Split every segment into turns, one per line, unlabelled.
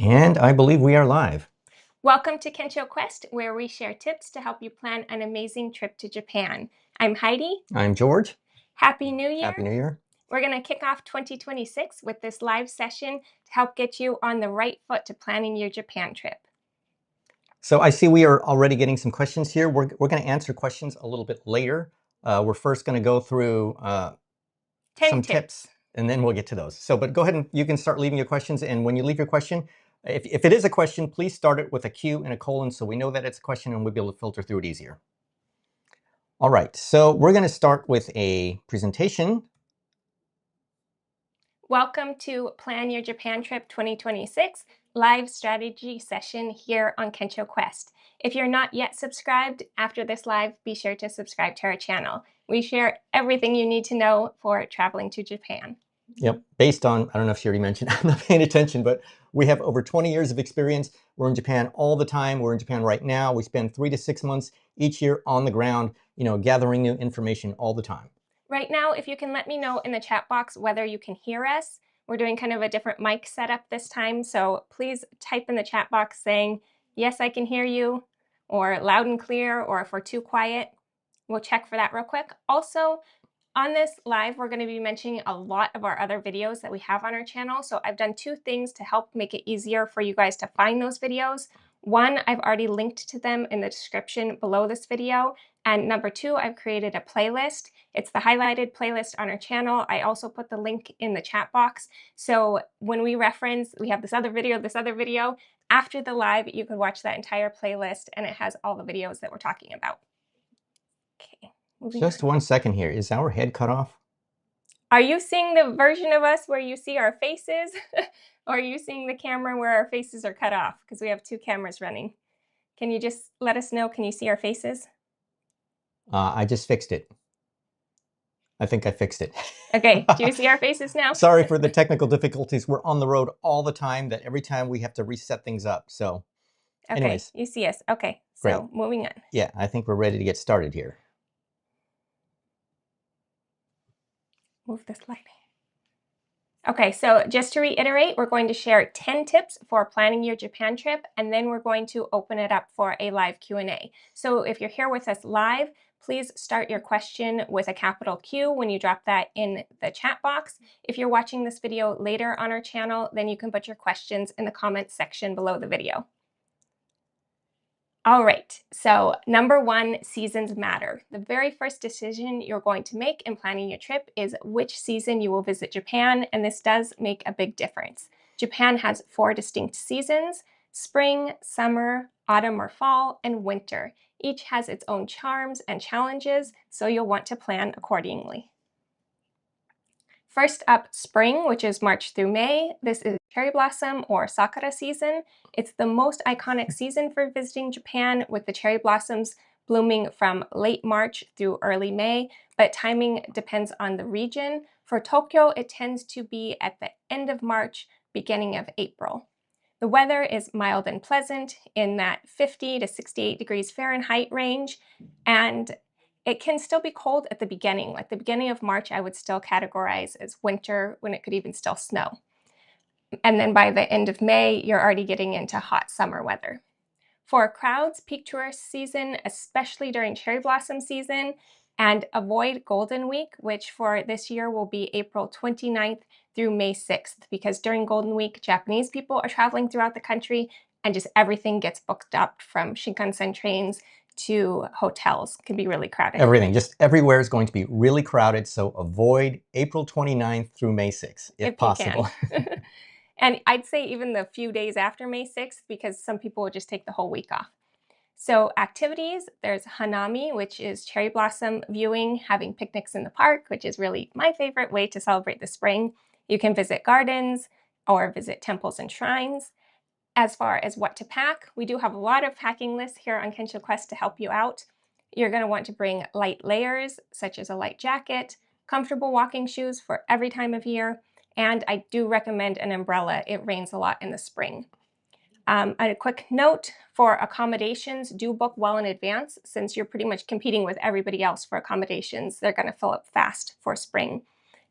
And I believe we are live.
Welcome to Kensho Quest, where we share tips to help you plan an amazing trip to Japan. I'm Heidi.
I'm George.
Happy New Year.
Happy New Year.
We're going to kick off 2026 with this live session to help get you on the right foot to planning your Japan trip.
So I see we are already getting some questions here. We're going to answer questions a little bit later. We're first going to go through some tips, and then we'll get to those. So, but go ahead and you can start leaving your questions. And when you leave your question, if it is a question, please start it with a Q and a colon so we know that it's a question and we'll be able to filter through it easier. All right, so we're going to start with a presentation.
Welcome to Plan Your Japan Trip 2026 live strategy session here on Kensho Quest. If you're not yet subscribed after this live, be sure to subscribe to our channel. We share everything you need to know for traveling to Japan.
Yep, based on, I don't know if she already mentioned, I'm not paying attention, but we have over 20 years of experience. We're in Japan all the time. We're in Japan right now. We spend 3 to 6 months each year on the ground, gathering new information all the time.
Right now, if you can let me know in the chat box whether you can hear us. We're doing kind of a different mic setup this time, so please type in the chat box saying, yes, I can hear you, or loud and clear, or if we're too quiet. We'll check for that real quick. Also, on this live, we're going to be mentioning a lot of our other videos that we have on our channel. So I've done 2 things to help make it easier for you guys to find those videos. One, I've already linked to them in the description below this video. And number 2, I've created a playlist. It's the highlighted playlist on our channel. I also put the link in the chat box. So when we reference, we have this other video, after the live, you can watch that entire playlist and it has all the videos that we're talking about. Okay.
Just 1 second here. Is our head cut off?
Are you seeing the version of us where you see our faces? Or are you seeing the camera where our faces are cut off? Because we have 2 cameras running. Can you just let us know? Can you see our faces?
I just fixed it. I think I fixed it.
Okay, do you see our faces now?
Sorry for the technical difficulties. We're on the road all the time, that every time we have to reset things up. So anyways.
Okay, you see us. Okay, so
Great.
Moving on.
Yeah, I think we're ready to get started here.
Move the slide. Okay, so just to reiterate, we're going to share 10 tips for planning your Japan trip, and then we're going to open it up for a live Q&A. So if you're here with us live, please start your question with a capital Q when you drop that in the chat box. If you're watching this video later on our channel, then you can put your questions in the comments section below the video. All right, so number 1, seasons matter. The very first decision you're going to make in planning your trip is which season you will visit Japan, and this does make a big difference. Japan has 4 distinct seasons: spring, summer, autumn or fall, and winter. Each has its own charms and challenges, so you'll want to plan accordingly. First up, spring, which is March through May. This is cherry blossom or sakura season. It's the most iconic season for visiting Japan, with the cherry blossoms blooming from late March through early May, but timing depends on the region. For Tokyo, it tends to be at the end of March, beginning of April. The weather is mild and pleasant in that 50 to 68 degrees Fahrenheit range, and it can still be cold at the beginning. Like the beginning of March, I would still categorize as winter, when it could even still snow. And then by the end of May, you're already getting into hot summer weather. For crowds, peak tourist season, especially during cherry blossom season, and avoid Golden Week, which for this year will be April 29th through May 6th, because during Golden Week, Japanese people are traveling throughout the country and just everything gets booked up, from Shinkansen trains to hotels. It can be really crowded.
Everything, just everywhere is going to be really crowded, so avoid April 29th through May 6th, if possible.
And I'd say even the few days after May 6th, because some people will just take the whole week off. So activities, there's Hanami, which is cherry blossom viewing, having picnics in the park, which is really my favorite way to celebrate the spring. You can visit gardens or visit temples and shrines. As far as what to pack, we do have a lot of packing lists here on Kensho Quest to help you out. You're going to want to bring light layers, such as a light jacket, comfortable walking shoes for every time of year, and I do recommend an umbrella. It rains a lot in the spring. A quick note for accommodations, do book well in advance, since you're pretty much competing with everybody else for accommodations. They're going to fill up fast for spring.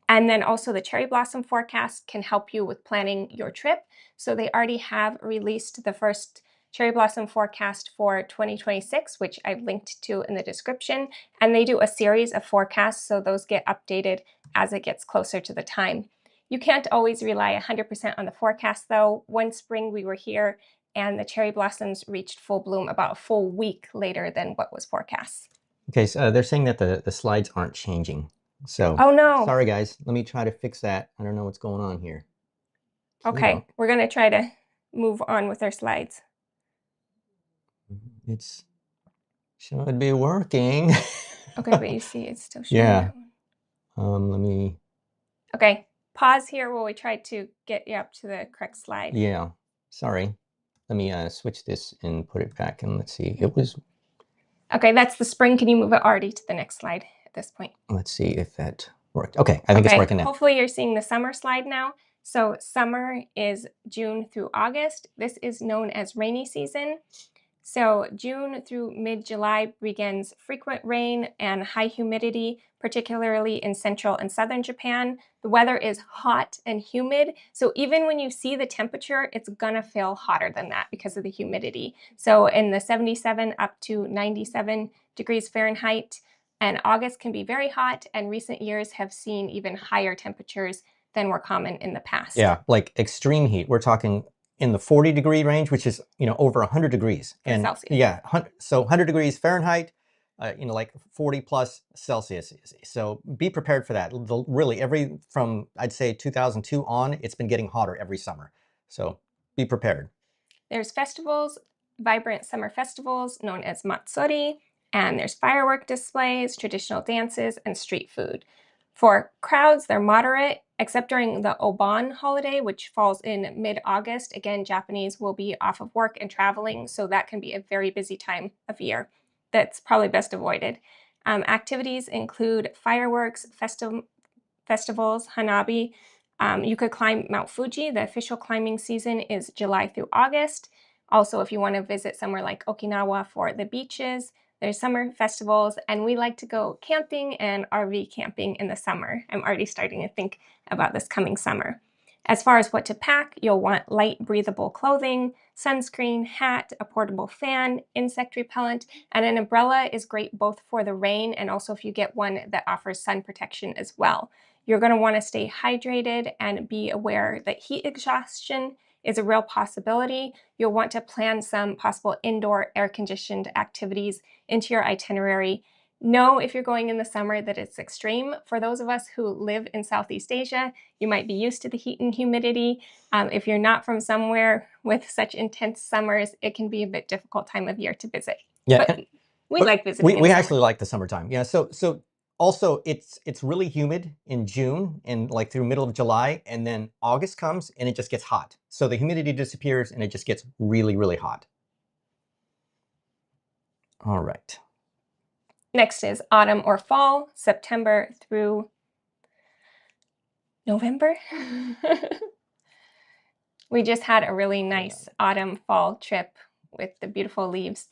And then also the cherry blossom forecast can help you with planning your trip. So they already have released the first cherry blossom forecast for 2026, which I've linked to in the description. And they do a series of forecasts, so those get updated as it gets closer to the time. You can't always rely 100% on the forecast though. One spring we were here and the cherry blossoms reached full bloom about a full week later than what was forecast.
Okay, so they're saying that the slides aren't changing. So,
oh no.
Sorry guys, let me try to fix that. I don't know what's going on here.
Okay, we're gonna try to move on with our slides.
It's should be working.
Okay, but you see it's still showing
Yeah.
that one.
Let me.
Okay, pause here while we try to get you up to the correct slide.
Yeah, sorry. Let me switch this and put it back, and let's see. It was.
Okay, that's the spring. Can you move it already to the next slide at this point?
Let's see if that worked. Okay, I think it's working now.
Hopefully you're seeing the summer slide now. So summer is June through August. This is known as rainy season. So June through mid-July begins frequent rain and high humidity, particularly in central and southern Japan. The weather is hot and humid. So even when you see the temperature, it's gonna feel hotter than that because of the humidity. So in the 77 up to 97 degrees Fahrenheit, and August can be very hot, and recent years have seen even higher temperatures than were common in the past.
Yeah, like extreme heat. We're talking in the 40-degree range, which is, over 100 degrees. And
Celsius.
Yeah, so 100 degrees Fahrenheit, like 40 plus Celsius. So be prepared for that. Really, from I'd say 2002 on, it's been getting hotter every summer. So be prepared.
There's festivals, vibrant summer festivals known as Matsuri, and there's firework displays, traditional dances, and street food. For crowds, they're moderate, except during the Obon holiday, which falls in mid-August. Again, Japanese will be off of work and traveling, so that can be a very busy time of year. That's probably best avoided. Activities include fireworks, festivals, hanabi. You could climb Mount Fuji. The official climbing season is July through August. Also, if you want to visit somewhere like Okinawa for the beaches, there's summer festivals, and we like to go camping and RV camping in the summer. I'm already starting to think about this coming summer. As far as what to pack, you'll want light, breathable clothing, sunscreen, hat, a portable fan, insect repellent, and an umbrella is great both for the rain and also if you get one that offers sun protection as well. You're going to want to stay hydrated and be aware that heat exhaustion is a real possibility. You'll want to plan some possible indoor air-conditioned activities into your itinerary. Know if you're going in the summer that it's extreme. For those of us who live in Southeast Asia, you might be used to the heat and humidity. If you're not from somewhere with such intense summers, it can be a bit difficult time of year to visit.
Yeah,
but we like visiting.
We actually like the summertime. Yeah, so also it's really humid in June and like through middle of July, and then August comes and it just gets hot. So the humidity disappears and it just gets really, really hot. All right.
Next is autumn or fall, September through November. We just had a really nice autumn fall trip with the beautiful leaves.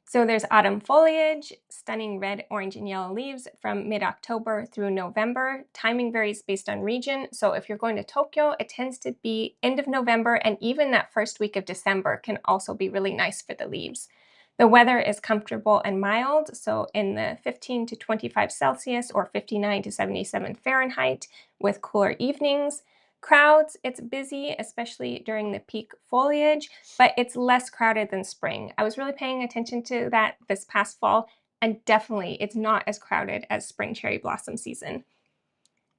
So there's autumn foliage, stunning red, orange, and yellow leaves from mid-October through November. Timing varies based on region. So if you're going to Tokyo, it tends to be end of November, and even that first week of December can also be really nice for the leaves. The weather is comfortable and mild, so in the 15 to 25 Celsius or 59 to 77 Fahrenheit with cooler evenings. Crowds, it's busy, especially during the peak foliage, but it's less crowded than spring. I was really paying attention to that this past fall, and definitely it's not as crowded as spring cherry blossom season.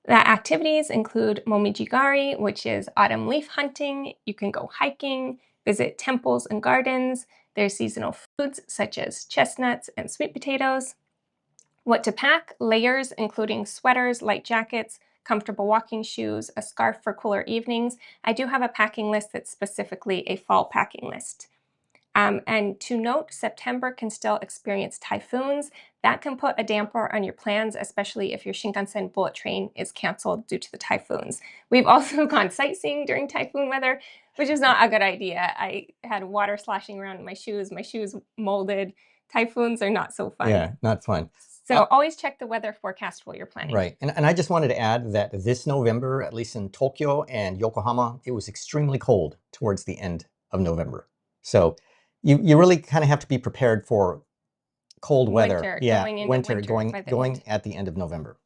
The activities include momijigari, which is autumn leaf hunting. You can go hiking, visit temples and gardens. There's seasonal foods such as chestnuts and sweet potatoes. What to pack? Layers, including sweaters, light jackets, comfortable walking shoes, a scarf for cooler evenings. I do have a packing list that's specifically a fall packing list. And to note, September can still experience typhoons. That can put a damper on your plans, especially if your Shinkansen bullet train is canceled due to the typhoons. We've also gone sightseeing during typhoon weather, which is not a good idea. I had water sloshing around my shoes molded. Typhoons are not so fun.
Yeah, not fun.
So always check the weather forecast while you're planning.
Right. And I just wanted to add that this November, at least in Tokyo and Yokohama, it was extremely cold towards the end of November. So you really kind of have to be prepared for cold weather.
Winter,
Yeah,
going into
winter,
winter by the end.
at the end of November.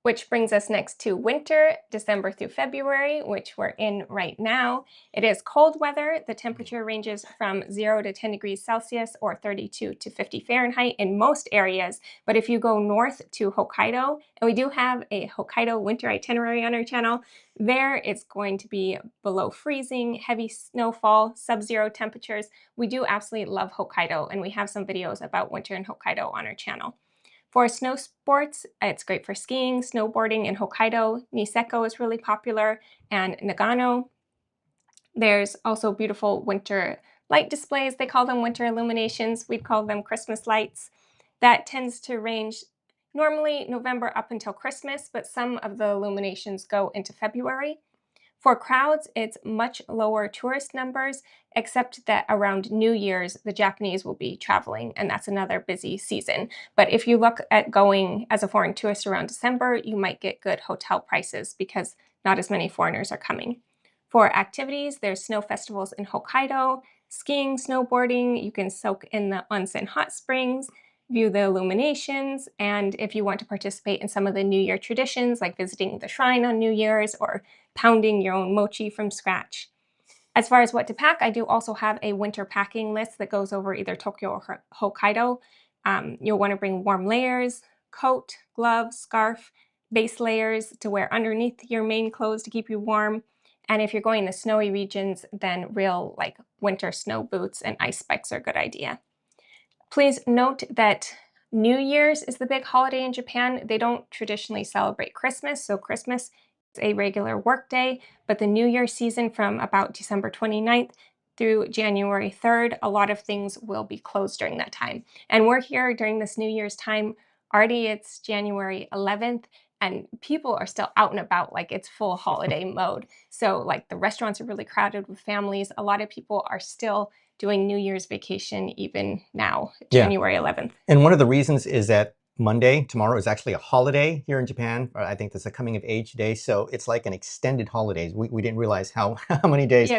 Which brings us next to winter, December through February, which we're in right now. It is cold weather. The temperature ranges from 0 to 10 degrees Celsius or 32 to 50 Fahrenheit in most areas. But if you go north to Hokkaido, and we do have a Hokkaido winter itinerary on our channel, there it's going to be below freezing, heavy snowfall, sub-zero temperatures. We do absolutely love Hokkaido, and we have some videos about winter in Hokkaido on our channel. For snow sports, it's great for skiing, snowboarding in Hokkaido. Niseko is really popular, and Nagano. There's also beautiful winter light displays. They call them winter illuminations. We'd call them Christmas lights. That tends to range normally November up until Christmas, but some of the illuminations go into February. For crowds, it's much lower tourist numbers, except that around New Year's, the Japanese will be traveling, and that's another busy season. But if you look at going as a foreign tourist around December, you might get good hotel prices because not as many foreigners are coming. For activities, there's snow festivals in Hokkaido, skiing, snowboarding. You can soak in the onsen hot springs, view the illuminations, and if you want to participate in some of the New Year traditions, like visiting the shrine on New Year's or pounding your own mochi from scratch. As far as what to pack, I do also have a winter packing list that goes over either Tokyo or Hokkaido. You'll want to bring warm layers, coat, gloves, scarf, base layers to wear underneath your main clothes to keep you warm. And if you're going to snowy regions, then real like winter snow boots and ice spikes are a good idea. Please note that New Year's is the big holiday in Japan. They don't traditionally celebrate Christmas, so Christmas is a regular work day, but the New Year season from about December 29th through January 3rd, a lot of things will be closed during that time. And we're here during this New Year's time. Already it's January 11th, and people are still out and about like it's full holiday mode. So like the restaurants are really crowded with families. A lot of people are still doing New Year's vacation even now, January 11th.
And one of the reasons is that Monday, tomorrow, is actually a holiday here in Japan. I think that's a coming of age day. So it's like an extended holidays. We didn't realize how many days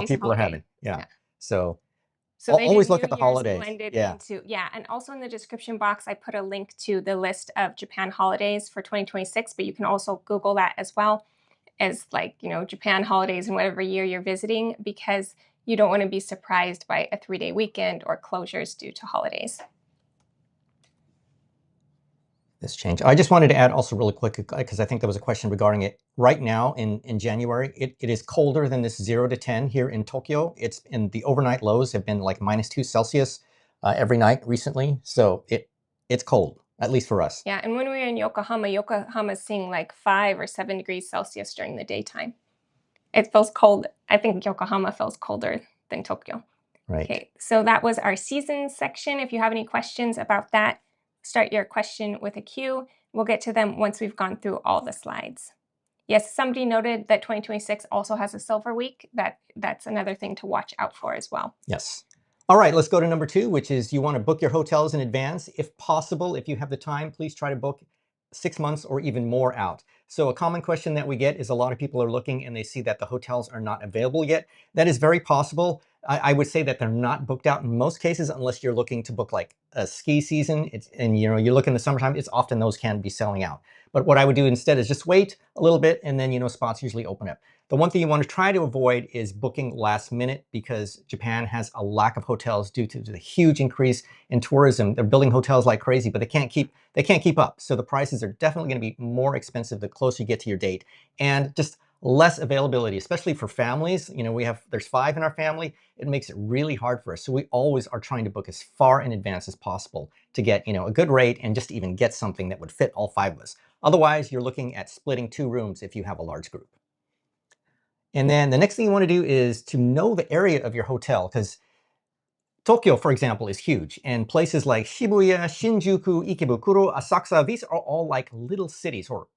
people are having. Yeah. So always look at the holidays.
And also in the description box, I put a link to the list of Japan holidays for 2026, but you can also Google that as well as like, Japan holidays in whatever year you're visiting, because you don't want to be surprised by a 3-day weekend or closures due to holidays.
This change. I just wanted to add also really quick, because I think there was a question regarding it. Right now in January, it is colder than this 0 to 10 here in Tokyo. It's in the overnight lows have been like -2 Celsius every night recently. So it's cold, at least for us.
Yeah, and when we were in Yokohama's seeing like 5 or 7 degrees Celsius during the daytime. It feels cold. I think Yokohama feels colder than Tokyo.
Right.
Okay, so that was our seasons section. If you have any questions about that, start your question with a Q. We'll get to them once we've gone through all the slides. Yes, somebody noted that 2026 also has a silver week. That's another thing to watch out for as well.
Yes. All right, let's go to number 2, which is you want to book your hotels in advance. If possible, if you have the time, please try to book 6 months or even more out. So a common question that we get is a lot of people are looking and they see that the hotels are not available yet. That is very possible. I would say that they're not booked out in most cases unless you're looking to book like a ski season. And you look in the summertime, it's often those can be selling out. But what I would do instead is just wait a little bit and then spots usually open up. The one thing you want to try to avoid is booking last minute, because Japan has a lack of hotels due to the huge increase in tourism. They're building hotels like crazy, but they can't keep up. So the prices are definitely going to be more expensive the closer you get to your date, and just less availability, especially for families. There's 5 in our family. It makes it really hard for us. So we always are trying to book as far in advance as possible to get, a good rate and just even get something that would fit all 5 of us. Otherwise, you're looking at splitting 2 rooms if you have a large group. And then the next thing you want to do is to know the area of your hotel, because Tokyo, for example, is huge. And places like Shibuya, Shinjuku, Ikebukuro, Asakusa, these are all like little cities, or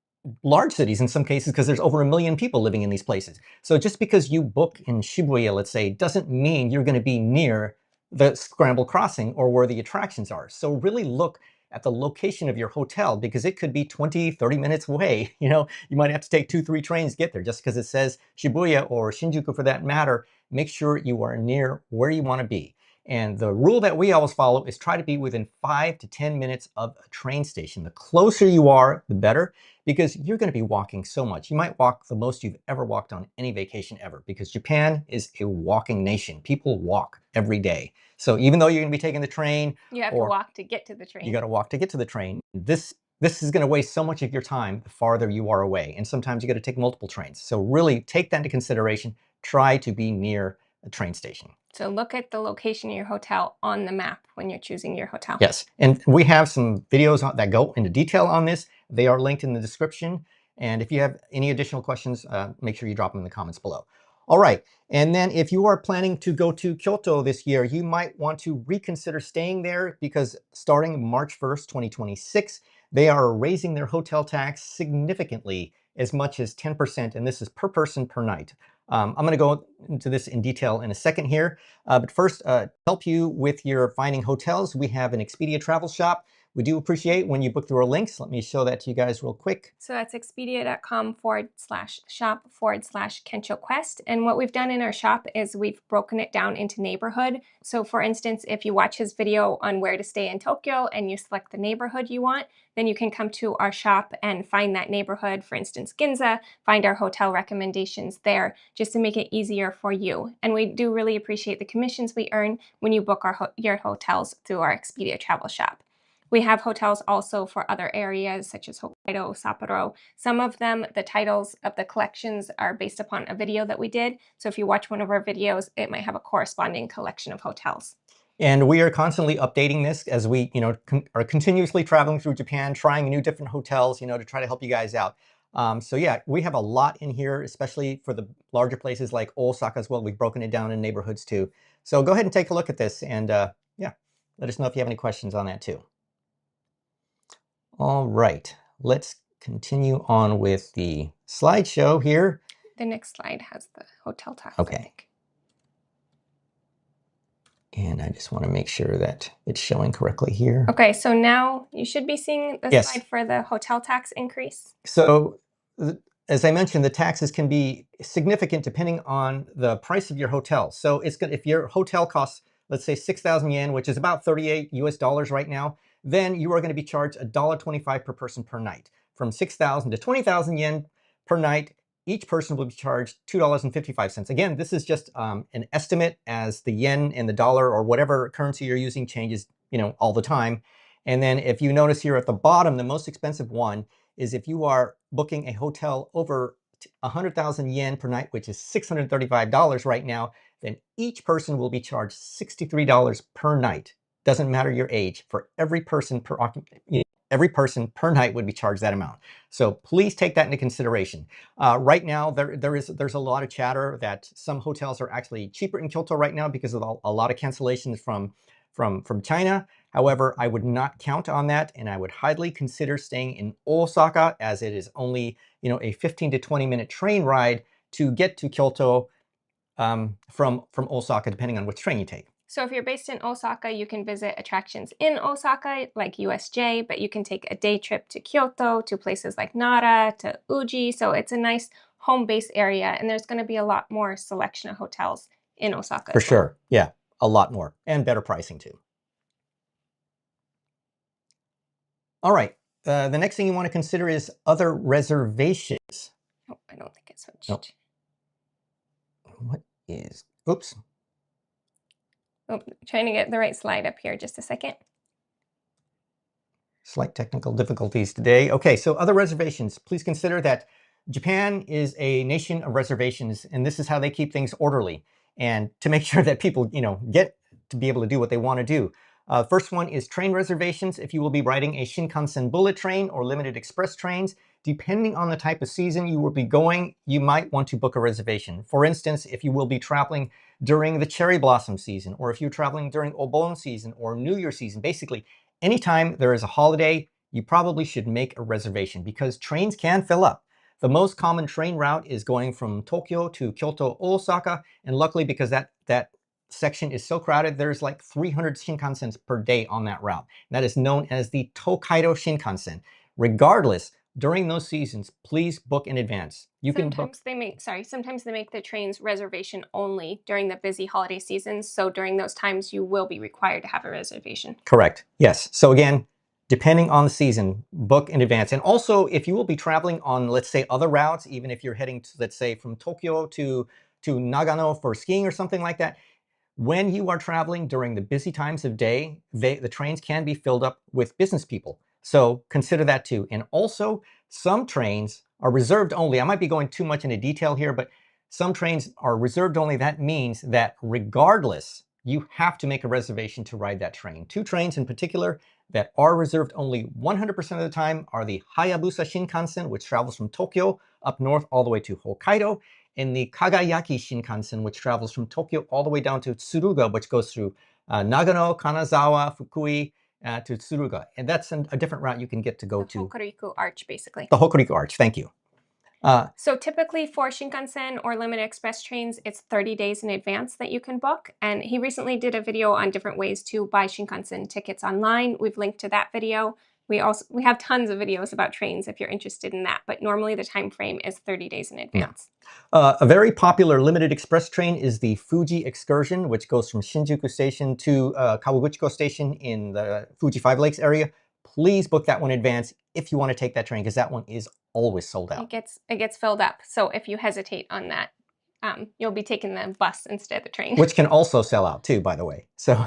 large cities in some cases because there's over 1 million people living in these places. So just because you book in Shibuya, let's say, doesn't mean you're going to be near the scramble crossing or where the attractions are. So really look at the location of your hotel, because it could be 20, 30 minutes away. You know, you might have to take 2, 3 trains to get there. Just because it says Shibuya or Shinjuku for that matter, make sure you are near where you want to be. And the rule that we always follow is try to be within 5 to 10 minutes of a train station. The closer you are, the better, because you're going to be walking so much. You might walk the most you've ever walked on any vacation ever, because Japan is a walking nation. People walk every day. So even though you're going to be taking the train,
you have to walk to get to the train.
You got to walk to get to the train. This is going to waste so much of your time the farther you are away. And sometimes you got to take multiple trains. So really take that into consideration. Try to be near a train station.
So look at the location of your hotel on the map when you're choosing your hotel.
Yes, and we have some videos that go into detail on this. They are linked in the description. And if you have any additional questions, make sure you drop them in the comments below. All right, and then if you are planning to go to Kyoto this year, you might want to reconsider staying there, because starting March 1st, 2026, they are raising their hotel tax significantly, as much as 10%, and this is per person per night. I'm going to go into this in detail in a second here, but first, help you with your finding hotels, we have an Expedia travel shop. We do appreciate when you book through our links. Let me show that to you guys real quick.
So that's expedia.com/shop/KenchoQuest. And what we've done in our shop is we've broken it down into neighborhood. So for instance, if you watch his video on where to stay in Tokyo and you select the neighborhood you want, then you can come to our shop and find that neighborhood, for instance, Ginza, find our hotel recommendations there, just to make it easier for you. And we do really appreciate the commissions we earn when you book your hotels through our Expedia travel shop. We have hotels also for other areas such as Hokkaido, Sapporo. Some of them, the titles of the collections are based upon a video that we did. So if you watch one of our videos, it might have a corresponding collection of hotels.
And we are constantly updating this as we, are continuously traveling through Japan, trying new different hotels, to try to help you guys out. So yeah, we have a lot in here, especially for the larger places like Osaka as well. We've broken it down in neighborhoods too. So go ahead and take a look at this, and yeah, let us know if you have any questions on that too. All right, let's continue on with the slideshow here.
The next slide has the hotel tax.
Okay. And I just want to make sure that it's showing correctly here.
Okay, so now you should be seeing the slide for the hotel tax increase.
So as I mentioned, the taxes can be significant depending on the price of your hotel. So it's good if your hotel costs, let's say 6,000 yen, which is about $38 US right now, then you are going to be charged $1.25 per person per night. From 6,000 to 20,000 yen per night, each person will be charged $2.55. Again, this is just an estimate, as the yen and the dollar or whatever currency you're using changes, all the time. And then if you notice here at the bottom, the most expensive one is if you are booking a hotel over 100,000 yen per night, which is $635 right now, then each person will be charged $63 per night. Doesn't matter your age. For every person per night would be charged that amount. So please take that into consideration. Right now, there's a lot of chatter that some hotels are actually cheaper in Kyoto right now because of a lot of cancellations from China. However, I would not count on that, and I would highly consider staying in Osaka, as it is only a 15 to 20 minute train ride to get to Kyoto from Osaka, depending on which train you take.
So if you're based in Osaka, you can visit attractions in Osaka, like USJ, but you can take a day trip to Kyoto, to places like Nara, to Uji. So it's a nice home base area, and there's going to be a lot more selection of hotels in Osaka.
For sure. Yeah, a lot more, and better pricing too. All right, the next thing you want to consider is other reservations.
Oh, I don't think it switched.
Nope. What is, oops.
Oh, trying to get the right slide up here, just a second.
Slight technical difficulties today. Okay, so other reservations. Please consider that Japan is a nation of reservations, and this is how they keep things orderly, and to make sure that people, get to be able to do what they want to do. First one is train reservations. If you will be riding a Shinkansen bullet train or limited express trains, depending on the type of season you will be going, you might want to book a reservation. For instance, if you will be traveling during the cherry blossom season, or if you're traveling during Obon season or New Year season, basically anytime there is a holiday, you probably should make a reservation because trains can fill up. The most common train route is going from Tokyo to Kyoto, Osaka, and luckily because that section is so crowded, there's like 300 Shinkansen per day on that route. That is known as the Tokaido Shinkansen. Regardless, during those seasons, please book in advance.
Sometimes they make the trains reservation only during the busy holiday seasons. So during those times, you will be required to have a reservation.
Correct. Yes. So again, depending on the season, book in advance. And also, if you will be traveling on, let's say, other routes, even if you're heading to, let's say, from Tokyo to Nagano for skiing or something like that, when you are traveling during the busy times of day, the trains can be filled up with business people. So consider that too. And also, some trains are reserved only. I might be going too much into detail here, but some trains are reserved only. That means that regardless, you have to make a reservation to ride that train. Two trains in particular that are reserved only 100% of the time are the Hayabusa Shinkansen, which travels from Tokyo up north all the way to Hokkaido, and the Kagayaki Shinkansen, which travels from Tokyo all the way down to Tsuruga, which goes through Nagano, Kanazawa, Fukui, to Tsuruga. And that's a different route you can get to go to.
The Hokuriku Arch, basically.
The Hokuriku Arch, thank you.
So typically for Shinkansen or Limited Express trains, it's 30 days in advance that you can book. And he recently did a video on different ways to buy Shinkansen tickets online. We've linked to that video. We have tons of videos about trains if you're interested in that, but normally the time frame is 30 days in advance.
Yeah. A very popular limited express train is the Fuji Excursion, which goes from Shinjuku Station to Kawaguchiko Station in the Fuji Five Lakes area. Please book that one in advance if you want to take that train, because that one is always sold out.
It gets filled up. So if you hesitate on that, you'll be taking the bus instead of the train.
Which can also sell out too, by the way. So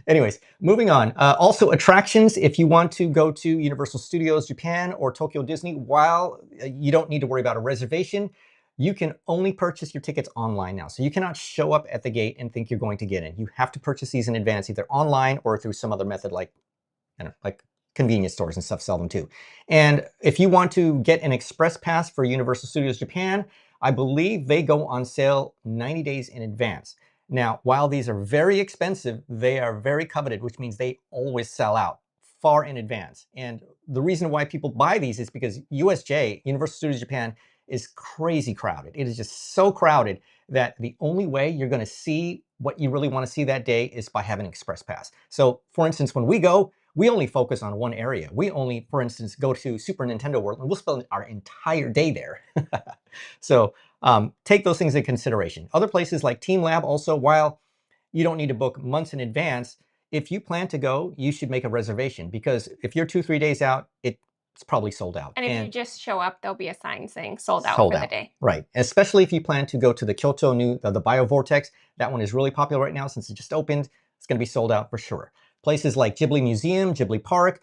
anyways, moving on. Also attractions, if you want to go to Universal Studios Japan or Tokyo Disney, while you don't need to worry about a reservation, you can only purchase your tickets online now. So you cannot show up at the gate and think you're going to get in. You have to purchase these in advance, either online or through some other method like, like convenience stores and stuff sell them too. And if you want to get an express pass for Universal Studios Japan, I believe they go on sale 90 days in advance. Now, while these are very expensive, they are very coveted, which means they always sell out far in advance. And the reason why people buy these is because USJ, Universal Studios Japan, is crazy crowded. It is just so crowded that the only way you're going to see what you really want to see that day is by having an express pass. So, for instance, when we go, we only focus on one area. We only, for instance, go to Super Nintendo World, and we'll spend our entire day there. So take those things into consideration. Other places like Team Lab also, while you don't need to book months in advance, if you plan to go, you should make a reservation, because if you're 2-3 days out, it's probably sold out.
And if you just show up, there'll be a sign saying sold out for the day.
Right. Especially if you plan to go to the Kyoto the BioVortex. That one is really popular right now since it just opened. It's going to be sold out for sure. Places like Ghibli Museum, Ghibli Park,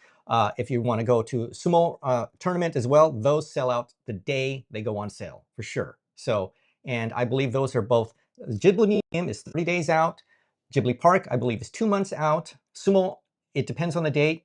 if you want to go to sumo tournament as well, those sell out the day they go on sale for sure. So, and I believe those are both, Ghibli Museum is 30 days out. Ghibli Park, I believe, is 2 months out. Sumo, it depends on the date.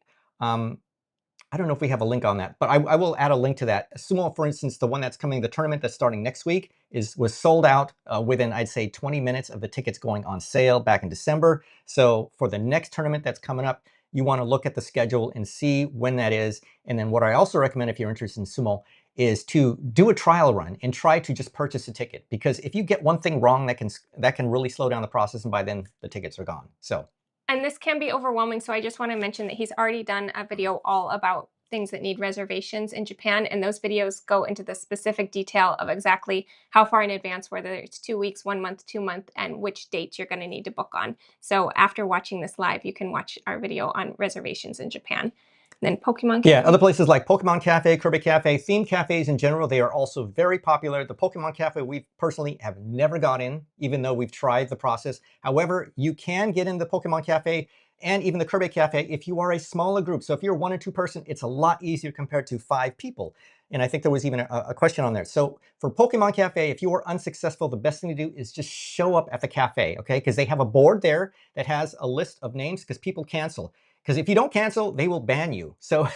I don't know if we have a link on that, but I will add a link to that. Sumo, for instance, the one that's coming, the tournament that's starting next week, was sold out within, I'd say, 20 minutes of the tickets going on sale back in December. So for the next tournament that's coming up, you want to look at the schedule and see when that is. And then what I also recommend if you're interested in sumo is to do a trial run and try to just purchase a ticket. Because if you get one thing wrong, that can really slow down the process, and by then the tickets are gone. So.
And this can be overwhelming, so I just want to mention that he's already done a video all about things that need reservations in Japan, and those videos go into the specific detail of exactly how far in advance, whether it's 2 weeks, 1 month, 2 months, and which dates you're going to need to book on. So after watching this live, you can watch our video on reservations in Japan. Then Pokemon Cafe.
Yeah, other places like Pokemon Cafe, Kirby Cafe, themed cafes in general, they are also very popular. The Pokemon Cafe, we personally have never got in, even though we've tried the process. However, you can get in the Pokemon Cafe and even the Kirby Cafe if you are a smaller group. So if you're 1 or 2 person, it's a lot easier compared to 5 people. And I think there was even a question on there. So for Pokemon Cafe, if you are unsuccessful, the best thing to do is just show up at the cafe, okay? Because they have a board there that has a list of names, because people cancel. Because if you don't cancel, they will ban you. So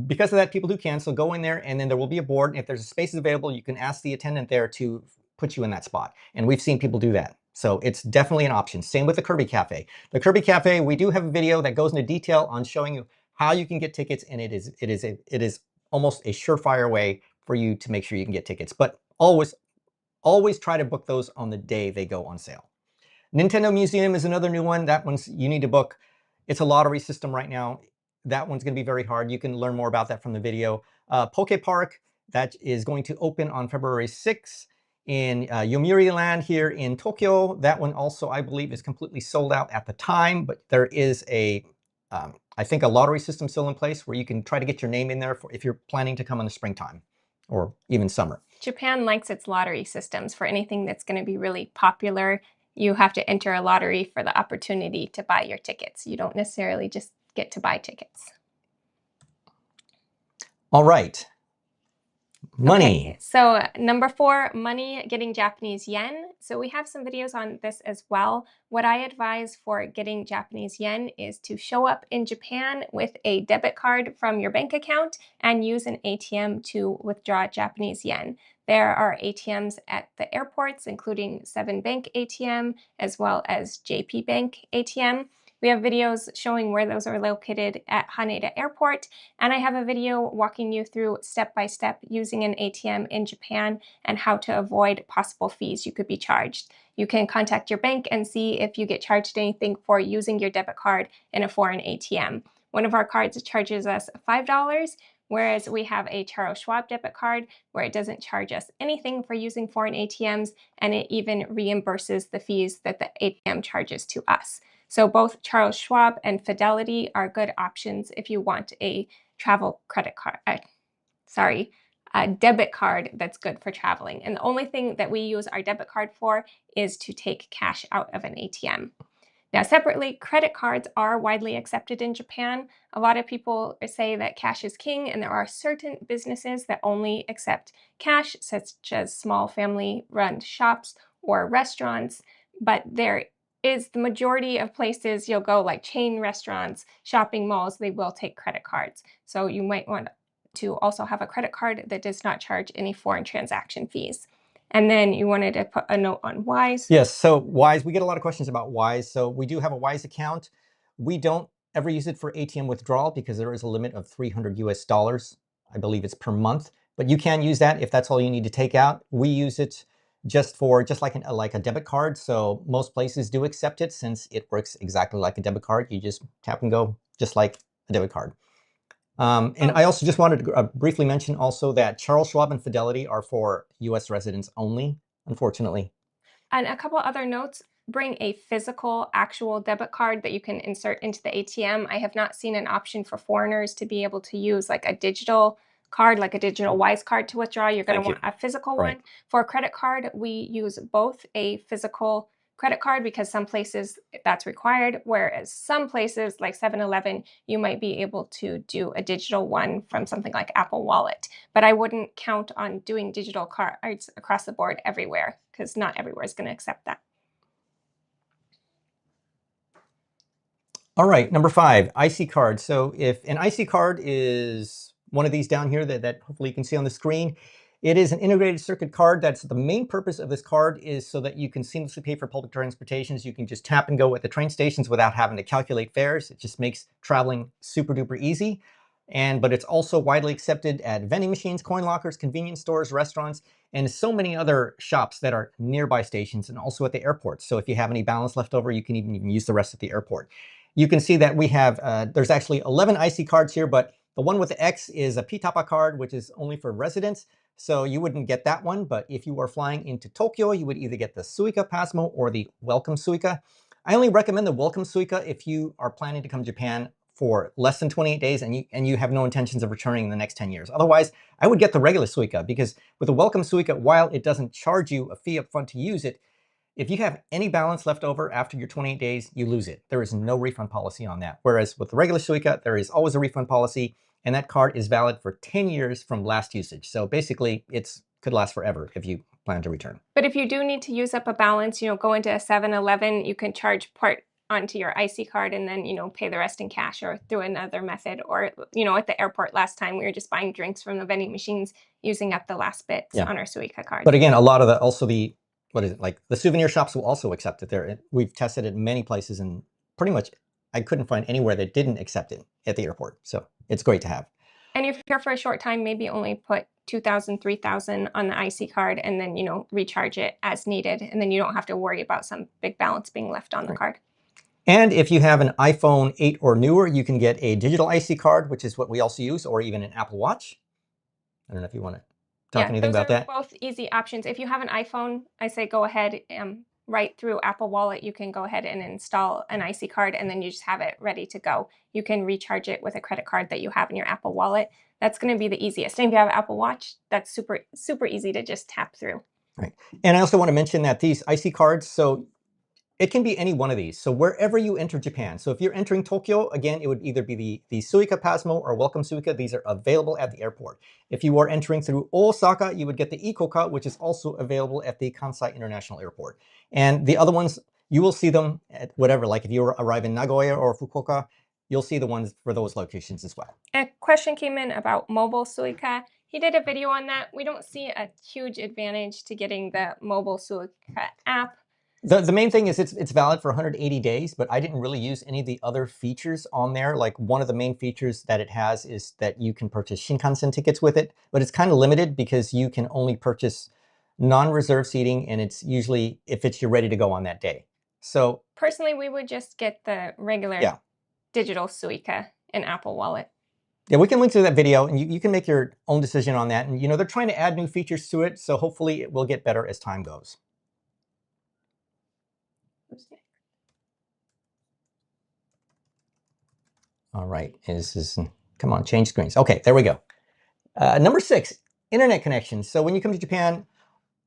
because of that, people do cancel. Go in there, and then there will be a board. And if there's spaces available, you can ask the attendant there to put you in that spot. And we've seen people do that. So it's definitely an option. Same with the Kirby Cafe. The Kirby Cafe, we do have a video that goes into detail on showing you how you can get tickets, and it is almost a surefire way for you to make sure you can get tickets. But always try to book those on the day they go on sale. Nintendo Museum is another new one. That one's you need to book. It's a lottery system right now. That one's going to be very hard. You can learn more about that from the video. Poke Park, that is going to open on February 6th in Yomiuri Land here in Tokyo. That one also, I believe, is completely sold out at the time, but there is I think a lottery system still in place where you can try to get your name in there if you're planning to come in the springtime or even summer.
Japan likes its lottery systems. For anything that's going to be really popular, you have to enter a lottery for the opportunity to buy your tickets. You don't necessarily just get to buy tickets.
All right. Money.
Okay, so number 4, money, getting Japanese yen. So we have some videos on this as well. What I advise for getting Japanese yen is to show up in Japan with a debit card from your bank account and use an ATM to withdraw Japanese yen. There are ATMs at the airports, including 7 Bank ATM, as well as JP Bank ATM. We have videos showing where those are located at Haneda Airport, and I have a video walking you through step-by-step using an ATM in Japan and how to avoid possible fees you could be charged. You can contact your bank and see if you get charged anything for using your debit card in a foreign ATM. One of our cards charges us $5, whereas we have a Charles Schwab debit card where it doesn't charge us anything for using foreign ATMs, and it even reimburses the fees that the ATM charges to us. So both Charles Schwab and Fidelity are good options if you want a travel credit card, a debit card that's good for traveling. And the only thing that we use our debit card for is to take cash out of an ATM. Now, separately, credit cards are widely accepted in Japan. A lot of people say that cash is king, and there are certain businesses that only accept cash, such as small family-run shops or restaurants, but there is the majority of places you'll go, like chain restaurants, shopping malls, they will take credit cards. So you might want to also have a credit card that does not charge any foreign transaction fees. And then you wanted to put a note on Wise.
Yes, so Wise, we get a lot of questions about Wise. So we do have a Wise account. We don't ever use it for ATM withdrawal because there is a limit of $300 US. I believe it's per month, but you can use that if that's all you need to take out. We use it just like a debit card. So most places do accept it since it works exactly like a debit card. You just tap and go just like a debit card. I also just wanted to briefly mention also that Charles Schwab and Fidelity are for US residents only, unfortunately.
And a couple other notes, bring a physical, actual debit card that you can insert into the ATM. I have not seen an option for foreigners to be able to use like a digital card, like a digital Wise card to withdraw. You're going to want a physical one. For a credit card, we use both a physical credit card because some places that's required, whereas some places like 7-Eleven, you might be able to do a digital one from something like Apple Wallet. But I wouldn't count on doing digital cards across the board everywhere because not everywhere is going to accept that.
All right, number 5, IC card. So if an IC card is one of these down here that hopefully you can see on the screen, it is an integrated circuit card. That's the main purpose of this card is so that you can seamlessly pay for public transportations. You can just tap and go at the train stations without having to calculate fares. It just makes traveling super duper easy. But it's also widely accepted at vending machines, coin lockers, convenience stores, restaurants, and so many other shops that are nearby stations and also at the airport. So if you have any balance left over, you can even use the rest at the airport. You can see that we have, there's actually 11 IC cards here, but the one with the X is a Pitapa card, which is only for residents. So you wouldn't get that one, but if you are flying into Tokyo, you would either get the Suica Pasmo or the Welcome Suica. I only recommend the Welcome Suica if you are planning to come to Japan for less than 28 days and you have no intentions of returning in the next 10 years. Otherwise, I would get the regular Suica because with the Welcome Suica, while it doesn't charge you a fee up front to use it, if you have any balance left over after your 28 days, you lose it. There is no refund policy on that. Whereas with the regular Suica, there is always a refund policy, and that card is valid for 10 years from last usage. So basically, it could last forever if you plan to return.
But if you do need to use up a balance, go into a 7-Eleven, you can charge part onto your IC card and then, pay the rest in cash or through another method. Or, at the airport last time, we were just buying drinks from the vending machines, using up the last bits on our Suica card.
But again, a lot of what is it, like the souvenir shops will also accept it there. We've tested it many places and pretty much, I couldn't find anywhere that didn't accept it at the airport. So it's great to have.
And if you're here for a short time, maybe only put 2,000, 3,000 on the IC card and then, recharge it as needed. And then you don't have to worry about some big balance being left on the card.
And if you have an iPhone 8 or newer, you can get a digital IC card, which is what we also use, or even an Apple Watch. I don't know if you want to talk anything about that.
Both easy options. If you have an iPhone, I say go ahead, right through Apple Wallet, you can go ahead and install an IC card, and then you just have it ready to go. You can recharge it with a credit card that you have in your Apple Wallet. That's going to be the easiest. And if you have an Apple Watch, that's super, super easy to just tap through.
Right. And I also want to mention that these IC cards, so it can be any one of these. So wherever you enter Japan, so if you're entering Tokyo, again, it would either be the Suica Pasmo or Welcome Suica. These are available at the airport. If you are entering through Osaka, you would get the Ikoka, which is also available at the Kansai International Airport. And the other ones, you will see them at whatever, like if you arrive in Nagoya or Fukuoka, you'll see the ones for those locations as well.
A question came in about mobile Suica. He did a video on that. We don't see a huge advantage to getting the mobile Suica app.
The main thing is it's valid for 180 days, but I didn't really use any of the other features on there. Like one of the main features that it has is that you can purchase Shinkansen tickets with it, but it's kind of limited because you can only purchase non-reserved seating, and it's usually if you're ready to go on that day. So
personally, we would just get the regular digital Suica in Apple Wallet.
Yeah, we can link to that video, and you can make your own decision on that. And they're trying to add new features to it, so hopefully it will get better as time goes. All right, come on, change screens. Okay, there we go. Number 6, internet connection. So when you come to Japan,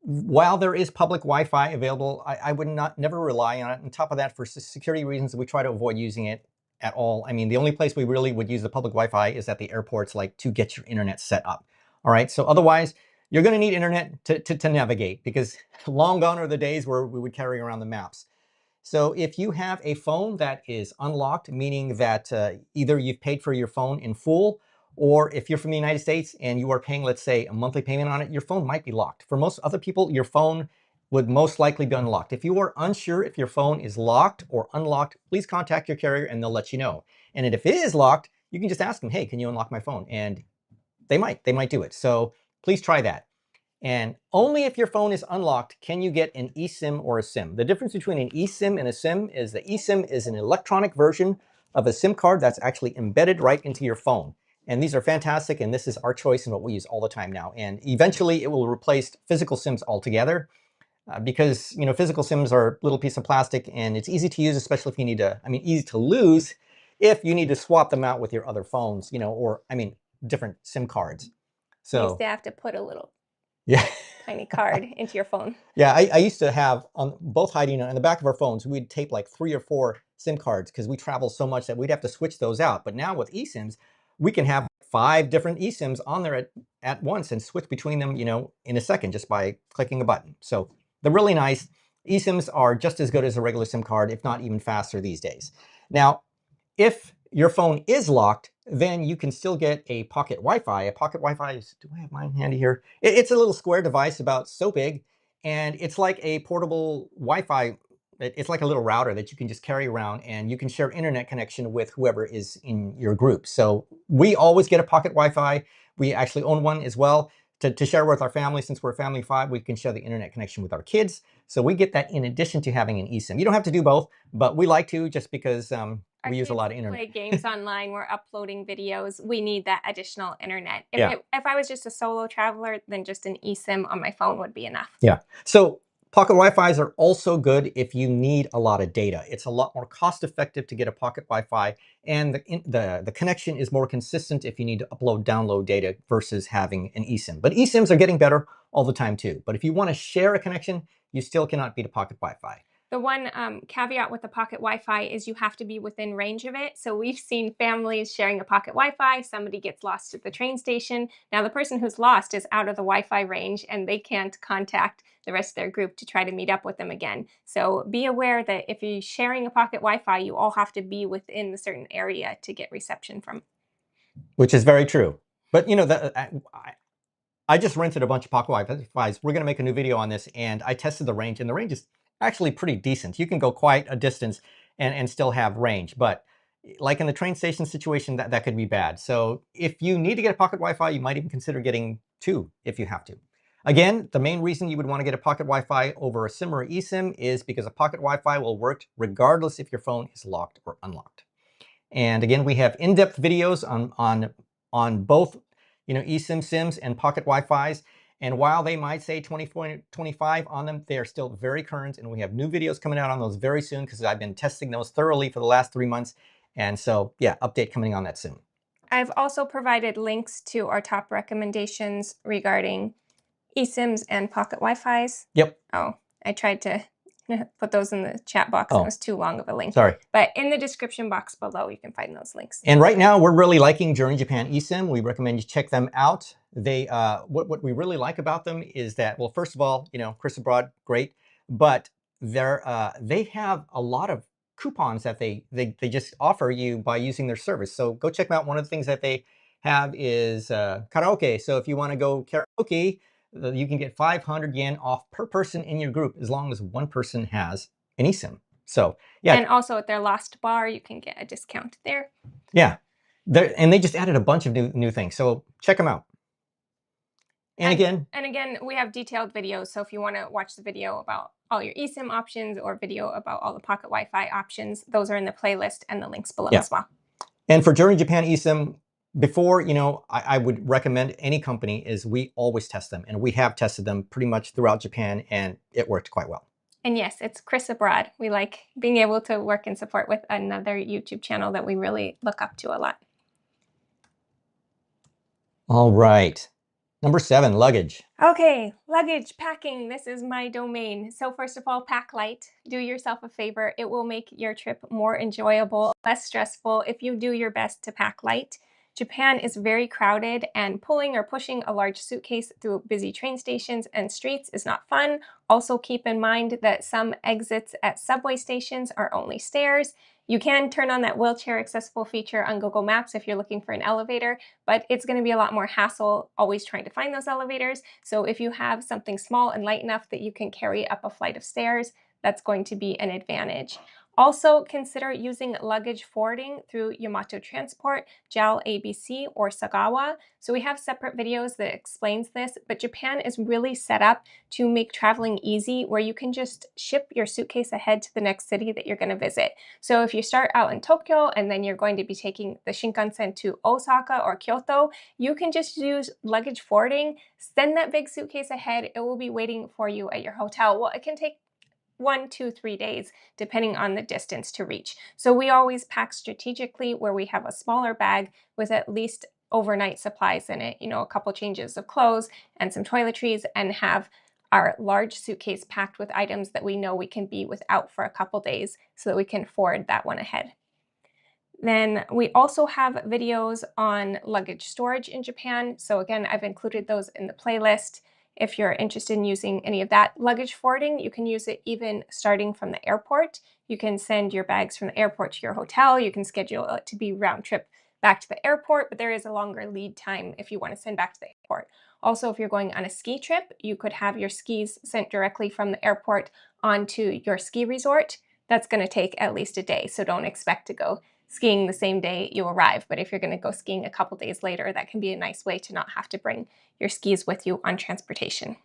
while there is public Wi-Fi available, I would never rely on it. On top of that, for security reasons, we try to avoid using it at all. I mean, the only place we really would use the public Wi-Fi is at the airports, like to get your internet set up. All right, so otherwise, you're going to need internet to navigate, because long gone are the days where we would carry around the maps. So if you have a phone that is unlocked, meaning that either you've paid for your phone in full, or if you're from the United States and you are paying, let's say, a monthly payment on it, your phone might be locked. For most other people, your phone would most likely be unlocked. If you are unsure if your phone is locked or unlocked, please contact your carrier and they'll let you know. And if it is locked, you can just ask them, hey, can you unlock my phone? And they might do it. So please try that. And only if your phone is unlocked can you get an eSIM or a SIM. The difference between an eSIM and a SIM is the eSIM is an electronic version of a SIM card that's actually embedded right into your phone. And these are fantastic, and this is our choice and what we use all the time now. And eventually it will replace physical SIMs altogether, because physical SIMs are a little piece of plastic, and it's easy to use, especially if you need to, easy to lose if you need to swap them out with your other phones, or different SIM cards. So
you used to have to put a little tiny card into your phone.
Yeah, I used to have on both Heidi and on the back of our phones, we'd tape like 3 or 4 SIM cards because we travel so much that we'd have to switch those out. But now with eSIMs, we can have 5 different eSIMs on there at once and switch between them, in a second just by clicking a button. So they're really nice. eSIMs are just as good as a regular SIM card, if not even faster these days. Now, if your phone is locked, then you can still get a pocket Wi-Fi. A pocket Wi-Fi is, do I have mine handy here? It's a little square device about so big, and it's like a portable Wi-Fi. It's like a little router that you can just carry around, and you can share internet connection with whoever is in your group. So we always get a pocket Wi-Fi. We actually own one as well to share with our family. Since we're a family of 5, we can share the internet connection with our kids. So we get that in addition to having an eSIM. You don't have to do both, but we like to, just because we use a lot of internet.
Play games online, we're uploading videos. We need that additional internet. If I was just a solo traveler, then just an eSIM on my phone would be enough.
Yeah. So pocket Wi-Fis are also good if you need a lot of data. It's a lot more cost effective to get a pocket Wi-Fi, and the connection is more consistent if you need to upload, download data versus having an eSIM. But eSIMs are getting better all the time too. But if you want to share a connection, you still cannot beat a pocket Wi-Fi.
The one caveat with the pocket Wi-Fi is you have to be within range of it. So we've seen families sharing a pocket Wi-Fi. Somebody gets lost at the train station. Now the person who's lost is out of the Wi-Fi range, and they can't contact the rest of their group to try to meet up with them again. So be aware that if you're sharing a pocket Wi-Fi, you all have to be within the certain area to get reception from.
Which is very true. But I just rented a bunch of pocket Wi-Fis. We're going to make a new video on this, and I tested the range, and the range is actually pretty decent. You can go quite a distance and still have range. But like in the train station situation, that could be bad. So if you need to get a pocket Wi-Fi, you might even consider getting 2 if you have to. Again, the main reason you would want to get a pocket Wi-Fi over a SIM or eSIM is because a pocket Wi-Fi will work regardless if your phone is locked or unlocked. And again, we have in-depth videos on both, eSIM SIMs and pocket Wi-Fis. And while they might say 24-25 on them, they are still very current. And we have new videos coming out on those very soon because I've been testing those thoroughly for the last 3 months. And so, yeah, update coming on that soon.
I've also provided links to our top recommendations regarding eSIMs and pocket Wi-Fis.
Yep.
Oh, I tried to put those in the chat box.
Oh,
it was too long of a link.
Sorry.
But in the description box below, you can find those links.
And right now, we're really liking Journey Japan eSIM. We recommend you check them out. They what we really like about them is that, well, first of all, Chris Abroad, great, but they have a lot of coupons that they just offer you by using their service. So go check them out. One of the things that they have is karaoke. So if you want to go karaoke, you can get 500 yen off per person in your group as long as one person has an eSIM. So yeah.
And also at their Lost Bar, you can get a discount there.
Yeah. And they just added a bunch of new things. So check them out. And again,
we have detailed videos. So if you want to watch the video about all your eSIM options or video about all the pocket Wi-Fi options, those are in the playlist and the links below as well.
And for Journey Japan eSIM, before, I would recommend any company is we always test them. And we have tested them pretty much throughout Japan, and it worked quite well.
And yes, it's Chris Abroad. We like being able to work and support with another YouTube channel that we really look up to a lot.
All right. Number 7, luggage.
Okay, luggage, packing. This is my domain. So first of all, pack light. Do yourself a favor. It will make your trip more enjoyable, less stressful if you do your best to pack light. Japan is very crowded, and pulling or pushing a large suitcase through busy train stations and streets is not fun. Also keep in mind that some exits at subway stations are only stairs. You can turn on that wheelchair accessible feature on Google Maps if you're looking for an elevator, but it's going to be a lot more hassle always trying to find those elevators. So if you have something small and light enough that you can carry up a flight of stairs, that's going to be an advantage. Also, consider using luggage forwarding through Yamato Transport, JAL ABC, or Sagawa. So we have separate videos that explains this, but Japan is really set up to make traveling easy, where you can just ship your suitcase ahead to the next city that you're going to visit. So if you start out in Tokyo and then you're going to be taking the Shinkansen to Osaka or Kyoto, you can just use luggage forwarding, send that big suitcase ahead. It will be waiting for you at your hotel. Well, it can take 1, 2, 3 days, depending on the distance to reach. So we always pack strategically where we have a smaller bag with at least overnight supplies in it, a couple changes of clothes and some toiletries, and have our large suitcase packed with items that we know we can be without for a couple days so that we can forward that one ahead. Then we also have videos on luggage storage in Japan. So again, I've included those in the playlist. If you're interested in using any of that luggage forwarding, you can use it even starting from the airport. You can send your bags from the airport to your hotel. You can schedule it to be round trip back to the airport, but there is a longer lead time if you want to send back to the airport. Also, if you're going on a ski trip, you could have your skis sent directly from the airport onto your ski resort. That's going to take at least a day, so don't expect to go skiing the same day you arrive. But if you're going to go skiing a couple days later, that can be a nice way to not have to bring your skis with you on transportation.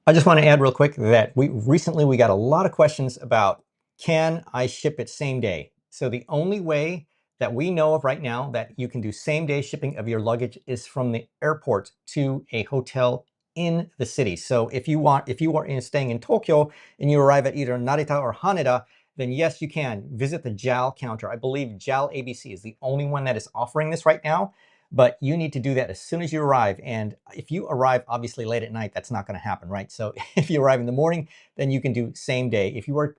I just want to add real quick that we recently got a lot of questions about, can I ship it same day? So the only way that we know of right now that you can do same day shipping of your luggage is from the airport to a hotel in the city. So if you are staying in Tokyo and you arrive at either Narita or Haneda, then yes, you can visit the JAL counter. I believe JAL ABC is the only one that is offering this right now, but you need to do that as soon as you arrive. And if you arrive obviously late at night, that's not going to happen, right? So if you arrive in the morning, then you can do same day. If you want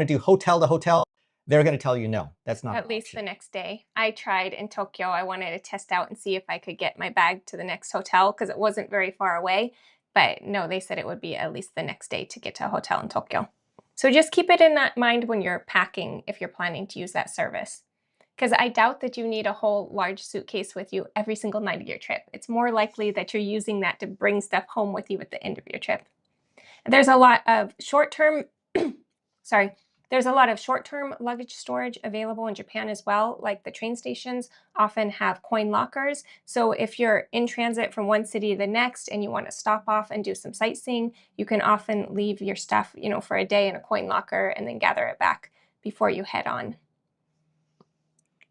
to do hotel to hotel, they're going to tell you no, that's not
at least the next day. I tried in Tokyo. I wanted to test out and see if I could get my bag to the next hotel because it wasn't very far away. But no, they said it would be at least the next day to get to a hotel in Tokyo. So just keep it in mind when you're packing if you're planning to use that service. Because I doubt that you need a whole large suitcase with you every single night of your trip. It's more likely that you're using that to bring stuff home with you at the end of your trip. There's a lot of short-term, There's a lot of short-term luggage storage available in Japan as well, like the train stations often have coin lockers. So if you're in transit from one city to the next and you want to stop off and do some sightseeing, you can often leave your stuff, for a day in a coin locker and then gather it back before you head on.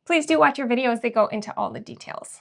Please do watch your videos. They go into all the details.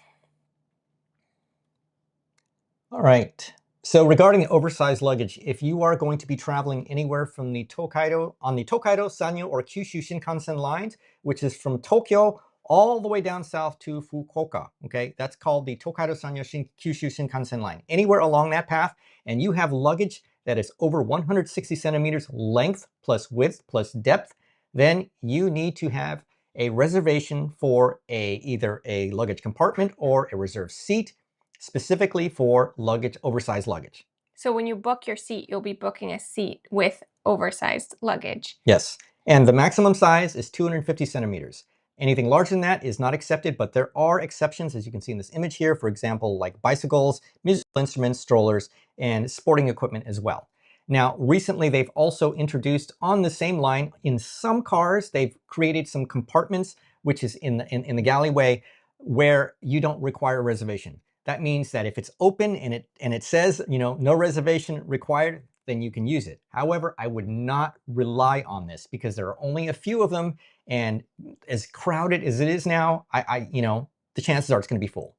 All right. So regarding oversized luggage, if you are going to be traveling anywhere from the Tokaido, Sanyo, or Kyushu Shinkansen lines, which is from Tokyo all the way down south to Fukuoka, okay? That's called the Tokaido Sanyo Kyushu Shinkansen line. Anywhere along that path, and you have luggage that is over 160 centimeters length plus width plus depth, then you need to have a reservation for either a luggage compartment or a reserved seat, specifically for luggage, oversized luggage.
So when you book your seat, you'll be booking a seat with oversized luggage.
Yes, and the maximum size is 250 centimeters. Anything larger than that is not accepted, but there are exceptions, as you can see in this image here, for example, like bicycles, musical instruments, strollers, and sporting equipment as well. Now, recently, they've also introduced on the same line, in some cars, they've created some compartments, which is in the galleyway, where you don't require a reservation. That means that if it's open and it says, no reservation required, then you can use it. However, I would not rely on this because there are only a few of them, and as crowded as it is now, the chances are it's going to be full.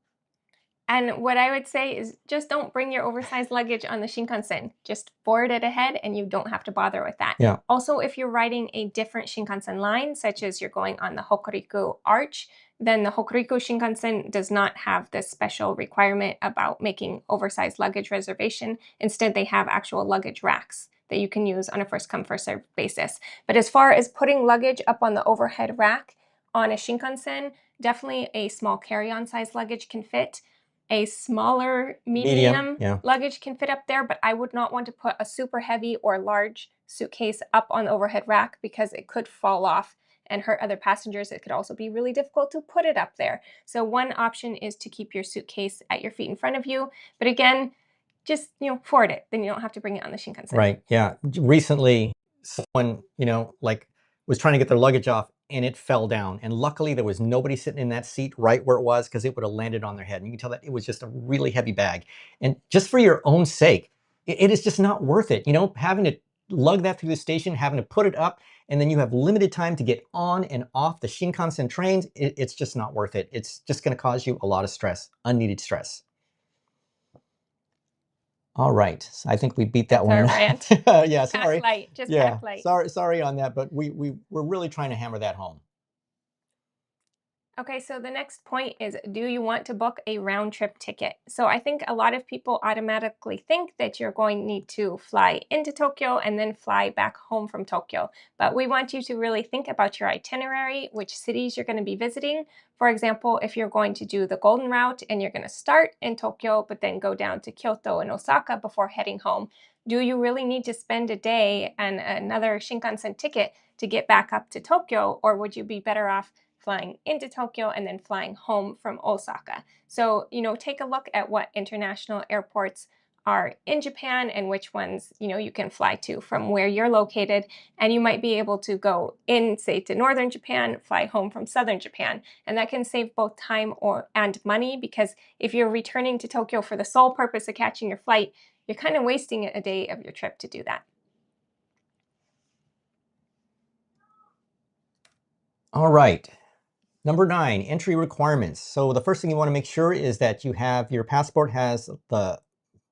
And what I would say is just don't bring your oversized luggage on the Shinkansen. Just board it ahead and you don't have to bother with that.
Yeah.
Also, if you're riding a different Shinkansen line, such as you're going on the Hokuriku Arch, then the Hokuriku Shinkansen does not have this special requirement about making oversized luggage reservation. Instead, they have actual luggage racks that you can use on a first come, first served basis. But as far as putting luggage up on the overhead rack on a Shinkansen, definitely a small carry-on size luggage can fit. A smaller medium luggage can fit up there, but I would not want to put a super heavy or large suitcase up on the overhead rack because it could fall off and hurt other passengers. It could also be really difficult to put it up there. So one option is to keep your suitcase at your feet in front of you. But again, just, forward it. Then you don't have to bring it on the Shinkansen.
Right, yeah. Recently, someone, was trying to get their luggage off and it fell down. And luckily there was nobody sitting in that seat right where it was, because it would have landed on their head. And you can tell that it was just a really heavy bag. And just for your own sake, it is just not worth it. Having to lug that through the station, having to put it up, and then you have limited time to get on and off the Shinkansen trains. It's just not worth it. It's just going to cause you a lot of stress, unneeded stress. All right, so I think we beat that one.
Rant.
Yeah, sorry.
Pack light, just pack light.
Sorry on that, but we're really trying to hammer that home.
Okay, so the next point is, do you want to book a round trip ticket? So I think a lot of people automatically think that you're going to need to fly into Tokyo and then fly back home from Tokyo. But we want you to really think about your itinerary, which cities you're going to be visiting. For example, if you're going to do the Golden Route and you're going to start in Tokyo, but then go down to Kyoto and Osaka before heading home, do you really need to spend a day and another Shinkansen ticket to get back up to Tokyo, or would you be better off flying into Tokyo and then flying home from Osaka? So, take a look at what international airports are in Japan and which ones, you can fly to from where you're located. And you might be able to go in, say, to northern Japan, fly home from southern Japan. And that can save both time and money, because if you're returning to Tokyo for the sole purpose of catching your flight, you're kind of wasting a day of your trip to do that.
All right. Number 9, entry requirements. So the first thing you want to make sure is that your passport has the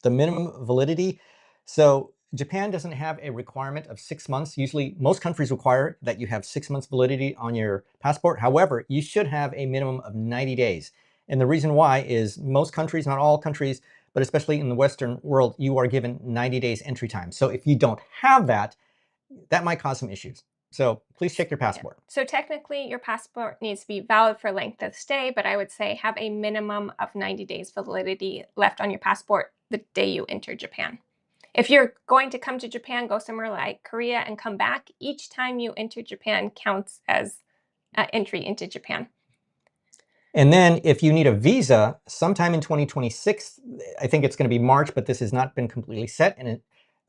minimum validity. So Japan doesn't have a requirement of 6 months. Usually most countries require that you have 6 months validity on your passport. However, you should have a minimum of 90 days. And the reason why is most countries, not all countries, but especially in the Western world, you are given 90 days entry time. So if you don't have that, that might cause some issues. So please check your passport.
Yeah. So technically your passport needs to be valid for length of stay, but I would say have a minimum of 90 days validity left on your passport the day you enter Japan. If you're going to come to Japan, go somewhere like Korea and come back, each time you enter Japan counts as entry into Japan.
And then if you need a visa, sometime in 2026, I think it's going to be March, but this has not been completely set. And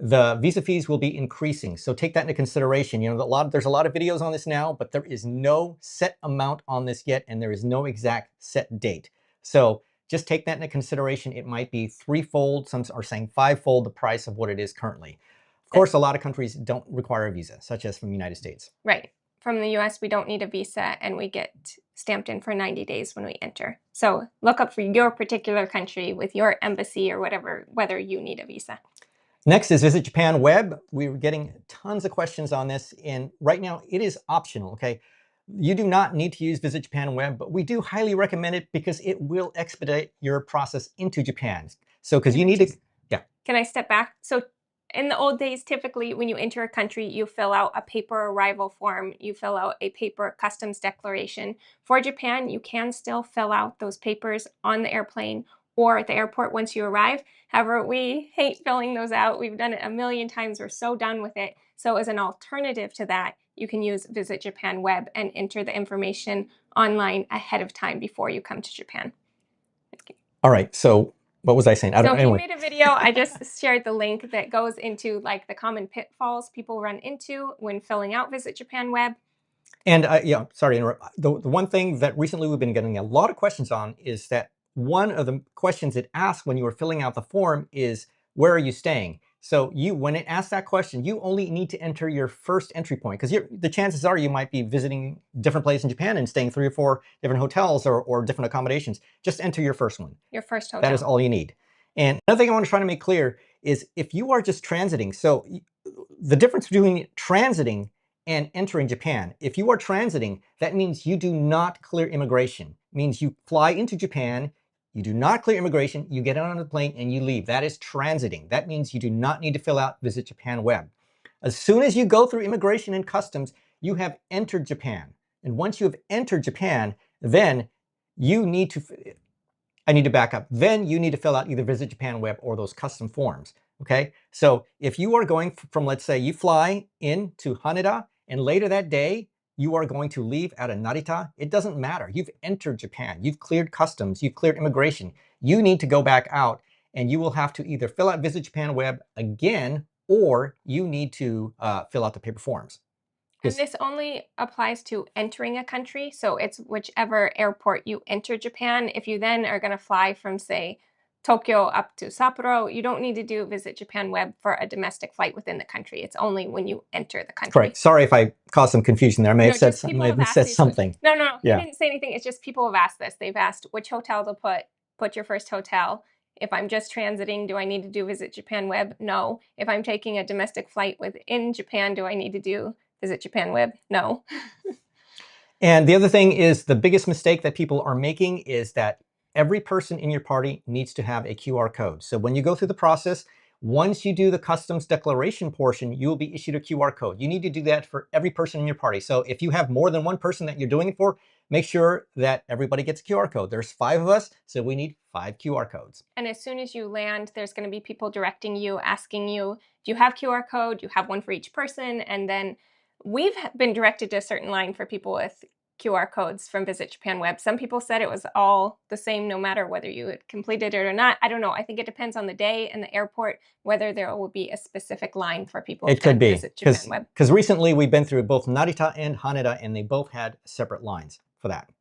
the visa fees will be increasing. So take that into consideration. You know, there's a lot of videos on this now, but there is no set amount on this yet, and there is no exact set date. So just take that into consideration. It might be threefold, some are saying fivefold the price of what it is currently. Of course, a lot of countries don't require a visa, such as from the United States.
Right. From the US, we don't need a visa, and we get stamped in for 90 days when we enter. So look up for your particular country with your embassy or whatever, whether you need a visa.
Next is Visit Japan Web. We're getting tons of questions on this, and right now it is optional, okay? You do not need to use Visit Japan Web, but we do highly recommend it because it will expedite your process into Japan. So, because you need to, yeah.
Can I step back? So in the old days, typically when you enter a country, you fill out a paper arrival form, you fill out a paper customs declaration. For Japan, you can still fill out those papers on the airplane or at the airport once you arrive. However, we hate filling those out. We've done it a million times. We're so done with it. So as an alternative to that, you can use Visit Japan Web and enter the information online ahead of time before you come to Japan.
All right, so what was I saying?
So he made a video. I just shared the link that goes into like the common pitfalls people run into when filling out Visit Japan Web. And
yeah, sorry to interrupt. The one thing that recently we've been getting a lot of questions on is that one of the questions it asks when you are filling out the form is, where are you staying? So when it asks that question, you only need to enter your first entry point, because the chances are you might be visiting different places in Japan and staying 3 or 4 different hotels or different accommodations. Just enter your first one.
Your first hotel.
That is all you need. And another thing I want to try to make clear is if you are just transiting, so the difference between transiting and entering Japan, if you are transiting, that means you do not clear immigration. It means you fly into Japan, you do not clear immigration, you get on the plane and you leave. That is transiting. That means you do not need to fill out Visit Japan Web. As soon as you go through immigration and customs, you have entered Japan. And once you have entered Japan, then you need to, I need to back up. Then you need to fill out either Visit Japan Web or those custom forms, okay? So if you are going from, let's say you fly into Haneda and later that day, you are going to leave out of Narita, it doesn't matter. You've entered Japan, you've cleared customs, you've cleared immigration. You need to go back out and you will have to either fill out Visit Japan Web again, or you need to fill out the paper forms.
And this only applies to entering a country. So it's whichever airport you enter Japan. If you then are going to fly from, say, Tokyo up to Sapporo, you don't need to do Visit Japan Web for a domestic flight within the country. It's only when you enter the country.
Correct. Sorry if I caused some confusion there. I may have said something.
No. Yeah. He didn't say anything. It's just people have asked this. They've asked which hotel to put your first hotel. If I'm just transiting, do I need to do Visit Japan Web? No. If I'm taking a domestic flight within Japan, do I need to do Visit Japan Web? No.
And the other thing is, the biggest mistake that people are making is that every person in your party needs to have a QR code. So when you go through the process, once you do the customs declaration portion, you will be issued a QR code. You need to do that for every person in your party. So if you have more than one person that you're doing it for, make sure that everybody gets a QR code. There's 5 of us, so we need 5 QR codes.
And as soon as you land, there's going to be people directing you, asking you, do you have QR code? You have one for each person. And then we've been directed to a certain line for people with QR codes from Visit Japan Web. Some people said it was all the same no matter whether you had completed it or not. I don't know. I think it depends on the day and the airport, whether there will be a specific line for people
to
Visit Japan Web.
Because recently we've been through both Narita and Haneda, and they both had separate lines for that.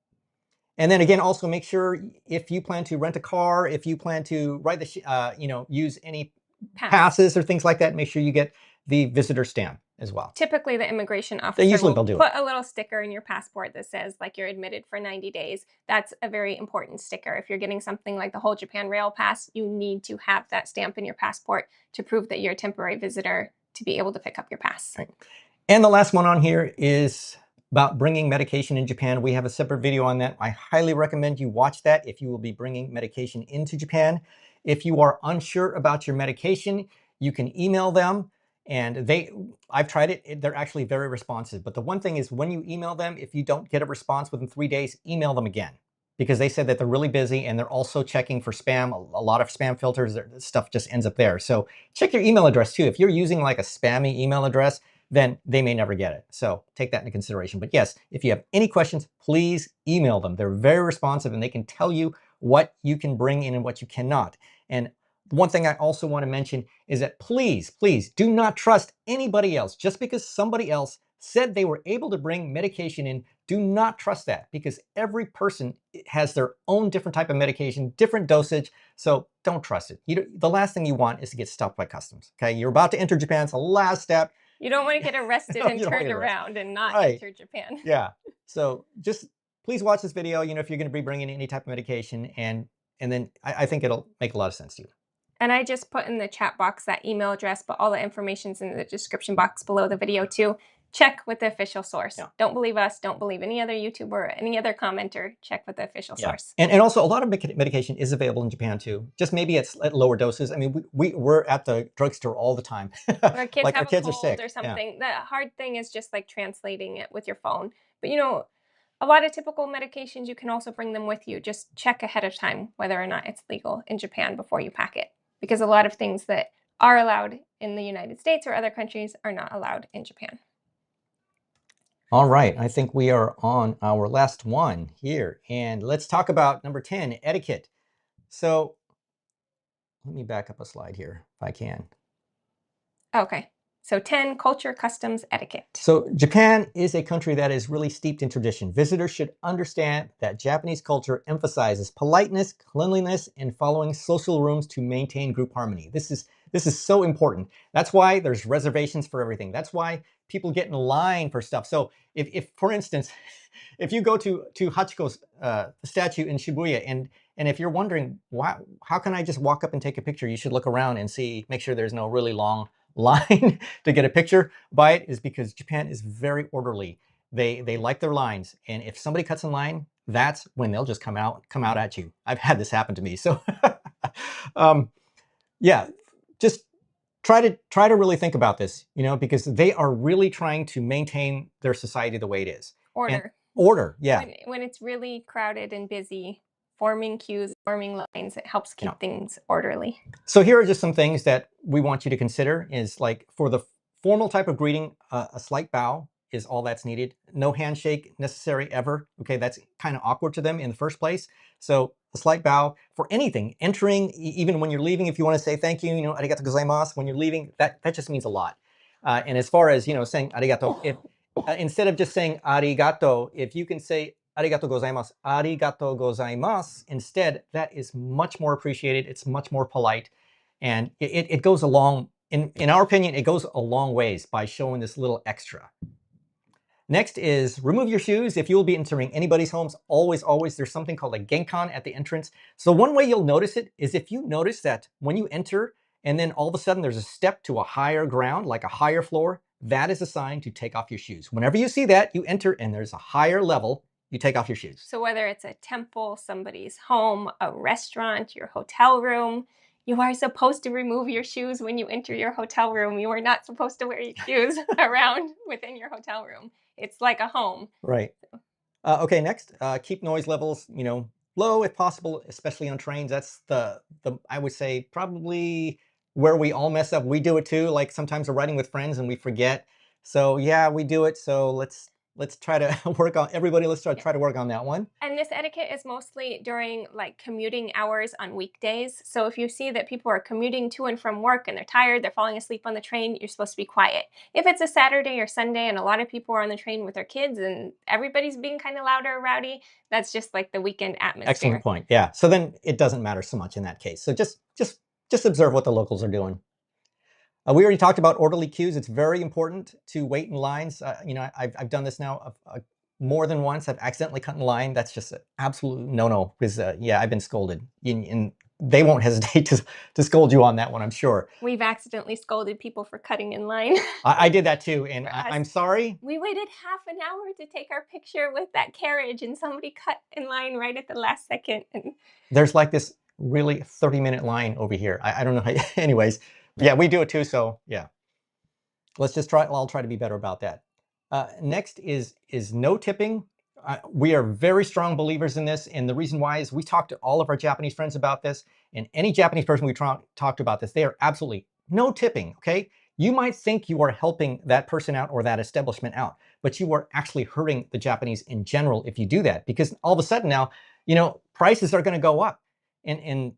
And then again, also make sure if you plan to rent a car, if you plan to ride the, use any passes or things like that, make sure you get the visitor stamp as well.
Typically, the immigration officer will put a little sticker in your passport that says like you're admitted for 90 days. That's a very important sticker. If you're getting something like the whole Japan Rail Pass, you need to have that stamp in your passport to prove that you're a temporary visitor to be able to pick up your pass.
Right. And the last one on here is about bringing medication in Japan. We have a separate video on that. I highly recommend you watch that if you will be bringing medication into Japan. If you are unsure about your medication, you can email them. And I've tried it, they're actually very responsive. But the one thing is, when you email them, if you don't get a response within 3 days, email them again. Because they said that they're really busy and they're also checking for spam. A lot of spam filters, stuff just ends up there. So check your email address too. If you're using like a spammy email address, then they may never get it. So take that into consideration. But yes, if you have any questions, please email them. They're very responsive and they can tell you what you can bring in and what you cannot. And one thing I also want to mention is that please, please do not trust anybody else. Just because somebody else said they were able to bring medication in, do not trust that, because every person has their own different type of medication, different dosage. So don't trust it. The last thing you want is to get stopped by customs. Okay, you're about to enter Japan. It's the last step.
You don't want to get arrested and turned around and not enter Japan.
Yeah. So just please watch this video, if you're going to be bringing any type of medication, and then I think it'll make a lot of sense to you.
And I just put in the chat box that email address, but all the information's in the description box below the video too. Check with the official source. Yeah. Don't believe us. Don't believe any other YouTuber or any other commenter. Check with the official source.
And also, a lot of medication is available in Japan too. Just maybe it's at lower doses. I mean, we're at the drugstore all the time.
Our kids like have our kids a cold are sick or something. Yeah. The hard thing is just like translating it with your phone. But a lot of typical medications, you can also bring them with you. Just check ahead of time whether or not it's legal in Japan before you pack it. Because a lot of things that are allowed in the United States or other countries are not allowed in Japan.
All right, I think we are on our last one here. And let's talk about number 10, etiquette. So let me back up a slide here if I can.
Okay. So 10, culture, customs, etiquette.
So Japan is a country that is really steeped in tradition. Visitors should understand that Japanese culture emphasizes politeness, cleanliness, and following social rules to maintain group harmony. This is so important. That's why there's reservations for everything. That's why people get in line for stuff. So if for instance, if you go to Hachiko's statue in Shibuya, and if you're wondering, how can I just walk up and take a picture? You should look around and make sure there's no really long line to get a picture by it, is because Japan is very orderly. They like their lines, and if somebody cuts in line, that's when they'll just come out at you. I've had this happen to me. So yeah, just try to really think about this, because they are really trying to maintain their society the way it is. Order, yeah.
When it's really crowded and busy, forming queues, forming lines, it helps keep things orderly.
So here are just some things that we want you to consider. Is like, for the formal type of greeting, a slight bow is all that's needed. No handshake necessary ever. Okay, that's kind of awkward to them in the first place. So a slight bow for anything, entering, even when you're leaving, if you want to say thank you, arigato gozaimasu, when you're leaving, that just means a lot. And as far as, saying arigato, if instead of just saying arigato, if you can say arigato gozaimasu, arigato gozaimasu instead, that is much more appreciated. It's much more polite, and it goes along, in our opinion, it goes a long ways by showing this little extra. Next is remove your shoes. If you will be entering anybody's homes, always, there's something called a genkan at the entrance. So one way you'll notice it is if you notice that when you enter and then all of a sudden there's a step to a higher ground, like a higher floor, that is a sign to take off your shoes. Whenever you see that, you enter and there's a higher level, you take off your shoes.
So whether it's a temple, somebody's home, a restaurant, your hotel room, you are supposed to remove your shoes when you enter your hotel room. You are not supposed to wear your shoes around within your hotel room. It's like a home.
Right. Okay, next, keep noise levels, low if possible, especially on trains. That's the I would say probably where we all mess up. We do it too. Like sometimes we're riding with friends and we forget. So yeah, we do it. So let's try to work on, everybody, let's try to work on that one.
And this etiquette is mostly during like commuting hours on weekdays. So if you see that people are commuting to and from work and they're tired, they're falling asleep on the train, you're supposed to be quiet. If it's a Saturday or Sunday and a lot of people are on the train with their kids and everybody's being kind of loud or rowdy, that's just like the weekend atmosphere.
Excellent point. Yeah. So then it doesn't matter so much in that case. So just observe what the locals are doing. We already talked about orderly queues. It's very important to wait in lines. I've done this now more than once. I've accidentally cut in line. That's just an absolute no-no, because yeah, I've been scolded. And they won't hesitate to scold you on that one, I'm sure.
We've accidentally scolded people for cutting in line.
I did that too, and I'm sorry.
We waited half an hour to take our picture with that carriage, and somebody cut in line right at the last second.
There's like this really 30-minute line over here. I don't know how, anyways. Yeah, we do it too, so yeah. Let's just I'll try to be better about that. Next is no tipping. We are very strong believers in this, and the reason why is we talked to all of our Japanese friends about this, and any Japanese person we talked about this, they are absolutely no tipping, okay? You might think you are helping that person out or that establishment out, but you are actually hurting the Japanese in general if you do that, because all of a sudden now, prices are going to go up, and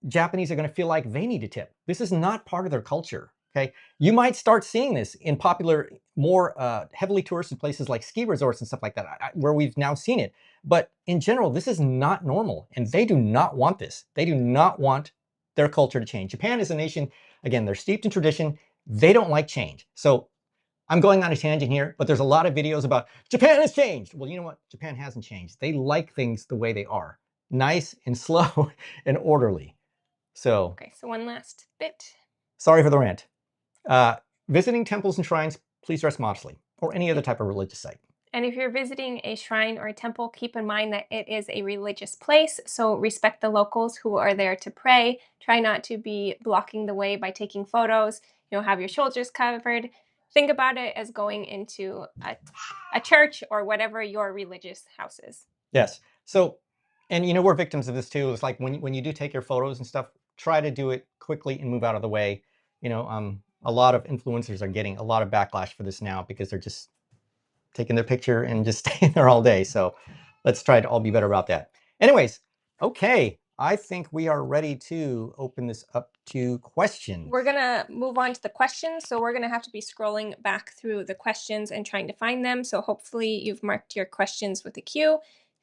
Japanese are going to feel like they need to tip. This is not part of their culture. Okay, you might start seeing this in popular, more heavily touristed places like ski resorts and stuff like that, where we've now seen it. But in general, this is not normal, and they do not want this. They do not want their culture to change. Japan is a nation, again, they're steeped in tradition. They don't like change. So I'm going on a tangent here, but there's a lot of videos about Japan has changed. Well, you know what? Japan hasn't changed. They like things the way they are, nice and slow and orderly. So,
okay, so one last bit.
Sorry for the rant. Visiting temples and shrines, please dress modestly, or any other type of religious site.
And if you're visiting a shrine or a temple, keep in mind that it is a religious place, so respect the locals who are there to pray. Try not to be blocking the way by taking photos. Have your shoulders covered. Think about it as going into a church or whatever your religious house is.
Yes. So, and we're victims of this too. It's like when you do take your photos and stuff, try to do it quickly and move out of the way. A lot of influencers are getting a lot of backlash for this now because they're just taking their picture and just staying there all day. So let's try to all be better about that. Anyways, okay. I think we are ready to open this up to questions.
We're going to move on to the questions. So we're going to have to be scrolling back through the questions and trying to find them. So hopefully you've marked your questions with a Q.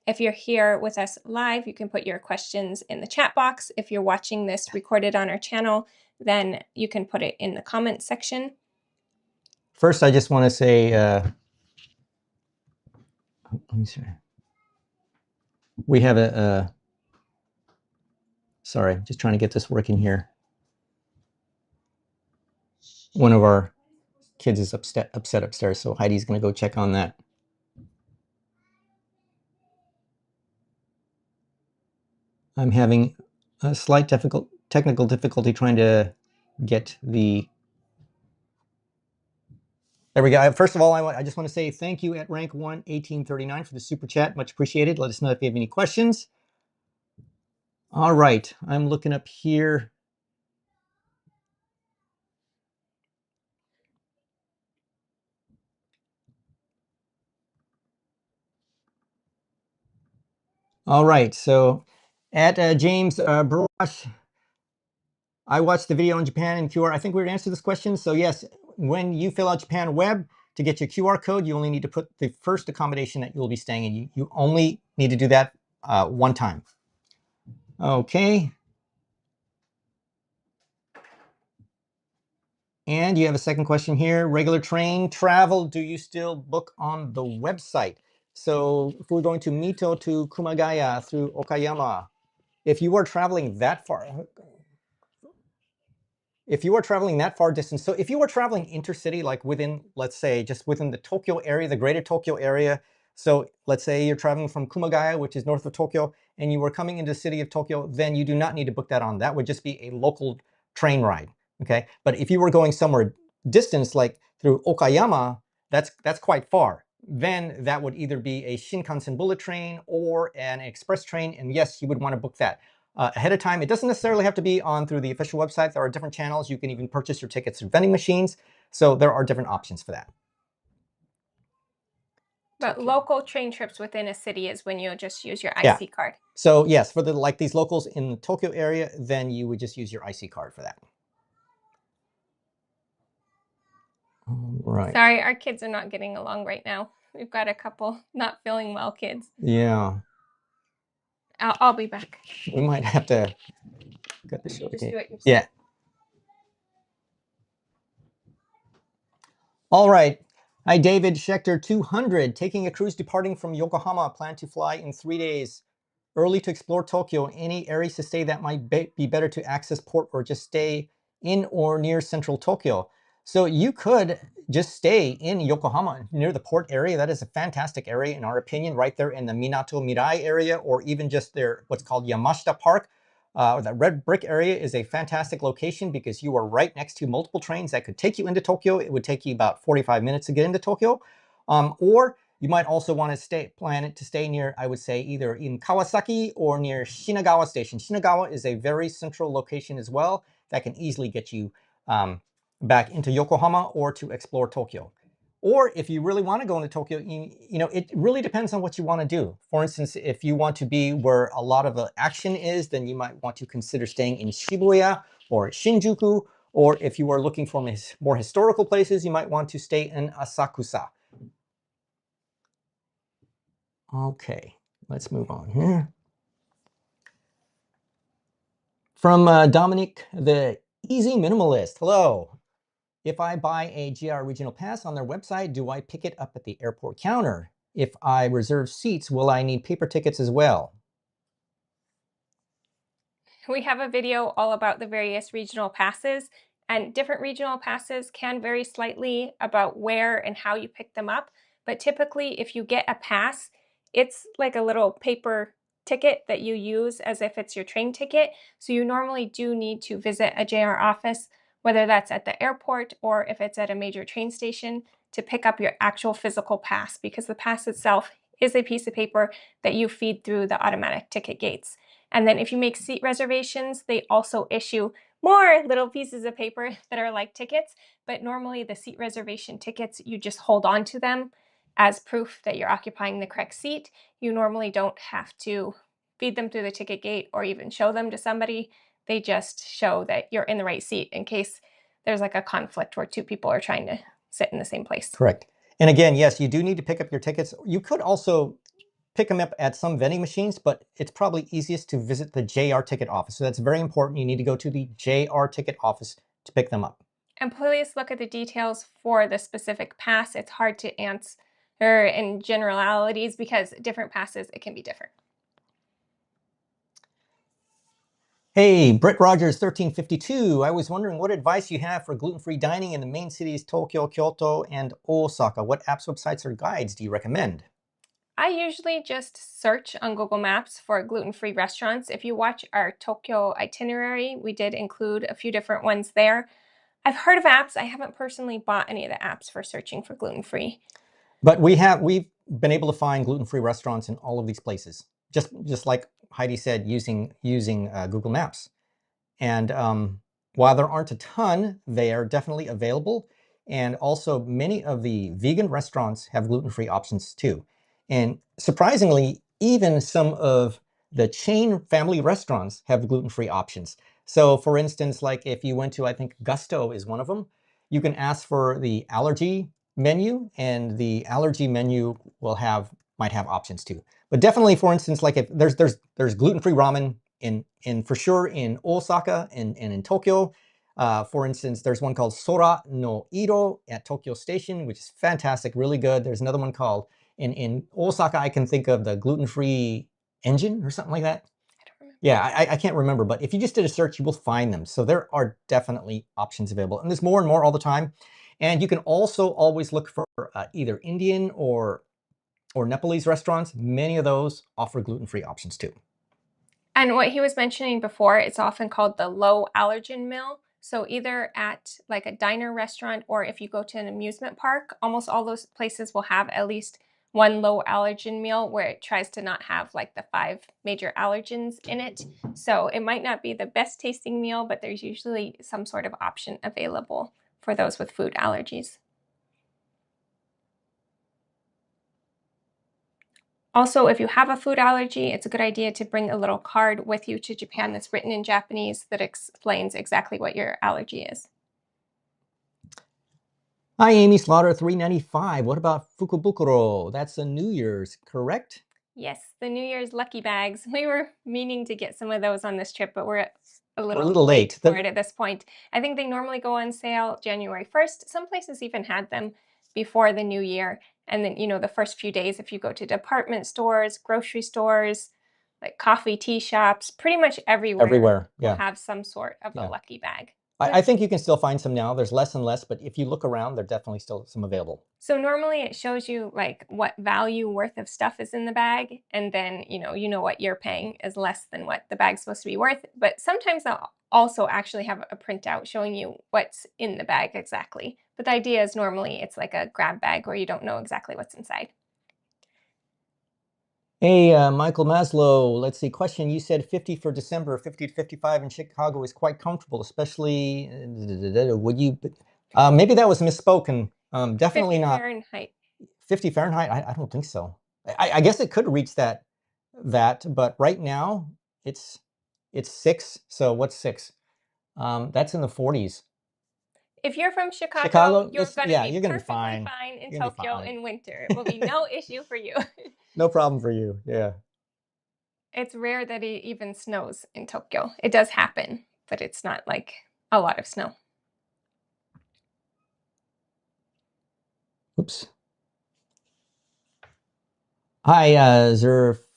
If you're here with us live, you can put your questions in the chat box. If you're watching this recorded on our channel, then you can put it in the comments section.
First, I just want to say, let me see. We have sorry, just trying to get this working here. One of our kids is upset upstairs, so Heidi's going to go check on that. I'm having a slight technical difficulty trying to get the... There we go. First of all, I just want to say thank you at rank 1 1839 for the super chat. Much appreciated. Let us know if you have any questions. All right, I'm looking up here. All right, so at James Brush, I watched the video on Japan and QR. I think we would answer this question. So yes, when you fill out Japan Web to get your QR code, you only need to put the first accommodation that you'll be staying in. You only need to do that one time. Okay. And you have a second question here. Regular train travel, do you still book on the website? So if we're going to Mito to Kumagaya through Okayama, if you are traveling that far, distance, so if you are traveling intercity, like within, let's say, just within the Tokyo area, the greater Tokyo area, so let's say you're traveling from Kumagaya, which is north of Tokyo, and you were coming into the city of Tokyo, then you do not need to book that on. That would just be a local train ride, okay? But if you were going somewhere distance, like through Okayama, that's quite far. Then that would either be a Shinkansen bullet train or an express train, and yes, you would want to book that ahead of time. It doesn't necessarily have to be on through the official website. There are different channels. You can even purchase your tickets through vending machines. So there are different options for that.
But local train trips within a city is when you just use your IC card.
So yes, for these locals in the Tokyo area, then you would just use your IC card for that. All right.
Sorry, our kids are not getting along right now. We've got a couple not feeling well kids.
Yeah.
I'll be back.
We might have to cut the show.
Just do it yourself.
Yeah. All right. Hi, David Schechter, 200. Taking a cruise departing from Yokohama. Plan to fly in 3 days. Early to explore Tokyo. Any areas to stay that might be better to access port or just stay in or near central Tokyo? So you could just stay in Yokohama near the port area. That is a fantastic area in our opinion, right there in the Minato Mirai area, or even just there, what's called Yamashita Park. That red brick area is a fantastic location because you are right next to multiple trains that could take you into Tokyo. It would take you about 45 minutes to get into Tokyo. Or you might also want to plan to stay near, I would say, either in Kawasaki or near Shinagawa Station. Shinagawa is a very central location as well that can easily get you back into Yokohama or to explore Tokyo. Or if you really want to go into Tokyo, you know, it really depends on what you want to do. For instance, if you want to be where a lot of the action is, then you might want to consider staying in Shibuya or Shinjuku. Or if you are looking for more historical places, you might want to stay in Asakusa. Okay, let's move on here. From Dominic, the Easy Minimalist. Hello. If I buy a GR Regional Pass on their website, do I pick it up at the airport counter? If I reserve seats, will I need paper tickets as well?
We have a video all about the various regional passes, and different regional passes can vary slightly about where and how you pick them up. But typically, if you get a pass, it's like a little paper ticket that you use as if it's your train ticket. So you normally do need to visit a JR office, whether that's at the airport or if it's at a major train station, to pick up your actual physical pass, because the pass itself is a piece of paper that you feed through the automatic ticket gates. And then if you make seat reservations, they also issue more little pieces of paper that are like tickets, but normally the seat reservation tickets, you just hold on to them as proof that you're occupying the correct seat. You normally don't have to feed them through the ticket gate or even show them to somebody. They just show that you're in the right seat in case there's like a conflict where two people are trying to sit in the same place.
Correct. And again, yes, you do need to pick up your tickets. You could also pick them up at some vending machines, but it's probably easiest to visit the JR ticket office. So that's very important. You need to go to the JR ticket office to pick them up.
And please look at the details for the specific pass. It's hard to answer in generalities because different passes, it can be different.
Hey, Britt Rogers 1352. I was wondering what advice you have for gluten-free dining in the main cities Tokyo, Kyoto, and Osaka. What apps, websites, or guides do you recommend?
I usually just search on Google Maps for gluten-free restaurants. If you watch our Tokyo itinerary, we did include a few different ones there. I've heard of apps. I haven't personally bought any of the apps for searching for gluten-free.
But we've been able to find gluten-free restaurants in all of these places, just like Heidi said, using Google Maps. And while there aren't a ton, they are definitely available. And also, many of the vegan restaurants have gluten-free options too. And surprisingly, even some of the chain family restaurants have gluten-free options. So for instance, like if you went to, I think Gusto is one of them, you can ask for the allergy menu, and the allergy menu might have options too. But definitely, for instance, like if there's gluten-free ramen in for sure in Osaka and in Tokyo. For instance, there's one called Sora no Iro at Tokyo Station, which is fantastic, really good. There's another one called in Osaka, I can think of the gluten-free engine or something like that.
I don't remember.
Yeah, I can't remember, but if you just did a search, you will find them. So there are definitely options available, and there's more and more all the time. And you can also always look for either Indian or Nepalese restaurants. Many of those offer gluten-free options too.
And what he was mentioning before, it's often called the low allergen meal. So either at like a diner restaurant or if you go to an amusement park, almost all those places will have at least one low allergen meal where it tries to not have like the 5 major allergens in it. So it might not be the best tasting meal, but there's usually some sort of option available for those with food allergies. Also, if you have a food allergy, it's a good idea to bring a little card with you to Japan that's written in Japanese that explains exactly what your allergy is.
Hi, Amy Slaughter 395. What about Fukubukuro? That's a New Year's, correct?
Yes, the New Year's lucky bags. We were meaning to get some of those on this trip, but we're a
little late
for it at this point. I think they normally go on sale January 1st. Some places even had them before the new year. And then, you know, the first few days, if you go to department stores, grocery stores, like coffee, tea shops, pretty much everywhere
yeah,
will have some sort of a lucky bag.
I think you can still find some now. There's less and less, but if you look around, there's definitely still some available.
So normally it shows you like what value worth of stuff is in the bag, and then you know what you're paying is less than what the bag's supposed to be worth. But sometimes they'll also actually have a printout showing you what's in the bag exactly. But the idea is normally it's like a grab bag where you don't know exactly what's inside.
Hey, Michael Maslow, let's see, question. You said 50 for December, 50 to 55 in Chicago is quite comfortable, especially, would you, maybe that was misspoken Definitely
50
not
Fahrenheit.
50 Fahrenheit. I don't think so. I guess it could reach that, but right now it's 6. So what's 6? That's in the 40s.
If you're from Chicago,
Chicago,
you're going to
yeah,
be
you're gonna be
perfectly
fine.
fine in
You're gonna be
Tokyo
fine.
in winter. It will be no issue for you.
No problem for you. Yeah.
It's rare that it even snows in Tokyo. It does happen, but it's not like a lot of snow.
Oops. Hi,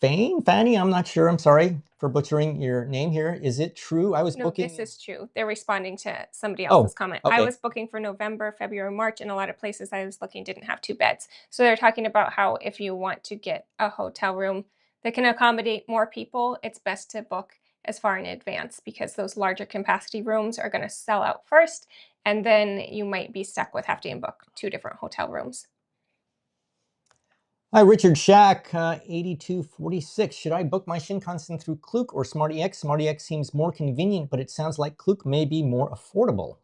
Fanny. I'm not sure. I'm sorry for butchering your name here. Is it true? I was
No,
booking.
this is true. They're responding to somebody
Oh,
else's comment. I
okay.
was booking for November, February, March, and a lot of places I was looking didn't have 2 beds. So they're talking about how if you want to get a hotel room that can accommodate more people, it's best to book as far in advance because those larger capacity rooms are going to sell out first, and then you might be stuck with having to book 2 different hotel rooms.
Hi, Richard Shack, 8246. Should I book my Shinkansen through Klook or SmartEX? SmartEX seems more convenient, but it sounds like Klook may be more affordable.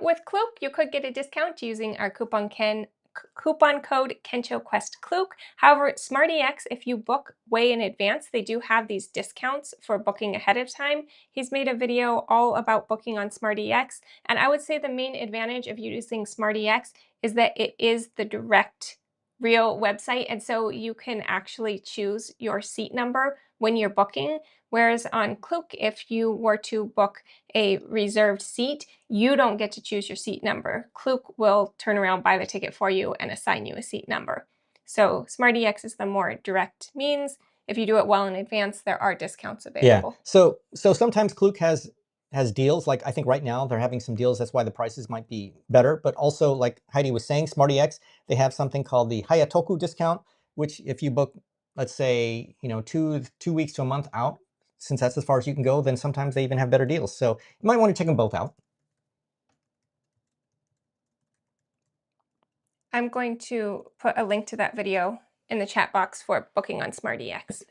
With Klook, you could get a discount using our coupon code KenchoQuest Klook. However, SmartEX, if you book way in advance, they do have these discounts for booking ahead of time. He's made a video all about booking on SmartEX, and I would say the main advantage of using SmartEX is that it is the direct real website, and so you can actually choose your seat number when you're booking. Whereas on Klook, if you were to book a reserved seat, you don't get to choose your seat number. Klook will turn around, buy the ticket for you, and assign you a seat number. So SmartEX is the more direct means. If you do it well in advance, there are discounts available.
Yeah. So sometimes Klook has deals. Like I think right now they're having some deals. That's why the prices might be better. But also, like Heidi was saying, SmartEX, they have something called the Hayatoku discount, which if you book, let's say, 2 weeks to a month out, since that's as far as you can go, then sometimes they even have better deals. So you might want to check them both out.
I'm going to put a link to that video in the chat box for booking on SmartEX.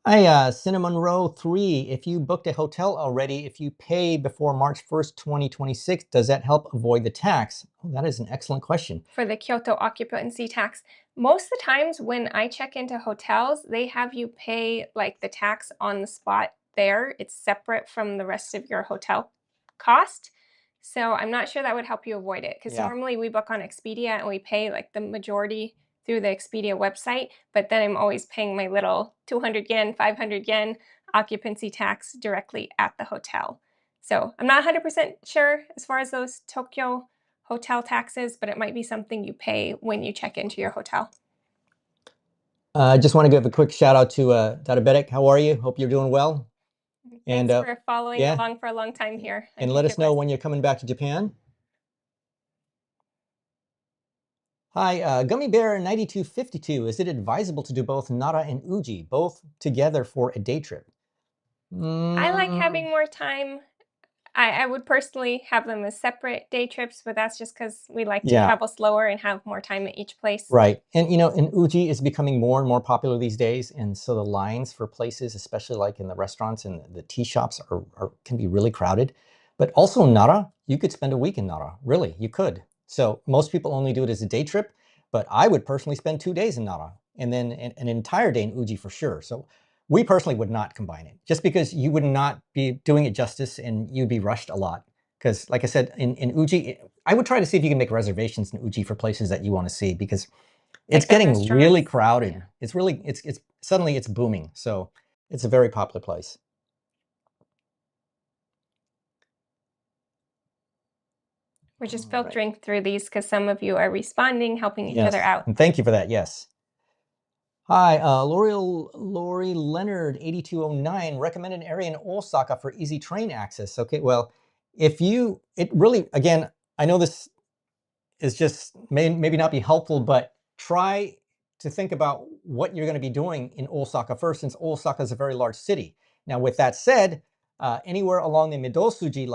Hi, Cinnamon Row 3. If you booked a hotel already, if you pay before March 1st, 2026, does that help avoid the tax? Oh, that is an excellent question.
For the Kyoto occupancy tax, most of the times when I check into hotels, they have you pay like the tax on the spot there. It's separate from the rest of your hotel cost. So I'm not sure that would help you avoid it because normally we book on Expedia and we pay like the majority through the Expedia website, but then I'm always paying my little 200 yen, 500 yen occupancy tax directly at the hotel. So I'm not 100% sure as far as those Tokyo hotel taxes, but it might be something you pay when you check into your hotel.
I just want to give a quick shout out to Diabetic. How are you? Hope you're doing well.
Thanks for following along for a long time here.
And let us know when you're coming back to Japan. Hi, Gummy Bear 9252. Is it advisable to do both Nara and Uji, both together for a day trip?
I like having more time. I would personally have them as separate day trips, but that's just because we like to travel slower and have more time at each place.
Right. And, and Uji is becoming more and more popular these days. And so the lines for places, especially like in the restaurants and the tea shops can be really crowded. But also Nara, you could spend a week in Nara. Really, you could. So most people only do it as a day trip, but I would personally spend 2 days in Nara and then an entire day in Uji for sure. So we personally would not combine it just because you would not be doing it justice and you'd be rushed a lot. Because like I said, in Uji, I would try to see if you can make reservations in Uji for places that you want to see because it's getting really crowded. Yeah. It's suddenly it's booming. So it's a very popular place.
We're just filtering through these because some of you are responding, helping each other out.
And thank you for that. Yes. Hi, Lori Leonard 8209 recommended an area in Osaka for easy train access. Okay, well, again, I know this is just maybe not be helpful, but try to think about what you're going to be doing in Osaka first, since Osaka is a very large city. Now, with that said, anywhere along the Midosuji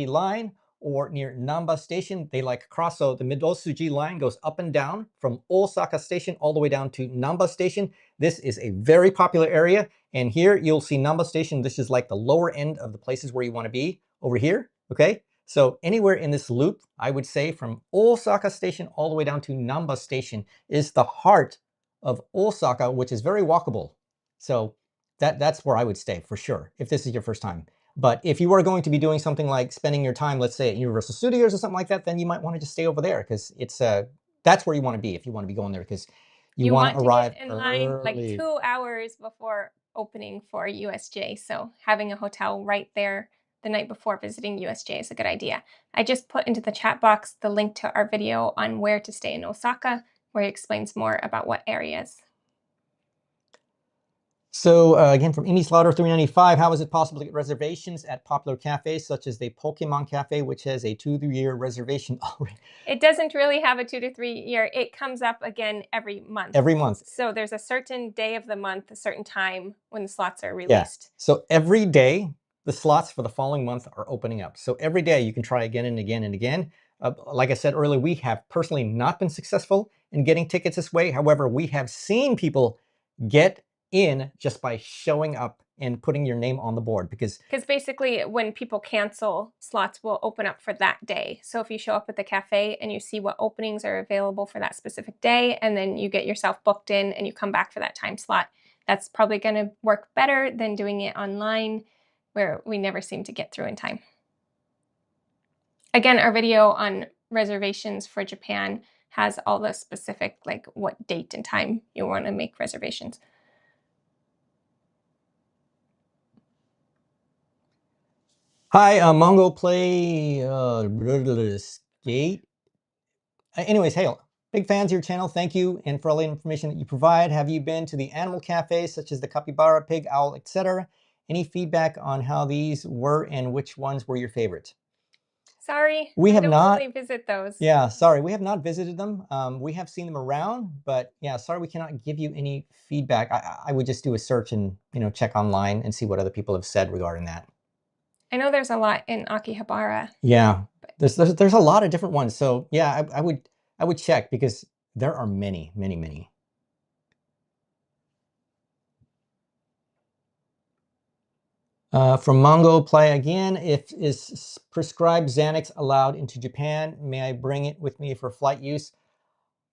line, or near Namba Station, they like cross. So the Midosuji line goes up and down from Osaka Station all the way down to Namba Station. This is a very popular area. And here you'll see Namba Station. This is like the lower end of the places where you want to be over here. Okay. So anywhere in this loop, I would say from Osaka Station all the way down to Namba Station is the heart of Osaka, which is very walkable. So that's where I would stay for sure, if this is your first time. But if you are going to be doing something like spending your time, let's say at Universal Studios or something like that, then you might want to just stay over there, because it's that's where you want to be if you want to be going there, because you want to arrive
get in line like
early.
2 hours before opening for USJ. So having a hotel right there the night before visiting USJ is a good idea. I just put into the chat box the link to our video on where to stay in Osaka, where he explains more about what areas.
So again, from Amy Slaughter 395, how is it possible to get reservations at popular cafes such as the Pokemon Cafe, which has a 2-year reservation already?
It doesn't really have a 2 to 3 year. It comes up again every month.
Every month.
So there's a certain day of the month, a certain time when the slots are released.
Yeah. So every day, the slots for the following month are opening up. So every day you can try again and again and again. Like I said earlier, we have personally not been successful in getting tickets this way. However, we have seen people get in just by showing up and putting your name on the board, because
basically when people cancel, slots will open up for that day. So if you show up at the cafe and you see what openings are available for that specific day, and then you get yourself booked in and you come back for that time slot, that's probably going to work better than doing it online, where we never seem to get through in time. Again, our video on reservations for Japan has all the specific, like what date and time you want to make reservations.
Hi, Mongo Play Skate. Anyways, hey, big fans of your channel. Thank you, and for all the information that you provide. Have you been to the animal cafes such as the capybara, pig, owl, etc.? Any feedback on how these were and which ones were your favorite?
Sorry,
we have
don't
not
really visit those.
Yeah, sorry, we have not visited them. We have seen them around, but yeah, sorry, we cannot give you any feedback. I would just do a search and check online and see what other people have said regarding that.
I know there's a lot in Akihabara.
Yeah, there's a lot of different ones. So yeah, I would check, because there are many. From Mongo Play again, is prescribed Xanax allowed into Japan? May I bring it with me for flight use?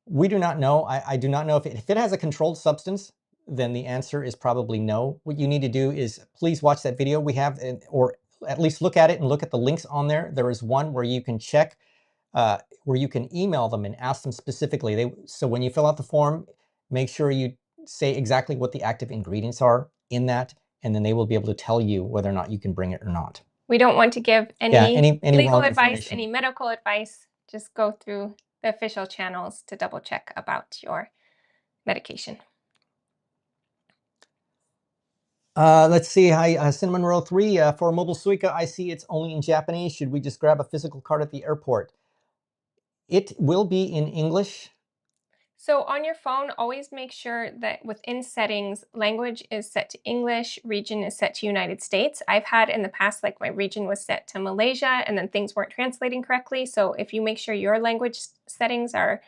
We do not know. I do not know if it has a controlled substance, then the answer is probably no. What you need to do is please watch that video we have, or at least look at it and look at the links on there. There is one where you can check, where you can email them and ask them specifically. So when you fill out the form, make sure you say exactly what the active ingredients are in that, and then they will be able to tell you whether or not you can bring it or not.
We don't want to give any legal advice, any medical advice. Just go through the official channels to double check about your medication.
Let's see. Hi, Cinnamon Roll 3. For Mobile Suica, I see it's only in Japanese. Should we just grab a physical card at the airport? It will be in English.
So on your phone, always make sure that within settings, language is set to English, region is set to United States. I've had in the past, like my region was set to Malaysia and then things weren't translating correctly. So if you make sure your language settings are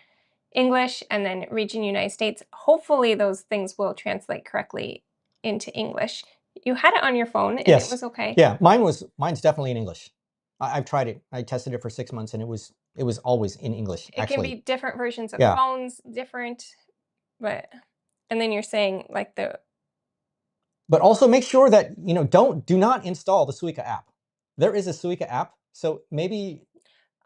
English and then region United States, hopefully those things will translate correctly into English. You had it on your phone and
Yes.
It was okay.
Yeah, mine's definitely in English. I've tried it. I tested it for 6 months and it was always in English.
It can be different versions of
Yeah.
phones, different, but and then you're saying like
But also make sure that do not install the Suica app. There is a Suica app, so maybe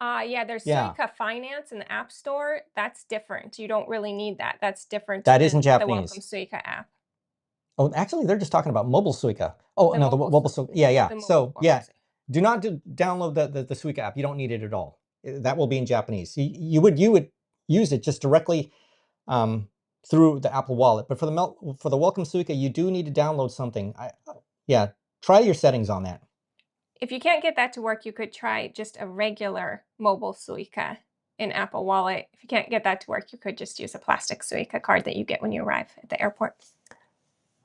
yeah, there's Suica Finance in the App Store. That's different. You don't really need that. That's different.
That is in Japanese.
The Welcome Suica app.
Oh, actually, they're just talking about mobile Suica. Oh, no, the mobile Suica. Yeah. So, yeah, do not download the Suica app. You don't need it at all. That will be in Japanese. You would use it just directly through the Apple Wallet. But for the Welcome Suica, you do need to download something. Yeah, try your settings on that.
If you can't get that to work, you could try just a regular mobile Suica in Apple Wallet. If you can't get that to work, you could just use a plastic Suica card that you get when you arrive at the airport.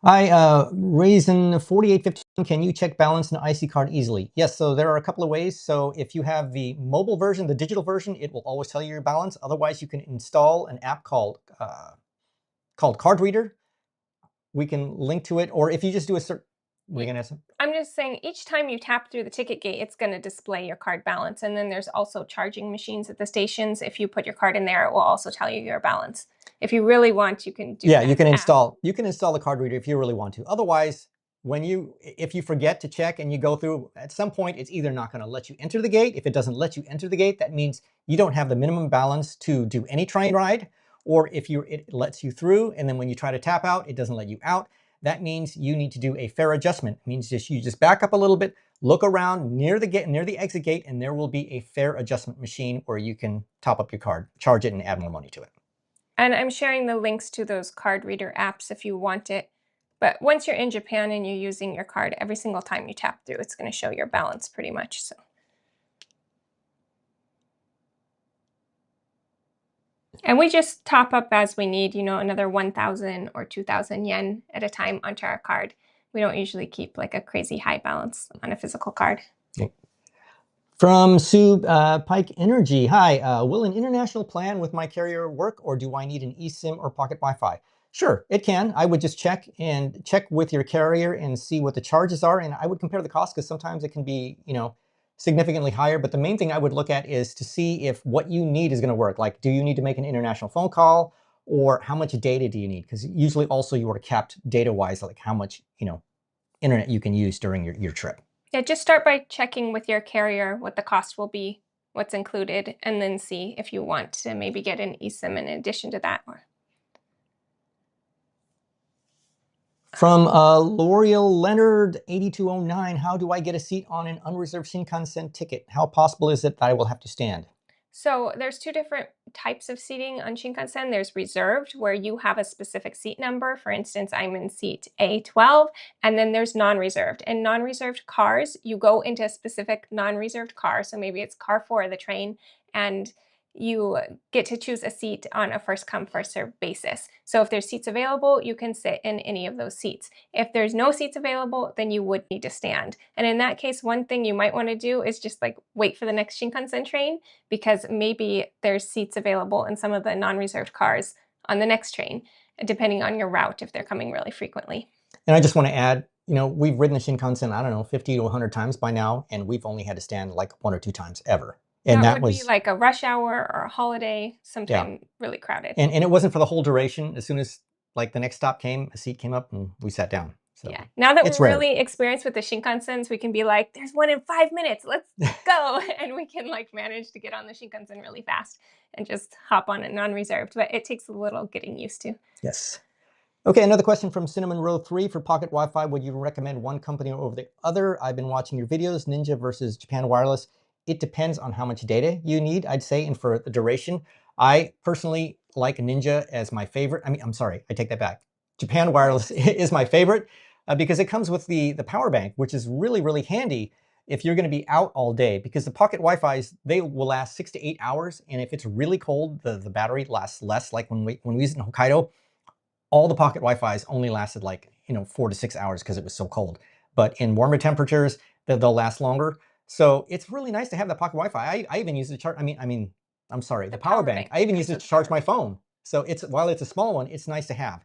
Hi, Raisin 4815, can you check balance in an IC card easily? Yes, so there are a couple of ways. So if you have the mobile version, the digital version, it will always tell you your balance. Otherwise, you can install an app called Card Reader. We can link to it, or if you just do a search. We're gonna have some.
I'm just saying each time you tap through the ticket gate, it's going to display your card balance. And then there's also charging machines at the stations. If you put your card in there, it will also tell you your balance. If you really want, you can do that.
You can install the card reader if you really want to. Otherwise, if you forget to check and you go through, at some point, it's either not going to let you enter the gate. If it doesn't let you enter the gate, that means you don't have the minimum balance to do any train ride. Or if it lets you through, and then when you try to tap out, it doesn't let you out. That means you need to do a fare adjustment. It means you just back up a little bit, look around near the exit gate, and there will be a fare adjustment machine where you can top up your card, charge it, and add more money to it.
And I'm sharing the links to those card reader apps if you want it. But once you're in Japan and you're using your card, every single time you tap through, it's going to show your balance pretty much. So. And we just top up as we need, another 1,000 or 2,000 yen at a time onto our card. We don't usually keep like a crazy high balance on a physical card.
Okay. From Sue Pike Energy. Hi, will an international plan with my carrier work, or do I need an eSIM or pocket Wi-Fi? Sure, it can. I would just check with your carrier and see what the charges are, and I would compare the cost, because sometimes it can be, significantly higher. But the main thing I would look at is to see if what you need is going to work. Like, do you need to make an international phone call, or how much data do you need? Because usually also you are capped data-wise, like how much internet you can use during your trip.
Yeah, just start by checking with your carrier what the cost will be, what's included, and then see if you want to maybe get an eSIM in addition to that.
From L'Oreal Leonard 8209, how do I get a seat on an unreserved Shinkansen ticket? How possible is it that I will have to stand?
So there's two different types of seating on Shinkansen. There's reserved, where you have a specific seat number. For instance, I'm in seat A12, and then there's non-reserved. And non-reserved cars, you go into a specific non-reserved car. So maybe it's car 4 of the train, and you get to choose a seat on a first come, first served basis. So if there's seats available, you can sit in any of those seats. If there's no seats available, then you would need to stand. And in that case, one thing you might want to do is just like wait for the next Shinkansen train, because maybe there's seats available in some of the non-reserved cars on the next train, depending on your route, if they're coming really frequently.
And I just want to add, we've ridden the Shinkansen, I don't know, 50 to 100 times by now, and we've only had to stand like 1 or 2 times ever. And
that would be like a rush hour or a holiday, sometime really crowded.
And it wasn't for the whole duration. As soon as like the next stop came, a seat came up and we sat down. So
yeah. Now that we're really experienced with the Shinkansens, we can be like, there's one in 5 minutes, let's go. And we can like manage to get on the Shinkansen really fast and just hop on it non-reserved. But it takes a little getting used to.
Yes. Okay, another question from Cinnamon Row 3 for Pocket Wi-Fi. Would you recommend one company over the other? I've been watching your videos, Ninja versus Japan Wireless. It depends on how much data you need, I'd say, and for the duration. I personally like Ninja as my favorite. I'm sorry, I take that back. Japan Wireless is my favorite because it comes with the power bank, which is really, really handy if you're going to be out all day, because the pocket Wi-Fis, they will last 6 to 8 hours. And if it's really cold, the battery lasts less. Like when we used it in Hokkaido, all the pocket Wi-Fis only lasted like, 4 to 6 hours because it was so cold. But in warmer temperatures, they'll last longer. So it's really nice to have the pocket Wi-Fi. I even use it to charge, I'm sorry, the power bank. I even use it to charge my phone. So while it's a small one, it's nice to have.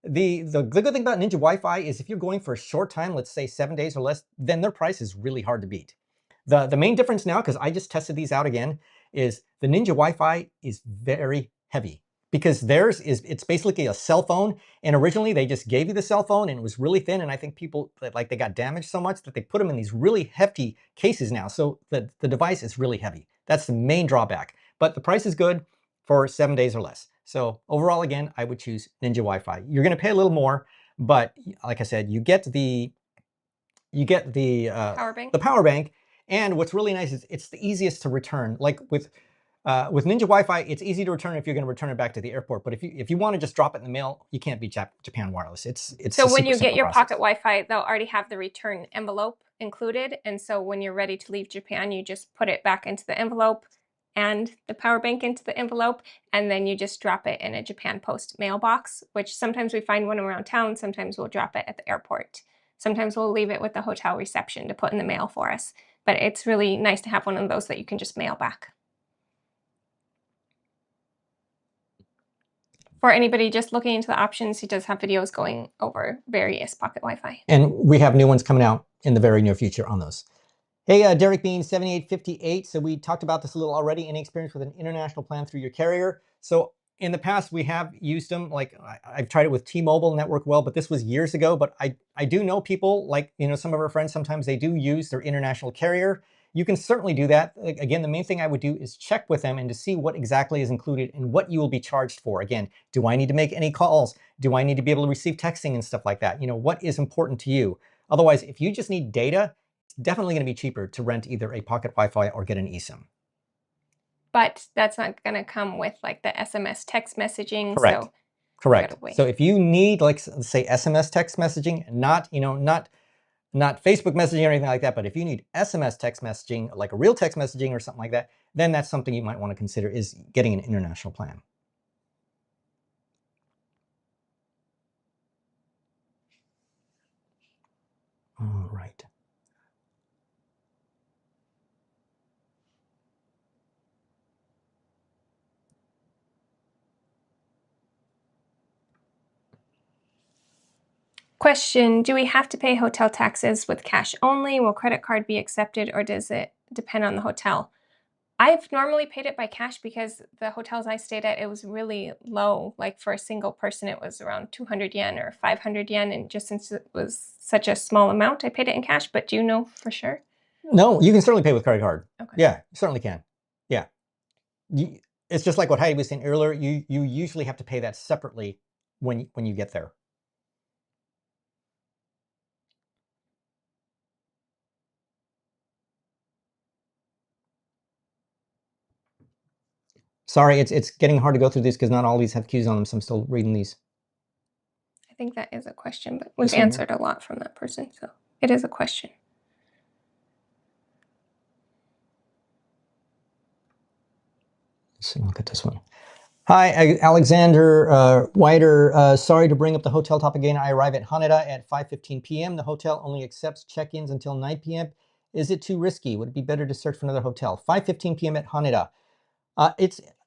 The good thing about Ninja Wi-Fi is if you're going for a short time, let's say 7 days or less, then their price is really hard to beat. The main difference now, because I just tested these out again, is the Ninja Wi-Fi is very heavy. Because it's basically a cell phone, and originally they just gave you the cell phone and it was really thin, and I think people, they got damaged so much that they put them in these really hefty cases now. So the device is really heavy. That's the main drawback. But the price is good for 7 days or less. So overall, again, I would choose Ninja Wi-Fi. You're going to pay a little more, but like I said, you get the
power bank.
The power bank, and what's really nice is it's the easiest to return. Like with Ninja Wi-Fi, it's easy to return if you're going to return it back to the airport. But if you want to just drop it in the mail, you can't beat Japan Wireless. It's
so when you get your pocket Wi-Fi, they'll already have the return envelope included. And so when you're ready to leave Japan, you just put it back into the envelope and the power bank into the envelope, and then you just drop it in a Japan Post mailbox, which sometimes we find one around town. Sometimes we'll drop it at the airport. Sometimes we'll leave it with the hotel reception to put in the mail for us. But it's really nice to have one of those that you can just mail back. For anybody just looking into the options, he does have videos going over various pocket Wi-Fi.
And we have new ones coming out in the very near future on those. Hey, Derek Bean 7858. So we talked about this a little already. Any experience with an international plan through your carrier? So in the past, we have used them. Like I've tried it with T-Mobile, network well, but this was years ago. But I do know people, like, you know, some of our friends, sometimes they do use their international carrier. You can certainly do that. Again, the main thing I would do is check with them and to see what exactly is included and what you will be charged for. Again, do I need to make any calls? Do I need to be able to receive texting and stuff like that? You know, what is important to you? Otherwise, if you just need data, it's definitely going to be cheaper to rent either a pocket Wi-Fi or get an eSIM.
But that's not going to come with like the SMS text messaging.
Correct.
So
Correct. So if you need, like, say, SMS text messaging, not, you know, not Facebook messaging or anything like that, but if you need SMS text messaging, like a real text messaging or something like that, then that's something you might want to consider, is getting an international plan. All right.
Question, do we have to pay hotel taxes with cash only? Will credit card be accepted, or does it depend on the hotel? I've normally paid it by cash because the hotels I stayed at, it was really low. Like for a single person, it was around 200 yen or 500 yen. And just since it was such a small amount, I paid it in cash. But do you know for sure?
No, you can certainly pay with credit card.
Okay.
Yeah, you certainly can. Yeah. It's just like what Heidi was saying earlier. You usually have to pay that separately when you get there. Sorry, it's getting hard to go through these because not all these have Q's on them, so I'm still reading these.
I think that is a question, but we've answered a lot from that person, so it is a question.
Let's look at this one. Hi, Alexander Wider. Sorry to bring up the hotel topic again. I arrive at Haneda at 5:15 p.m. The hotel only accepts check-ins until 9 p.m. Is it too risky? Would it be better to search for another hotel? 5:15 p.m. at Haneda.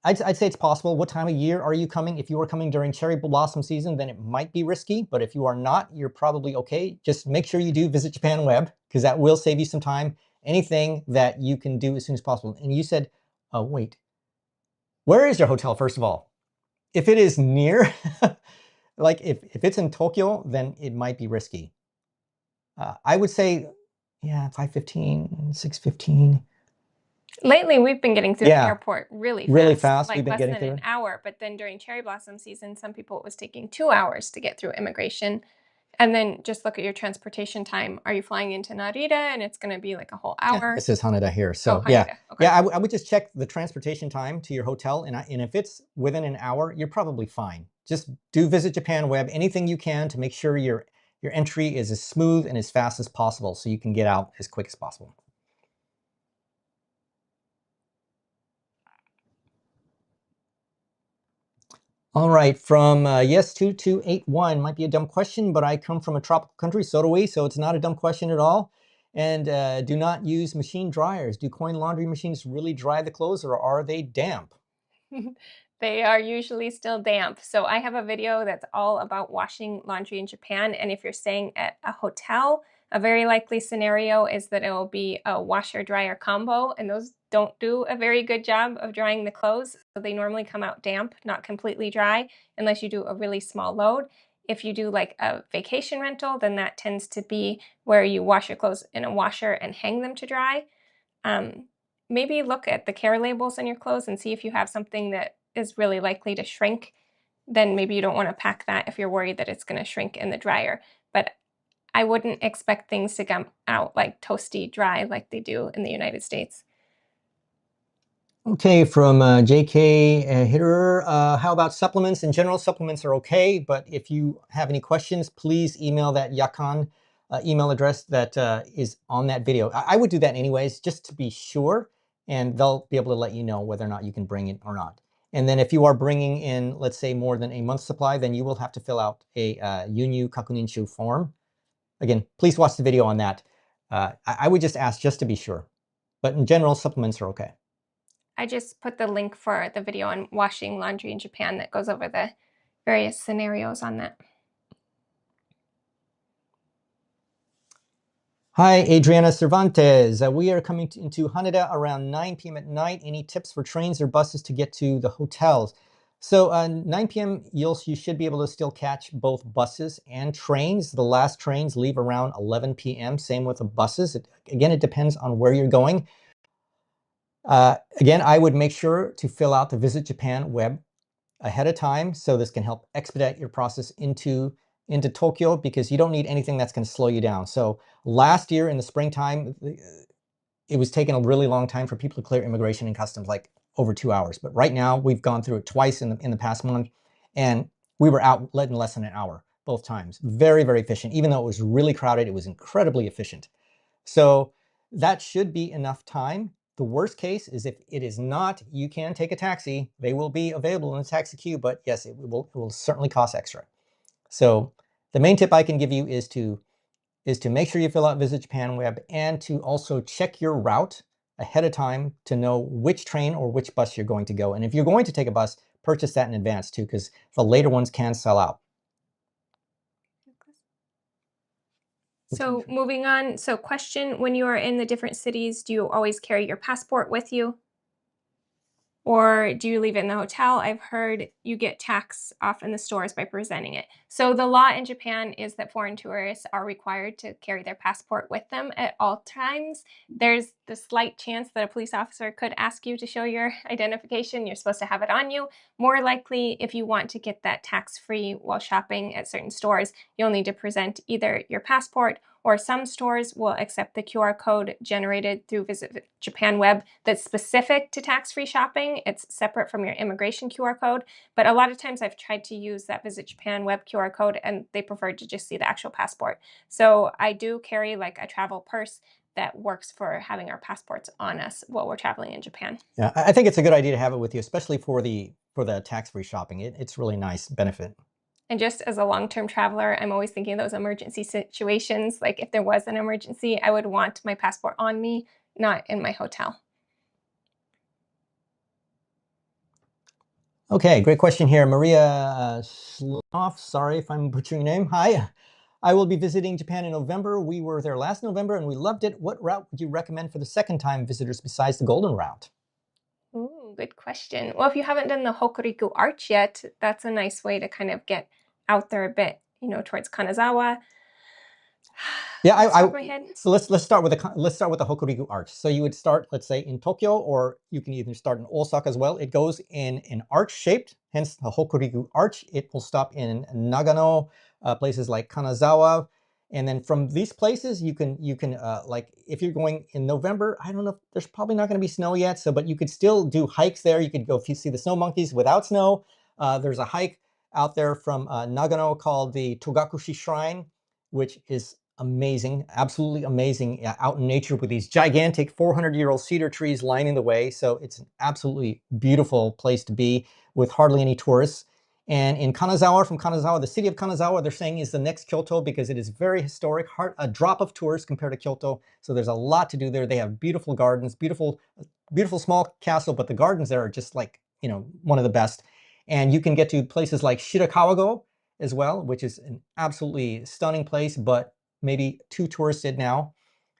I'd say it's possible. What time of year are you coming? If you are coming during cherry blossom season, then it might be risky. But if you are not, you're probably okay. Just make sure you do visit Japan Web, because that will save you some time. Anything that you can do as soon as possible. And you said, oh, wait. Where is your hotel, first of all? If it is near, like if it's in Tokyo, then it might be risky. I would say, yeah, 5:15, 6:15.
Lately, we've been getting through the airport really fast. Like
we've been
less
getting
than
through
an hour. But then during cherry blossom season, some people it was taking 2 hours to get through immigration. And then just look at your transportation time. Are you flying into Narita and it's going to be like a whole hour?
Yeah, this is Haneda here. So
Haneda.
Yeah,
okay.
Yeah. I would just check the transportation time to your hotel, and if it's within an hour, you're probably fine. Just do visit Japan Web, anything you can to make sure your entry is as smooth and as fast as possible, so you can get out as quick as possible. All right, from yes2281, might be a dumb question, but I come from a tropical country, so do we, so it's not a dumb question at all. And do not use machine dryers. Do coin laundry machines really dry the clothes, or are they damp?
They are usually still damp. So I have a video that's all about washing laundry in Japan. And if you're staying at a hotel, a very likely scenario is that it will be a washer-dryer combo, and those don't do a very good job of drying the clothes. So they normally come out damp, not completely dry, unless you do a really small load. If you do like a vacation rental, then that tends to be where you wash your clothes in a washer and hang them to dry. Maybe look at the care labels on your clothes and see if you have something that is really likely to shrink. Then maybe you don't want to pack that if you're worried that it's going to shrink in the dryer. But I wouldn't expect things to come out like toasty dry like they do in the United States.
Okay, from JK Hitterer, how about supplements? In general, supplements are okay, but if you have any questions, please email that Yakan email address that is on that video. I would do that anyways, just to be sure, and they'll be able to let you know whether or not you can bring it or not. And then if you are bringing in, let's say, more than a month's supply, then you will have to fill out a Yunyu Kakuninshu form. Again, please watch the video on that. I would just ask just to be sure. But in general, supplements are okay.
I just put the link for the video on washing laundry in Japan that goes over the various scenarios on that.
Hi, Adriana Cervantes. We are coming into Haneda around 9 p.m. at night. Any tips for trains or buses to get to the hotels? So 9 p.m. you should be able to still catch both buses and trains. The last trains leave around 11 p.m. Same with the buses. Again, it depends on where you're going. Again, I would make sure to fill out the Visit Japan web ahead of time, so this can help expedite your process into Tokyo, because you don't need anything that's going to slow you down. So last year in the springtime, it was taking a really long time for people to clear immigration and customs, like over 2 hours. But right now we've gone through it twice in the past month, and we were out in less than an hour both times. Very, very efficient. Even though it was really crowded, it was incredibly efficient. So that should be enough time. The worst case is if it is not, you can take a taxi. They will be available in the taxi queue, but yes, it will certainly cost extra. So the main tip I can give you is to make sure you fill out Visit Japan web, and to also check your route ahead of time to know which train or which bus you're going to go. And if you're going to take a bus, purchase that in advance too, because the later ones can sell out.
So moving on, so question, when you are in the different cities, do you always carry your passport with you? Or do you leave it in the hotel? I've heard you get tax off in the stores by presenting it. So the law in Japan is that foreign tourists are required to carry their passport with them at all times. There's the slight chance that a police officer could ask you to show your identification. You're supposed to have it on you. More likely, if you want to get that tax-free while shopping at certain stores, you'll need to present either your passport, or some stores will accept the QR code generated through Visit Japan web that's specific to tax-free shopping. It's separate from your immigration QR code, but a lot of times I've tried to use that Visit Japan web QR code and they prefer to just see the actual passport. So I do carry like a travel purse that works for having our passports on us while we're traveling in Japan.
Yeah, I think it's a good idea to have it with you, especially for the tax-free shopping. It's really nice benefit.
And just as a long-term traveler, I'm always thinking of those emergency situations. Like if there was an emergency, I would want my passport on me, not in my hotel.
Okay, great question here. Maria Schloff, sorry if I'm butchering your name. Hi. I will be visiting Japan in November. We were there last November and we loved it. What route would you recommend for the second time visitors besides the Golden Route?
Ooh, good question. Well, if you haven't done the Hokuriku Arch yet, that's a nice way to kind of get out there a bit, towards Kanazawa.
Yeah,
my head.
So let's start with the Hokuriku Arch. So you would start, let's say, in Tokyo, or you can either start in Osaka as well. It goes in an arch shaped, hence the Hokuriku Arch. It will stop in Nagano, places like Kanazawa, and then from these places you can like if you're going in November, I don't know, there's probably not going to be snow yet, but you could still do hikes there. You could go see the snow monkeys without snow. There's a hike out there from Nagano called the Togakushi Shrine, which is amazing, absolutely amazing, out in nature with these gigantic 400-year-old cedar trees lining the way. So it's an absolutely beautiful place to be with hardly any tourists. And in Kanazawa, the city of Kanazawa, they're saying is the next Kyoto because it is very historic, a drop of tourists compared to Kyoto. So there's a lot to do there. They have beautiful gardens, beautiful small castle, but the gardens there are just like, one of the best. And you can get to places like Shirakawa-go as well, which is an absolutely stunning place, but maybe too touristed now.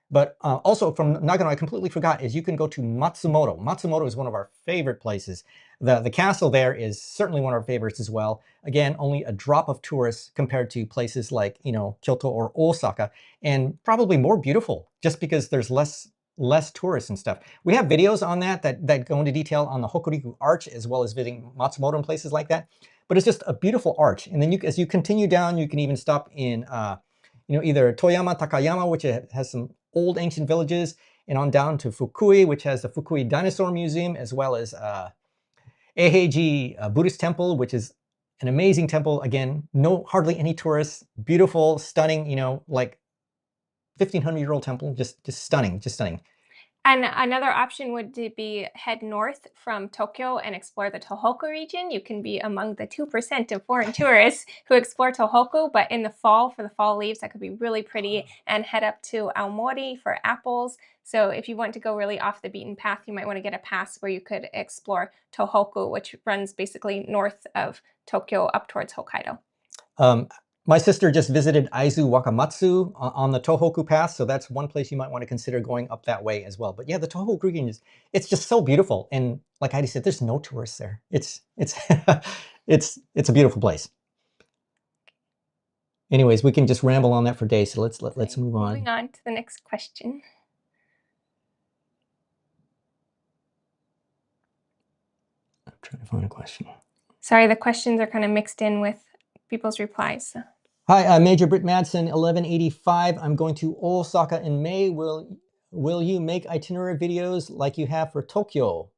But also from Nagano, I completely forgot, is you can go to Matsumoto. Matsumoto is one of our favorite places. The castle there is certainly one of our favorites as well. Again, only a drop of tourists compared to places like, Kyoto or Osaka, and probably more beautiful just because there's less tourists and stuff. We have videos on that go into detail on the Hokuriku Arch, as well as visiting Matsumoto and places like that. But it's just a beautiful arch. And then as you continue down, you can even stop in either Toyama, Takayama, which has some old ancient villages, and on down to Fukui, which has the Fukui Dinosaur Museum, as well as Eiheiji Buddhist Temple, which is an amazing temple. Again, hardly any tourists, beautiful, stunning, like 1,500-year-old temple, just stunning, just stunning.
And another option would be head north from Tokyo and explore the Tohoku region. You can be among the 2% of foreign tourists who explore Tohoku, but in the fall, for the fall leaves, that could be really pretty, and head up to Aomori for apples. So if you want to go really off the beaten path, you might want to get a pass where you could explore Tohoku, which runs basically north of Tokyo up towards Hokkaido.
My sister just visited Aizu Wakamatsu on the Tohoku Pass, so that's one place you might want to consider going up that way as well. But yeah, the Tohoku region it's just so beautiful, and like Heidi said, there's no tourists there. It's it's a beautiful place. Anyways, we can just ramble on that for days, so let's move on.
Moving on to the next question.
I'm trying to find a question.
Sorry, the questions are kind of mixed in with people's replies. So.
Hi, Major Britt Madsen, 1185. I'm going to Osaka in May. Will you make itinerary videos like you have for Tokyo?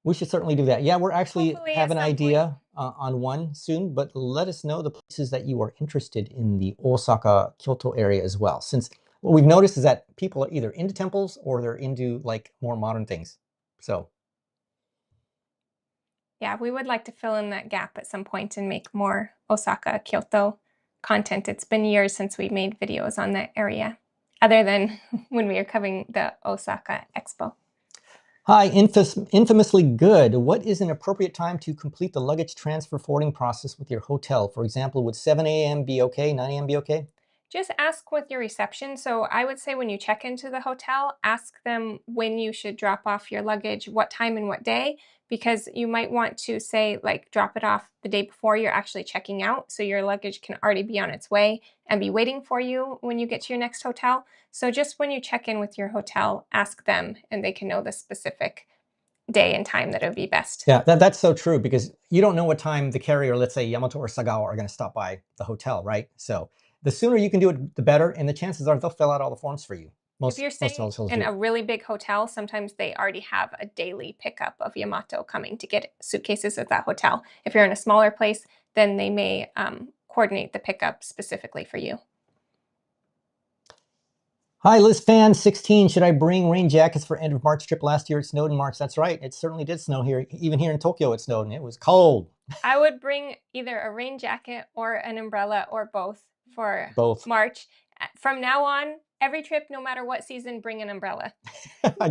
We should certainly do that. Yeah, we're actually have an idea on one soon, but let us know the places that you are interested in the Osaka, Kyoto area as well. Since what we've noticed is that people are either into temples or they're into like more modern things. So.
Yeah, we would like to fill in that gap at some point and make more Osaka, Kyoto content. It's been years since we made videos on that area, other than when we were covering the Osaka Expo.
Hi, infamously good. What is an appropriate time to complete the luggage transfer forwarding process with your hotel? For example, would 7 a.m. be okay? 9 a.m. be okay?
Just ask with your reception. So I would say when you check into the hotel, ask them when you should drop off your luggage, what time and what day, because you might want to say like drop it off the day before you're actually checking out. So your luggage can already be on its way and be waiting for you when you get to your next hotel. So just when you check in with your hotel, ask them and they can know the specific day and time that it would be best.
Yeah, that's so true, because you don't know what time the carrier, let's say Yamato or Sagawa, are going to stop by the hotel, right? So the sooner you can do it, the better, and the chances are they'll fill out all the forms for you.
If you're staying in a really big hotel, sometimes they already have a daily pickup of Yamato coming to get suitcases at that hotel. If you're in a smaller place, then they may coordinate the pickup specifically for you.
Hi, Liz Fan 16. Should I bring rain jackets for end of March trip? Last year it snowed in March. That's right. It certainly did snow here. Even here in Tokyo it snowed and it was cold.
I would bring either a rain jacket or an umbrella or both for March. From now on, every trip, no matter what season, bring an umbrella.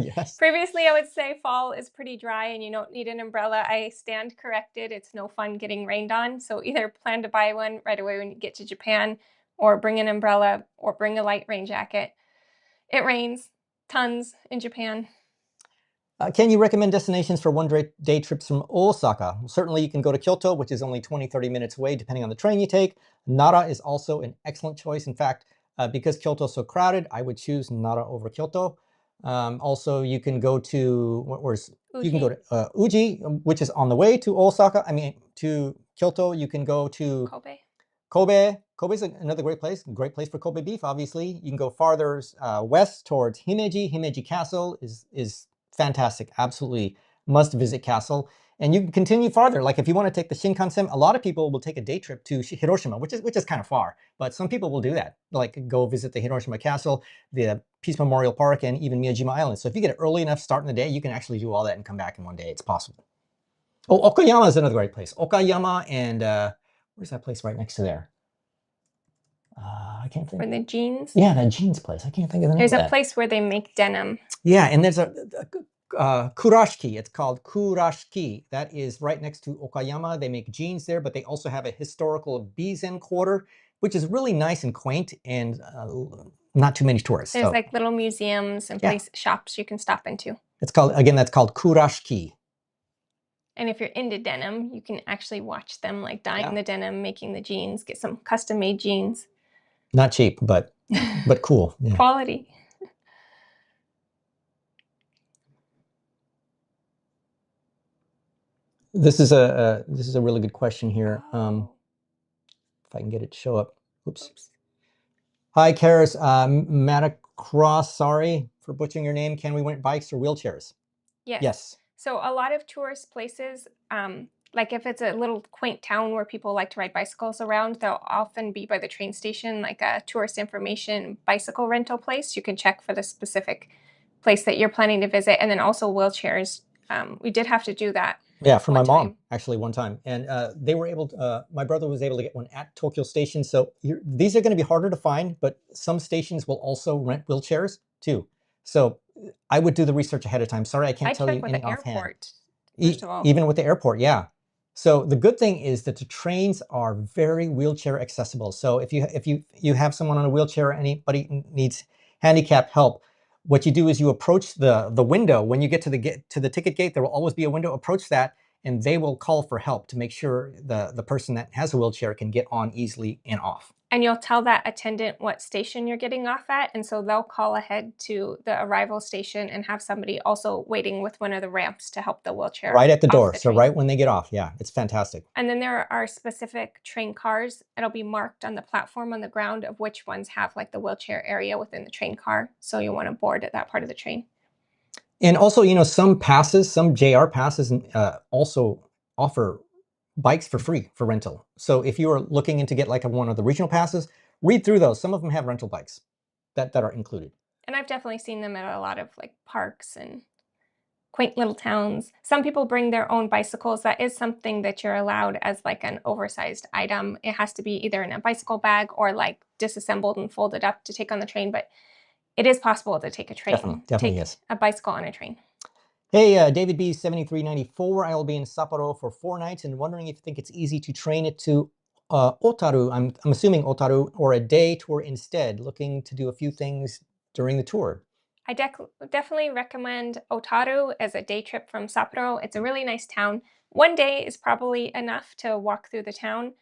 Yes.
Previously, I would say fall is pretty dry and you don't need an umbrella. I stand corrected. It's no fun getting rained on. So either plan to buy one right away when you get to Japan, or bring an umbrella, or bring a light rain jacket. It rains tons in Japan.
Can you recommend destinations for one-day trips from Osaka? Well, certainly you can go to Kyoto, which is only 20-30 minutes away, depending on the train you take. Nara is also an excellent choice. In fact, because Kyoto is so crowded, I would choose Nara over Kyoto. Also, you can go to you can go to Uji, which is on the way to Osaka. I mean, to Kyoto. You can go to Kobe. Kobe's another great place for Kobe beef, obviously. You can go farther west towards Himeji. Himeji Castle is fantastic, absolutely must visit castle. And you can continue farther. Like if you want to take the Shinkansen, a lot of people will take a day trip to Hiroshima, which is kind of far, but some people will do that. Like go visit the Hiroshima Castle, the Peace Memorial Park, and even Miyajima Island. So if you get it early enough, start in the day, you can actually do all that and come back in one day. It's possible. Oh, Okayama is another great place. Okayama and where's that place right next to there? I can't think.
For the jeans?
Yeah, that jeans place. I can't think of the name
There's
of
a place where they make denim.
Yeah, and there's a Kurashiki. It's called Kurashiki. That is right next to Okayama. They make jeans there, but they also have a historical Bizen quarter, which is really nice and quaint and not too many tourists.
There's like little museums and shops you can stop into.
It's called, again, that's called Kurashiki.
And if you're into denim, you can actually watch them like dyeing the denim, making the jeans, get some custom made jeans.
Not cheap, but cool. Yeah.
Quality.
This is a really good question here. If I can get it to show up. Oops. Hi, Karis. Matacross, sorry for butchering your name. Can we rent bikes or wheelchairs?
Yes. So a lot of tourist places, like if it's a little quaint town where people like to ride bicycles around, they'll often be by the train station, like a tourist information bicycle rental place. You can check for the specific place that you're planning to visit, and then also wheelchairs. We did have to do that.
Yeah, for my
one
mom,
time.
actually, one time. And they were able to, my brother was able to get one at Tokyo Station. So these are going to be harder to find, but some stations will also rent wheelchairs too. So I would do the research ahead of time. Sorry, I can't
I'd
tell you
check with
any
the
offhand.
airport, first of all.
Even with the airport, yeah. So the good thing is that the trains are very wheelchair accessible. So if you have someone on a wheelchair or anybody needs handicap help, what you do is you approach the window. When you get to the ticket gate, there will always be a window. Approach that, and they will call for help to make sure the person that has a wheelchair can get on easily and off.
And you'll tell that attendant what station you're getting off at, and so they'll call ahead to the arrival station and have somebody also waiting with one of the ramps to help the wheelchair
right at the door.
the
so
train.
Right when they get off. Yeah, it's fantastic.
And then there are specific train cars. It'll be marked on the platform on the ground of which ones have like the wheelchair area within the train car. So you'll want to board at that part of the train.
And also, some passes, some JR passes also offer bikes for free for rental. So if you are looking into get like one of the regional passes, read through those. Some of them have rental bikes that are included.
And I've definitely seen them at a lot of like parks and quaint little towns. Some people bring their own bicycles. That is something that you're allowed as like an oversized item. It has to be either in a bicycle bag or like disassembled and folded up to take on the train, but it is possible to take a train.
Definitely yes.
A bicycle on a train.
Hey, David B 7394. I will be in Sapporo for 4 nights and wondering if you think it's easy to train it to Otaru. I'm assuming Otaru, or a day tour instead, looking to do a few things during the tour.
I definitely recommend Otaru as a day trip from Sapporo. It's a really nice town. One day is probably enough to walk through the town.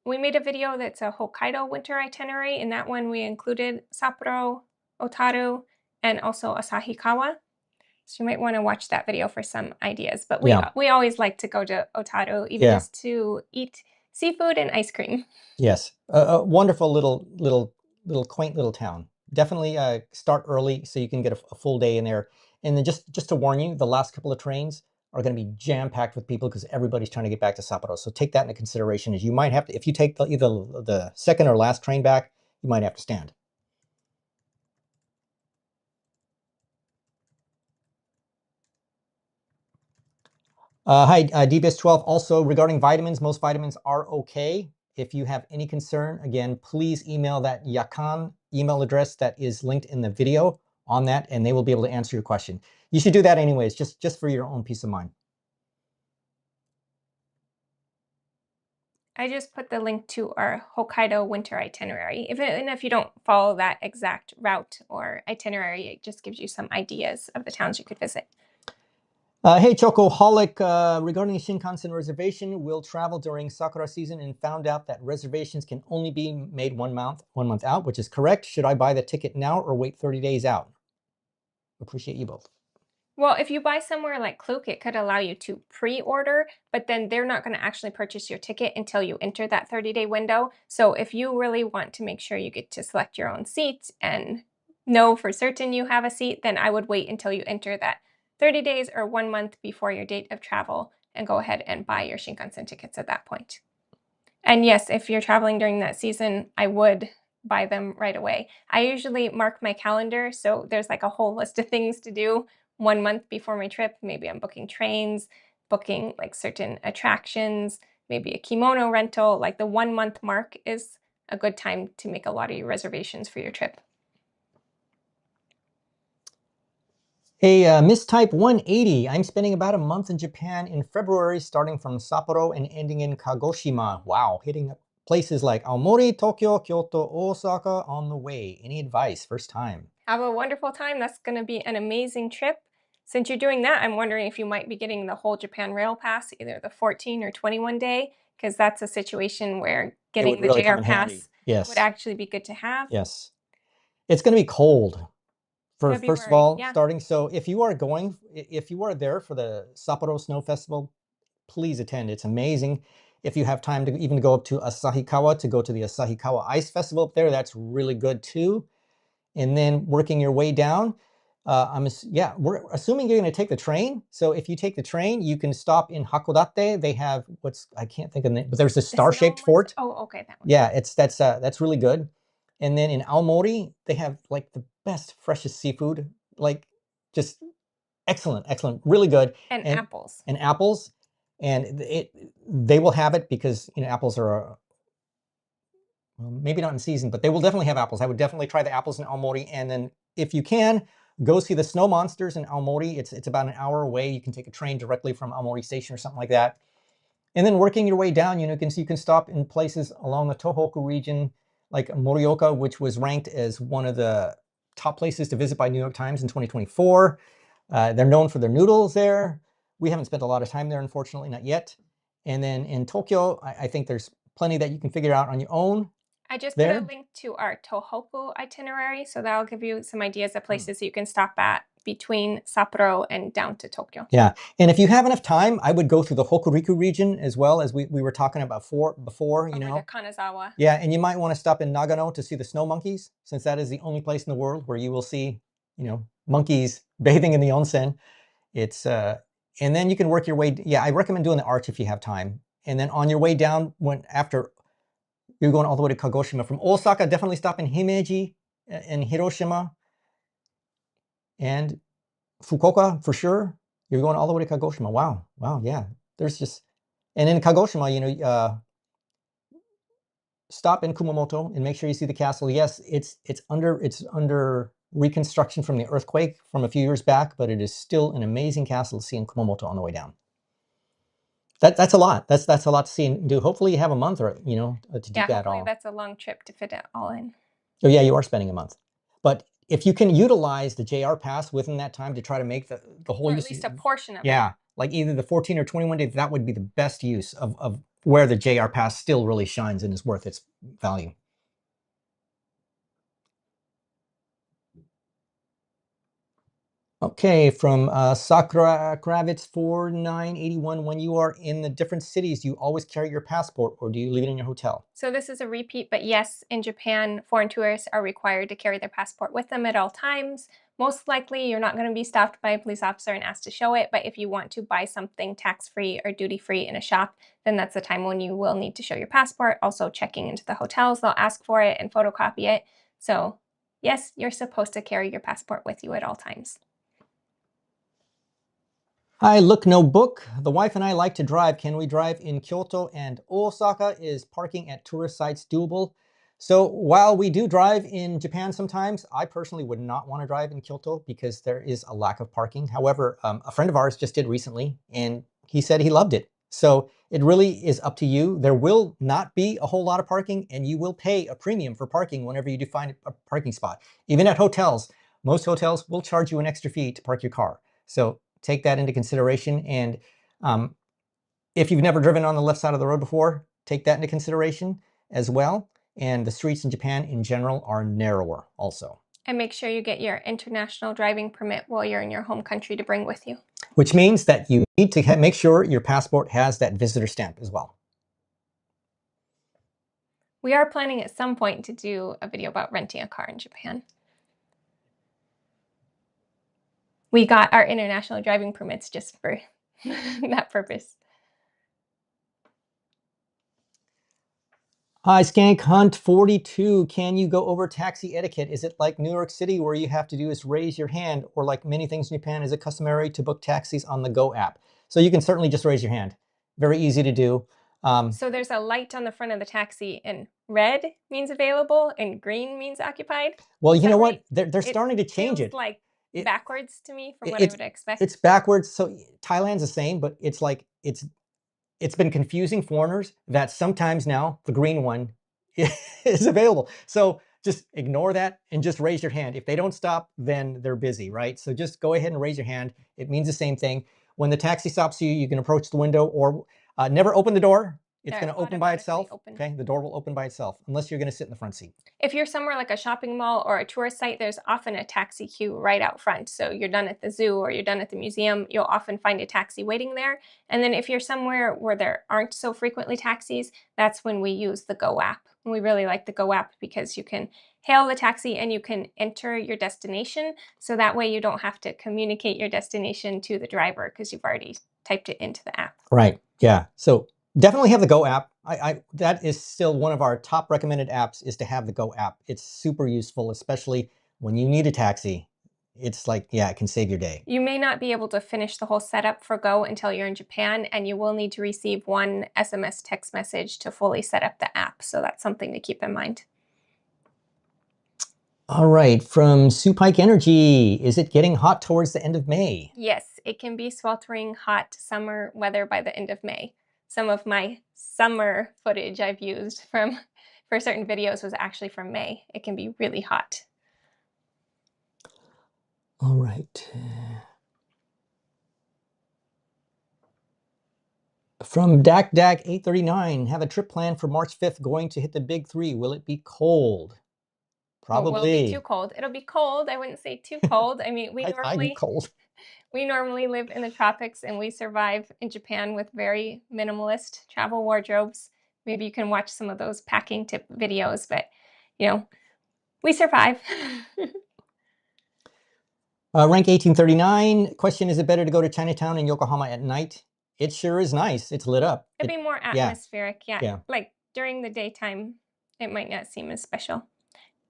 We made a video that's a Hokkaido winter itinerary. In that one, we included Sapporo, Otaru, and also Asahikawa. So you might want to watch that video for some ideas. But we always like to go to Otaru, even just to eat seafood and ice cream.
Yes, a wonderful little quaint little town. Definitely start early so you can get a full day in there. And then just to warn you, the last couple of trains are going to be jam-packed with people because everybody's trying to get back to Sapporo. So take that into consideration, as you might have to, if you take either the second or last train back, you might have to stand. Hi, DBS12. Also, regarding vitamins, most vitamins are okay. If you have any concern, again, please email that Yakan email address that is linked in the video on that, and they will be able to answer your question. You should do that anyways, just for your own peace of mind.
I just put the link to our Hokkaido winter itinerary. Even if you don't follow that exact route or itinerary, it just gives you some ideas of the towns you could visit.
Hey, Chocoholic, regarding the Shinkansen reservation, we'll travel during Sakura season and found out that reservations can only be made 1 month out, which is correct. Should I buy the ticket now or wait 30 days out? Appreciate you both.
Well, if you buy somewhere like Klook, it could allow you to pre-order, but then they're not going to actually purchase your ticket until you enter that 30-day window. So if you really want to make sure you get to select your own seat and know for certain you have a seat, then I would wait until you enter that 30 days or 1 month before your date of travel and go ahead and buy your Shinkansen tickets at that point. And yes, if you're traveling during that season, I would buy them right away. I usually mark my calendar, so there's like a whole list of things to do 1 month before my trip. Maybe I'm booking trains, booking like certain attractions, maybe a kimono rental. Like the 1 month mark is a good time to make a lot of your reservations for your trip.
Hey, Mistype 180. I'm spending about a month in Japan in February, starting from Sapporo and ending in Kagoshima. Wow, hitting places like Aomori, Tokyo, Kyoto, Osaka on the way. Any advice? First time.
Have a wonderful time. That's going to be an amazing trip. Since you're doing that, I'm wondering if you might be getting the whole Japan Rail Pass, either the 14 or 21 day, because that's a situation where getting the JR Pass would actually be good to have.
Yes. It's going to be cold.
February,
first of all, starting. So if you are there for the Sapporo Snow Festival, please attend. It's amazing. If you have time to even go up to Asahikawa to go to the Asahikawa Ice Festival up there, that's really good too. And then working your way down, we're assuming you're going to take the train. So if you take the train, you can stop in Hakodate. They have I can't think of the name, but there's this star-shaped fort.
Oh, okay, that one.
Yeah, that's really good. And then in Aomori, they have like the best, freshest seafood. Like, just excellent, really good.
And apples.
And apples, and they will have it because apples are maybe not in season, but they will definitely have apples. I would definitely try the apples in Aomori, and then if you can, go see the snow monsters in Aomori. It's about an hour away. You can take a train directly from Aomori Station or something like that. And then working your way down, you can stop in places along the Tohoku region, like Morioka, which was ranked as one of the top places to visit by New York Times in 2024. They're known for their noodles there. We haven't spent a lot of time there, unfortunately, not yet. And then in Tokyo, I think there's plenty that you can figure out on your own.
I just put a link to our Tohoku itinerary, so that'll give you some ideas of places you can stop at between Sapporo and down to Tokyo.
Yeah, and if you have enough time, I would go through the Hokuriku region as well, as we were talking about before.
Over to Kanazawa.
Yeah, and you might want to stop in Nagano to see the snow monkeys, since that is the only place in the world where you will see, monkeys bathing in the onsen. It's and then you can work your way. Yeah, I recommend doing the arch if you have time. And then on your way down, after you're going all the way to Kagoshima from Osaka, definitely stop in Himeji and Hiroshima and Fukuoka for sure. You're going all the way to Kagoshima. Wow, yeah. There's just, and in Kagoshima, stop in Kumamoto and make sure you see the castle. Yes, it's under reconstruction from the earthquake from a few years back, but it is still an amazing castle to see in Kumamoto on the way down. That's a lot. That's a lot to see and do. Hopefully you have a month or to do that all.
Hopefully that's a long trip to fit it all in.
Oh yeah, you are spending a month. But if you can utilize the JR Pass within that time to try to make the whole,
or at least a portion of it.
Yeah, like either the 14 or 21 days, that would be the best use of where the JR Pass still really shines and is worth its value. Okay, from Sakura Kravitz 4981, when you are in the different cities, do you always carry your passport or do you leave it in your hotel?
So this is a repeat, but yes, in Japan, foreign tourists are required to carry their passport with them at all times. Most likely, you're not going to be stopped by a police officer and asked to show it, but if you want to buy something tax-free or duty-free in a shop, then that's the time when you will need to show your passport. Also, checking into the hotels, they'll ask for it and photocopy it. So yes, you're supposed to carry your passport with you at all times.
Hi, look, no book. The wife and I like to drive. Can we drive in Kyoto and Osaka? Is parking at tourist sites doable? So while we do drive in Japan sometimes, I personally would not want to drive in Kyoto because there is a lack of parking. However, a friend of ours just did recently and he said he loved it. So it really is up to you. There will not be a whole lot of parking and you will pay a premium for parking whenever you do find a parking spot. Even at hotels, most hotels will charge you an extra fee to park your car. So take that into consideration. And if you've never driven on the left side of the road before, take that into consideration as well. And the streets in Japan in general are narrower also.
And make sure you get your international driving permit while you're in your home country to bring with you.
Which means that you need to make sure your passport has that visitor stamp as well.
We are planning at some point to do a video about renting a car in Japan. We got our international driving permits just for that purpose.
Hi, Skank Hunt 42. Can you go over taxi etiquette? Is it like New York City where you have to do is raise your hand, or like many things in Japan, is it customary to book taxis on the Go app? So you can certainly just raise your hand. Very easy to do.
So there's a light on the front of the taxi, and red means available and green means occupied.
Well, you know what? They're starting to change it.
Like backwards to me from what I would expect.
It's backwards. So Thailand's the same, but it's like it's been confusing foreigners that sometimes now the green one is available. So just ignore that and just raise your hand. If they don't stop, then they're busy, right? So just go ahead and raise your hand. It means the same thing. When the taxi stops you, you can approach the window or never open the door. It's going to open by itself. Okay, the door will open by itself unless you're going to sit in the front seat.
If you're somewhere like a shopping mall or a tourist site, there's often a taxi queue right out front. So you're done at the zoo or you're done at the museum, you'll often find a taxi waiting there. And then if you're somewhere where there aren't so frequently taxis, that's when we use the Go app. And we really like the Go app because you can hail the taxi and you can enter your destination. So that way you don't have to communicate your destination to the driver because you've already typed it into the app.
Right. Yeah. So definitely have the Go app. That is still one of our top recommended apps, is to have the Go app. It's super useful, especially when you need a taxi. it's like, yeah, it can save your day.
You may not be able to finish the whole setup for Go until you're in Japan, and you will need to receive one SMS text message to fully set up the app. So that's something to keep in mind.
All right, from Supike Energy, is it getting hot towards the end of May?
Yes, it can be sweltering hot summer weather by the end of May. Some of my summer footage I've used for certain videos was actually from May. It can be really hot.
All right. From Dak 839, have a trip planned for March 5th going to hit the big three. Will it be cold? Probably.
Well, will it be too cold? It'll be cold. I wouldn't say too cold. I mean,
I'd be cold.
We normally live in the tropics and we survive in Japan with very minimalist travel wardrobes. Maybe you can watch some of those packing tip videos, but you know, we survive.
Rank 1839, question, is it better to go to Chinatown in Yokohama at night? It sure is nice. It's lit up.
It'd be more atmospheric, yeah. Like during the daytime, it might not seem as special.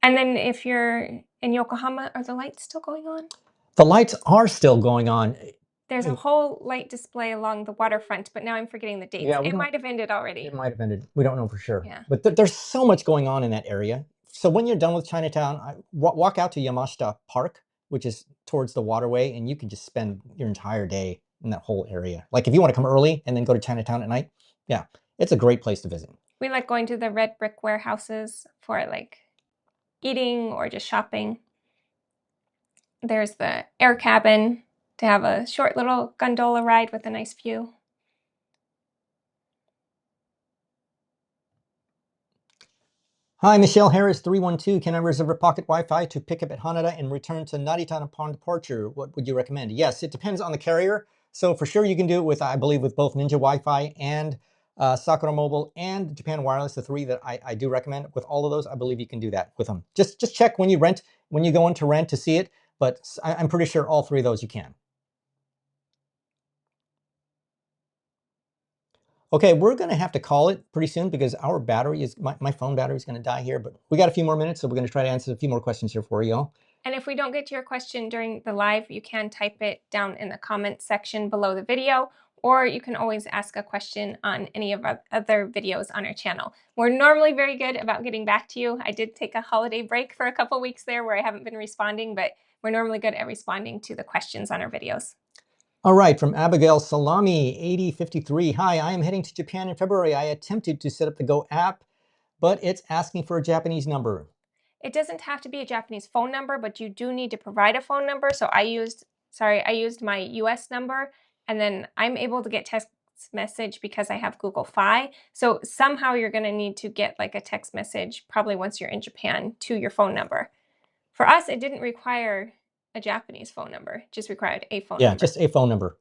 And then if you're in Yokohama, are the lights still going on?
The lights are still going on.
There's a whole light display along the waterfront, but now I'm forgetting the dates. Yeah, it might have ended already.
It might have ended. We don't know for sure.
Yeah.
But there's so much going on in that area. So when you're done with Chinatown, walk out to Yamashita Park, which is towards the waterway, and you can just spend your entire day in that whole area. Like if you want to come early and then go to Chinatown at night, yeah, it's a great place to visit. We
like going to the red brick warehouses for like eating or just shopping. There's the air cabin to have a short little gondola ride with a nice view.
Hi, Michelle Harris, 312. Can I reserve a pocket Wi-Fi to pick up at Haneda and return to Narita upon departure? What would you recommend? Yes, it depends on the carrier. So for sure you can do it with, I believe, with both Ninja Wi-Fi and Sakura Mobile and Japan Wireless, the three that I do recommend. With all of those, I believe you can do that with them. Just check when you go in to rent to see it, but I'm pretty sure all three of those you can. Okay, we're going to have to call it pretty soon because our battery is, my phone battery is going to die here, but we got a few more minutes, so we're going to try to answer a few more questions here for you all.
And if we don't get to your question during the live, you can type it down in the comments section below the video, or you can always ask a question on any of our other videos on our channel. We're normally very good about getting back to you. I did take a holiday break for a couple weeks there where I haven't been responding, but we're normally good at responding to the questions on our videos.
All right, from Abigail Salami, 8053. Hi, I am heading to Japan in February. I attempted to set up the Go app, but it's asking for a Japanese number.
It doesn't have to be a Japanese phone number, but you do need to provide a phone number. So I used my US number, and then I'm able to get text message because I have Google Fi. So somehow you're going to need to get like a text message probably once you're in Japan to your phone number. For us, it didn't require a Japanese phone number, it just required a phone number.
Yeah, just a phone number.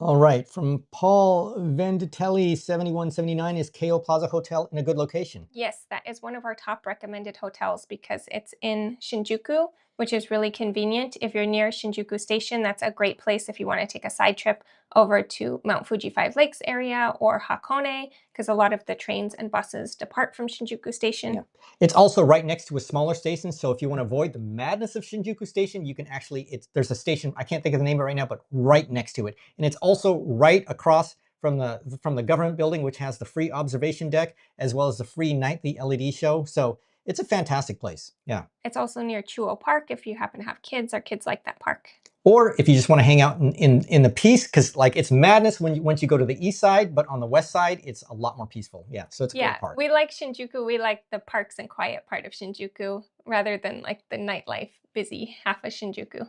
All right, from Paul Venditelli, 7179, is KO Plaza Hotel in a good location?
Yes, that is one of our top recommended hotels because it's in Shinjuku, which is really convenient. If you're near Shinjuku Station, that's a great place if you want to take a side trip over to Mount Fuji 5 Lakes area or Hakone, because a lot of the trains and buses depart from Shinjuku Station.
Yeah. It's also right next to a smaller station, so if you want to avoid the madness of Shinjuku Station, you can actually, there's a station, I can't think of the name of it right now, but right next to it. And it's also right across from the government building, which has the free observation deck, as well as the free nightly LED show. So it's a fantastic place. Yeah.
It's also near Chuo Park if you happen to have kids or kids like that park.
Or if you just want to hang out in the peace, because like it's madness once you go to the east side, but on the west side, it's a lot more peaceful. Yeah, so it's a great park.
We like Shinjuku. We like the parks and quiet part of Shinjuku rather than like the nightlife busy half of Shinjuku.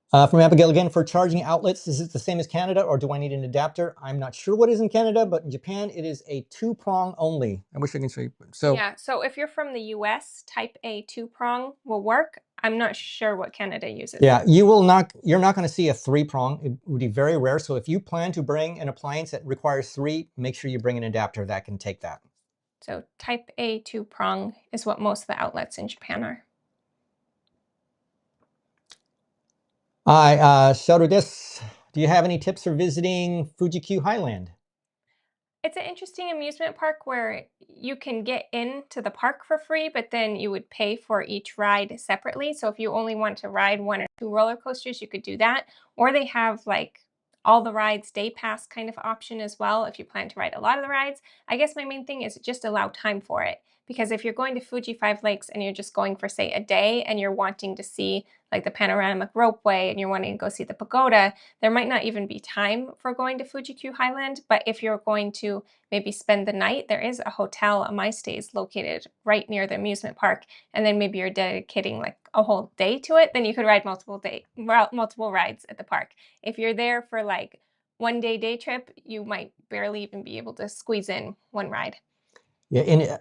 From Abigail again, for charging outlets, is it the same as Canada or do I need an adapter? I'm not sure what is in Canada, but in Japan, it is a 2-prong only. I wish I can show you.
So if you're from the US, type A 2-prong will work. I'm not sure what Canada uses.
Yeah, you're not going to see a 3-prong. It would be very rare. So if you plan to bring an appliance that requires 3, make sure you bring an adapter that can take that.
So type A 2-prong is what most of the outlets in Japan are.
Hi, Sharu desu. Do you have any tips for visiting Fuji-Q Highland?
It's an interesting amusement park where you can get into the park for free, but then you would pay for each ride separately. So if you only want to ride 1 or 2 roller coasters, you could do that. Or they have like all the rides day pass kind of option as well if you plan to ride a lot of the rides. I guess my main thing is just allow time for it. Because if you're going to Fuji 5 Lakes and you're just going for, say, a day and you're wanting to see like the panoramic ropeway and you're wanting to go see the pagoda, there might not even be time for going to Fuji-Q Highland. But if you're going to maybe spend the night, there is a hotel, a My Stays, located right near the amusement park, and then maybe you're dedicating like a whole day to it, then you could ride multiple rides at the park. If you're there for like 1 day trip, you might barely even be able to squeeze in 1 ride.
Yeah, and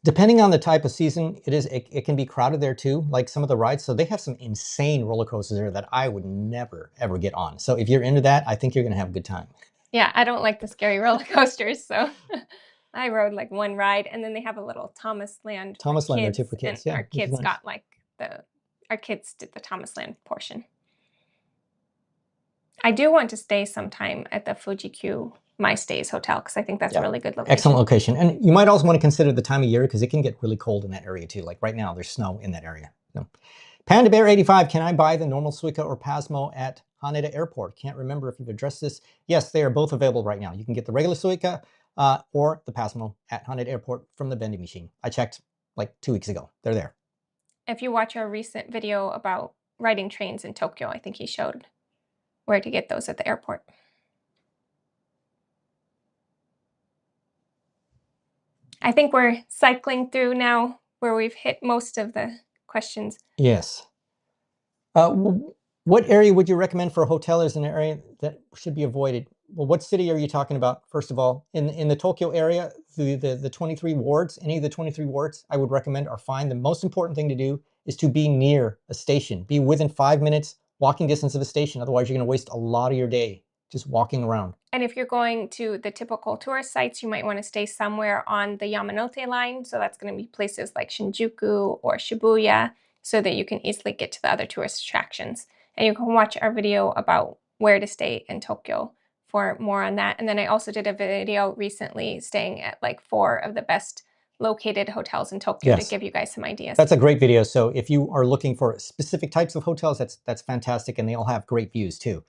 depending on the type of season, it can be crowded there too, like some of the rides. So they have some insane roller coasters there that I would never, ever get on. So if you're into that, I think you're going to have a good time.
Yeah, I don't like the scary roller coasters, so I rode like 1 ride, and then they have a little Thomas Land for
Thomas Land there
kids,
too for kids.
and
Yeah,
our
which is
kids
nice.
got like our kids did the Thomas Land portion. I do want to stay sometime at the Fuji-Q My Stays hotel because I think that's a really good location.
Excellent location. And you might also want to consider the time of year because it can get really cold in that area too. Like right now, there's snow in that area. So. Panda Bear 85, can I buy the normal Suica or Pasmo at Haneda Airport? Can't remember if you've addressed this. Yes, they are both available right now. You can get the regular Suica or the Pasmo at Haneda Airport from the vending machine. I checked like 2 weeks ago. They're there.
If you watch our recent video about riding trains in Tokyo, I think he showed where to get those at the airport. I think we're cycling through now where we've hit most of the questions.
Yes. What area would you recommend for a hotel as an area that should be avoided? Well, what city are you talking about? First of all, in the Tokyo area, the 23 wards, any of the 23 wards I would recommend are fine. The most important thing to do is to be near a station. Be within 5 minutes walking distance of a station. Otherwise, you're going to waste a lot of your day just walking around.
And if you're going to the typical tourist sites, you might want to stay somewhere on the Yamanote line. So that's going to be places like Shinjuku or Shibuya so that you can easily get to the other tourist attractions. And you can watch our video about where to stay in Tokyo for more on that. And then I also did a video recently staying at like 4 of the best located hotels in Tokyo to give you guys some ideas.
That's a great video. So if you are looking for specific types of hotels, that's fantastic. And they all have great views too.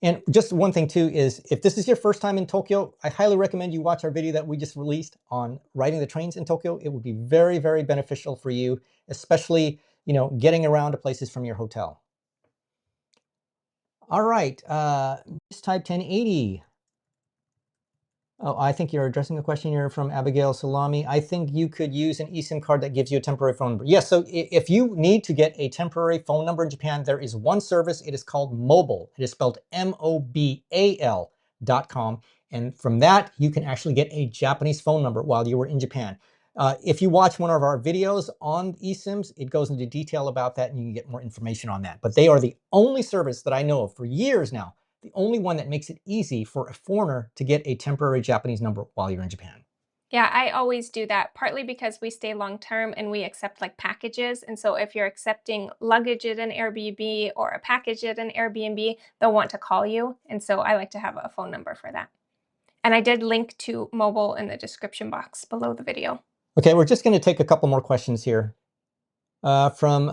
And just one thing too is if this is your first time in Tokyo, I highly recommend you watch our video that we just released on riding the trains in Tokyo. It would be very, very beneficial for you, especially, getting around to places from your hotel. All right, Miss Type 1080. Oh, I think you're addressing a question here from Abigail Salami. I think you could use an eSIM card that gives you a temporary phone number. Yes, so if you need to get a temporary phone number in Japan, there is one service. It is called Mobile. It is spelled MOBAL.com. And from that, you can actually get a Japanese phone number while you were in Japan. If you watch one of our videos on eSIMs, it goes into detail about that and you can get more information on that. But they are the only service that I know of for years now, the only one that makes it easy for a foreigner to get a temporary Japanese number while you're in Japan.
Yeah, I always do that, partly because we stay long-term and we accept like packages. And so if you're accepting luggage at an Airbnb or a package at an Airbnb, they'll want to call you. And so I like to have a phone number for that. And I did link to Mobile in the description box below the video.
Okay, we're just going to take a couple more questions here. From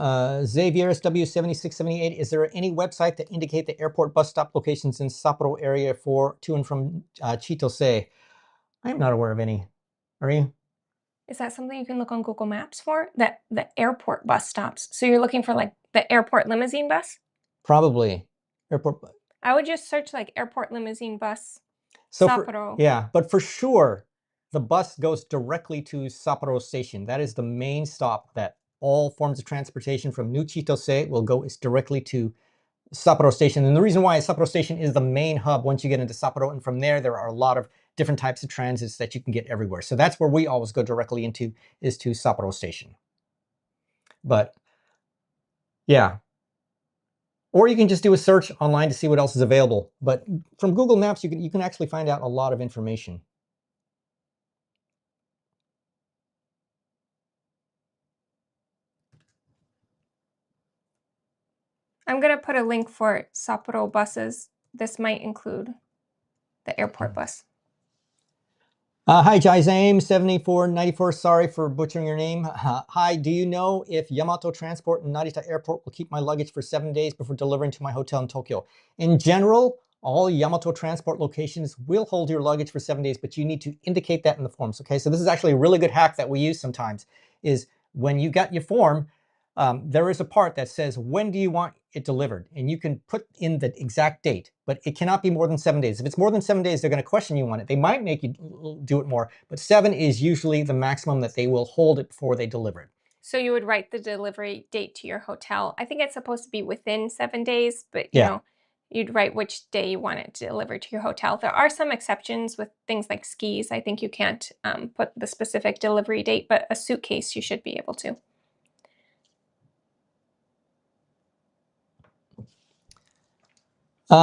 Xavier's W7678, is there any website that indicate the airport bus stop locations in Sapporo area to and from Chitose? I am not aware of any. Are you?
Is that something you can look on Google Maps for? The airport bus stops. So you're looking for like the airport limousine bus?
Probably. Airport.
I would just search like airport limousine bus,
So
Sapporo.
Yeah, but for sure, the bus goes directly to Sapporo Station. That is the main stop that all forms of transportation from New Chitose will go directly to Sapporo Station. And the reason why Sapporo Station is the main hub once you get into Sapporo, and from there are a lot of different types of transits that you can get everywhere. So that's where we always go directly into, is to Sapporo Station. But yeah. Or you can just do a search online to see what else is available. But from Google Maps, you can actually find out a lot of information.
I'm going to put a link for Sapporo buses. This might include the airport bus.
Hi, Jaizame 7494. Sorry for butchering your name. Hi, do you know if Yamato Transport and Narita Airport will keep my luggage for 7 days before delivering to my hotel in Tokyo? In general, all Yamato Transport locations will hold your luggage for 7 days, but you need to indicate that in the forms. Okay, so this is actually a really good hack that we use sometimes. Is when you got your form, there is a part that says, when do you want it delivered? And you can put in the exact date, but it cannot be more than 7 days. If it's more than 7 days, they're going to question you on it. They might make you do it more, but 7 is usually the maximum that they will hold it before they deliver it.
So you would write the delivery date to your hotel. I think it's supposed to be within 7 days, but you know, you'd write which day you want it delivered to your hotel. There are some exceptions with things like skis. I think you can't put the specific delivery date, but a suitcase you should be able to.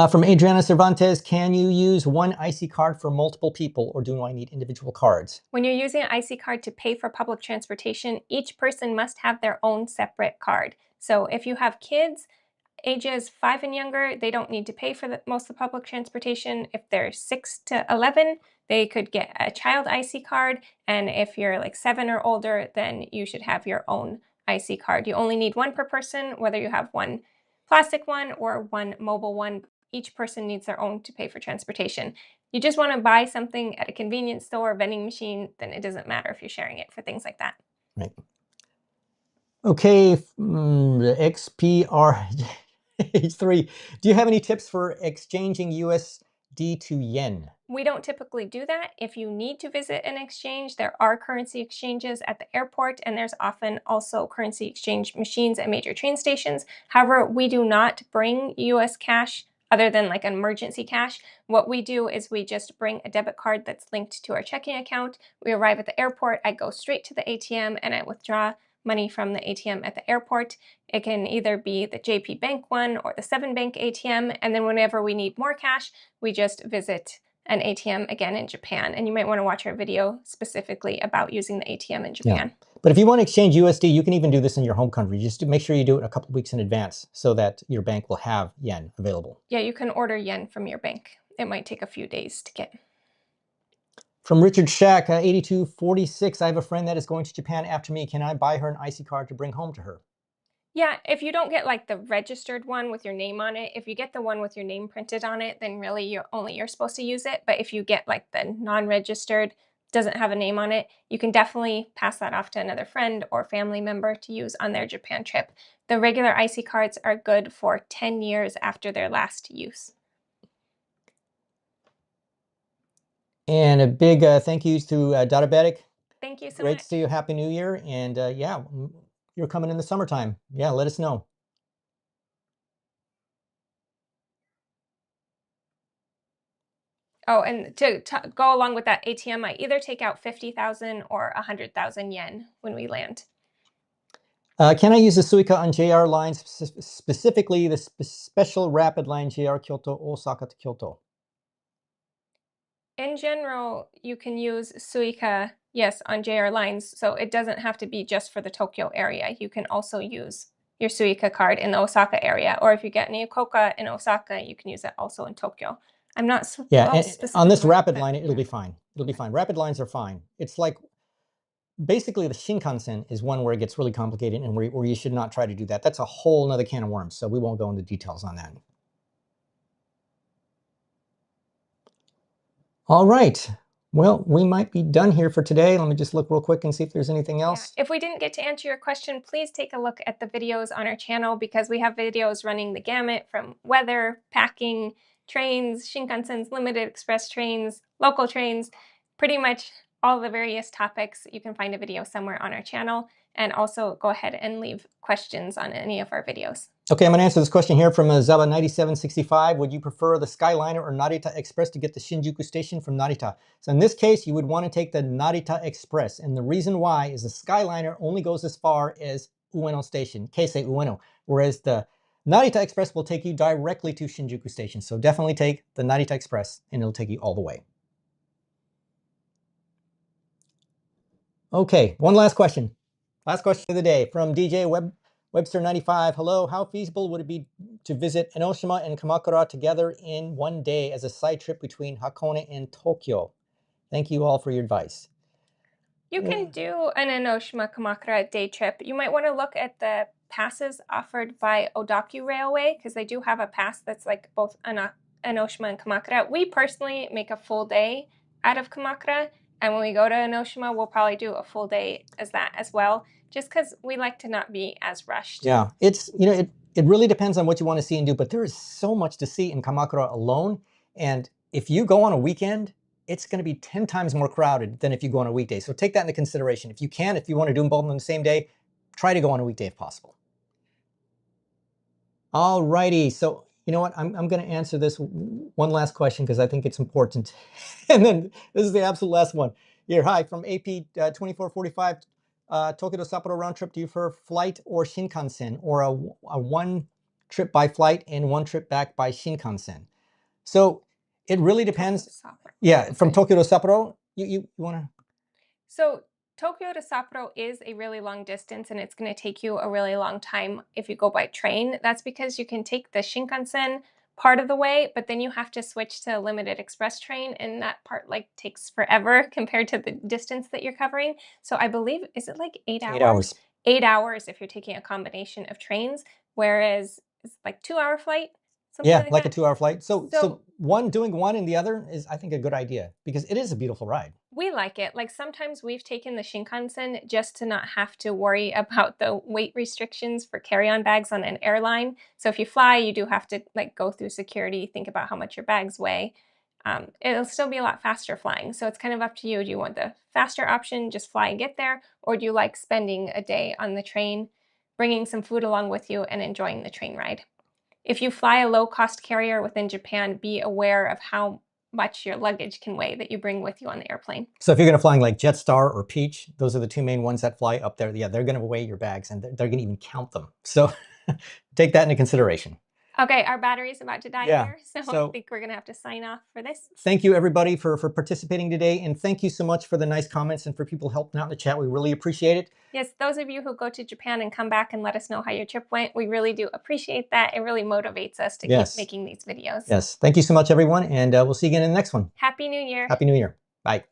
From Adriana Cervantes, can you use one IC card for multiple people, or do I need individual cards?
When you're using an IC card to pay for public transportation, each person must have their own separate card. So if you have kids, ages 5 and younger, they don't need to pay for most of the public transportation. If they're 6 to 11, they could get a child IC card. And if you're like 7 or older, then you should have your own IC card. You only need one per person, whether you have one plastic one or one mobile one. Each person needs their own to pay for transportation. You just want to buy something at a convenience store or vending machine, then it doesn't matter if you're sharing it for things like that.
Right. Okay, XPRH3. Do you have any tips for exchanging USD to yen?
We don't typically do that. If you need to visit an exchange, there are currency exchanges at the airport, and there's often also currency exchange machines at major train stations. However, we do not bring US cash other than like an emergency cash. What we do is we just bring a debit card that's linked to our checking account. We arrive at the airport, I go straight to the ATM and I withdraw money from the ATM at the airport. It can either be the JP Bank one or the 7 Bank ATM, and then whenever we need more cash, we just visit an ATM again in Japan. And you might want to watch our video specifically about using the ATM in Japan.
Yeah. But if you want to exchange USD, you can even do this in your home country. Just to make sure you do it a couple of weeks in advance so that your bank will have yen available.
Yeah, you can order yen from your bank. It might take a few days to get.
From Richard Shack, 8246, I have a friend that is going to Japan after me. Can I buy her an IC card to bring home to her?
Yeah, if you don't get like the registered one with your name on it, if you get the one with your name printed on it, then really you're supposed to use it. But if you get like the non-registered, doesn't have a name on it, you can definitely pass that off to another friend or family member to use on their Japan trip. The regular IC cards are good for 10 years after their last use.
And a big thank you to Databetic.
Thank you so
Great
much.
to see you. Happy New Year. And yeah, you're coming in the summertime. Yeah, let us know.
Oh, and to go along with that ATM, I either take out 50,000 or 100,000 yen when we land.
Can I use the Suica on JR lines, specifically the special rapid line JR Kyoto, Osaka to Kyoto?
In general, you can use Suica, yes, on JR lines, so it doesn't have to be just for the Tokyo area. You can also use your Suica card in the Osaka area, or if you get Nyokoka in Osaka, you can use it also in Tokyo. I'm not so
on this rapid line, it'll be fine. It'll be fine. Rapid lines are fine. It's like basically the Shinkansen is one where it gets really complicated and where you should not try to do that. That's a whole nother can of worms, so we won't go into details on that. All right. Well, we might be done here for today. Let me just look real quick and see if there's anything else.
Yeah. If we didn't get to answer your question, please take a look at the videos on our channel because we have videos running the gamut from weather, packing, trains, Shinkansens, limited express trains, local trains, pretty much all the various topics. You can find a video somewhere on our channel, and also go ahead and leave questions on any of our videos.
Okay, I'm going to answer this question here from Zaba9765. Would you prefer the Skyliner or Narita Express to get to Shinjuku Station from Narita? So in this case, you would want to take the Narita Express. And the reason why is the Skyliner only goes as far as Ueno Station, Keisei Ueno, whereas the Narita Express will take you directly to Shinjuku Station. So definitely take the Narita Express and it'll take you all the way. Okay, one last question. Last question of the day from DJ Webster 95. Hello, how feasible would it be to visit Enoshima and Kamakura together in one day as a side trip between Hakone and Tokyo? Thank you all for your advice.
You can do an Enoshima Kamakura day trip. You might want to look at the passes offered by Odaku Railway, because they do have a pass that's like both Enoshima and Kamakura. We personally make a full day out of Kamakura, and when we go to Enoshima, we'll probably do a full day as that as well, just because we like to not be as rushed.
Yeah, it's, it really depends on what you want to see and do, but there is so much to see in Kamakura alone. And if you go on a weekend, it's going to be 10 times more crowded than if you go on a weekday. So take that into consideration. If you can, if you want to do them both on the same day, try to go on a weekday if possible. All righty. So you know what? I'm going to answer this one last question because I think it's important. And then this is the absolute last one. Here, hi, from AP 2445. Tokyo to Sapporo round trip, do you prefer flight or Shinkansen, or a one trip by flight and one trip back by Shinkansen? So it really depends. Yeah, from Tokyo to Sapporo, you want to?
So Tokyo to Sapporo is a really long distance, and it's going to take you a really long time if you go by train. That's because you can take the Shinkansen part of the way, but then you have to switch to a limited express train, and that part like takes forever compared to the distance that you're covering. So I believe, is it like 8 hours?
8 hours.
8 hours if you're taking a combination of trains, whereas it's like 2-hour flight.
Yeah, like a 2-hour flight. So doing one and the other is, I think, a good idea because it is a beautiful ride.
We like it. Like sometimes we've taken the Shinkansen just to not have to worry about the weight restrictions for carry-on bags on an airline. So if you fly, you do have to like go through security, think about how much your bags weigh. It'll still be a lot faster flying. So it's kind of up to you. Do you want the faster option, just fly and get there? Or do you like spending a day on the train, bringing some food along with you and enjoying the train ride? If you fly a low-cost carrier within Japan, be aware of how much your luggage can weigh that you bring with you on the airplane.
So if you're going to fly like Jetstar or Peach, those are the two main ones that fly up there. Yeah, they're going to weigh your bags and they're going to even count them. So take that into consideration.
Okay, our battery's about to die here, so I think we're going to have to sign off for this.
Thank you, everybody, for participating today. And thank you so much for the nice comments and for people helping out in the chat. We really appreciate it.
Yes, those of you who go to Japan and come back and let us know how your trip went, we really do appreciate that. It really motivates us to keep making these videos.
Yes, thank you so much, everyone. And we'll see you again in the next one.
Happy New Year.
Happy New Year. Bye.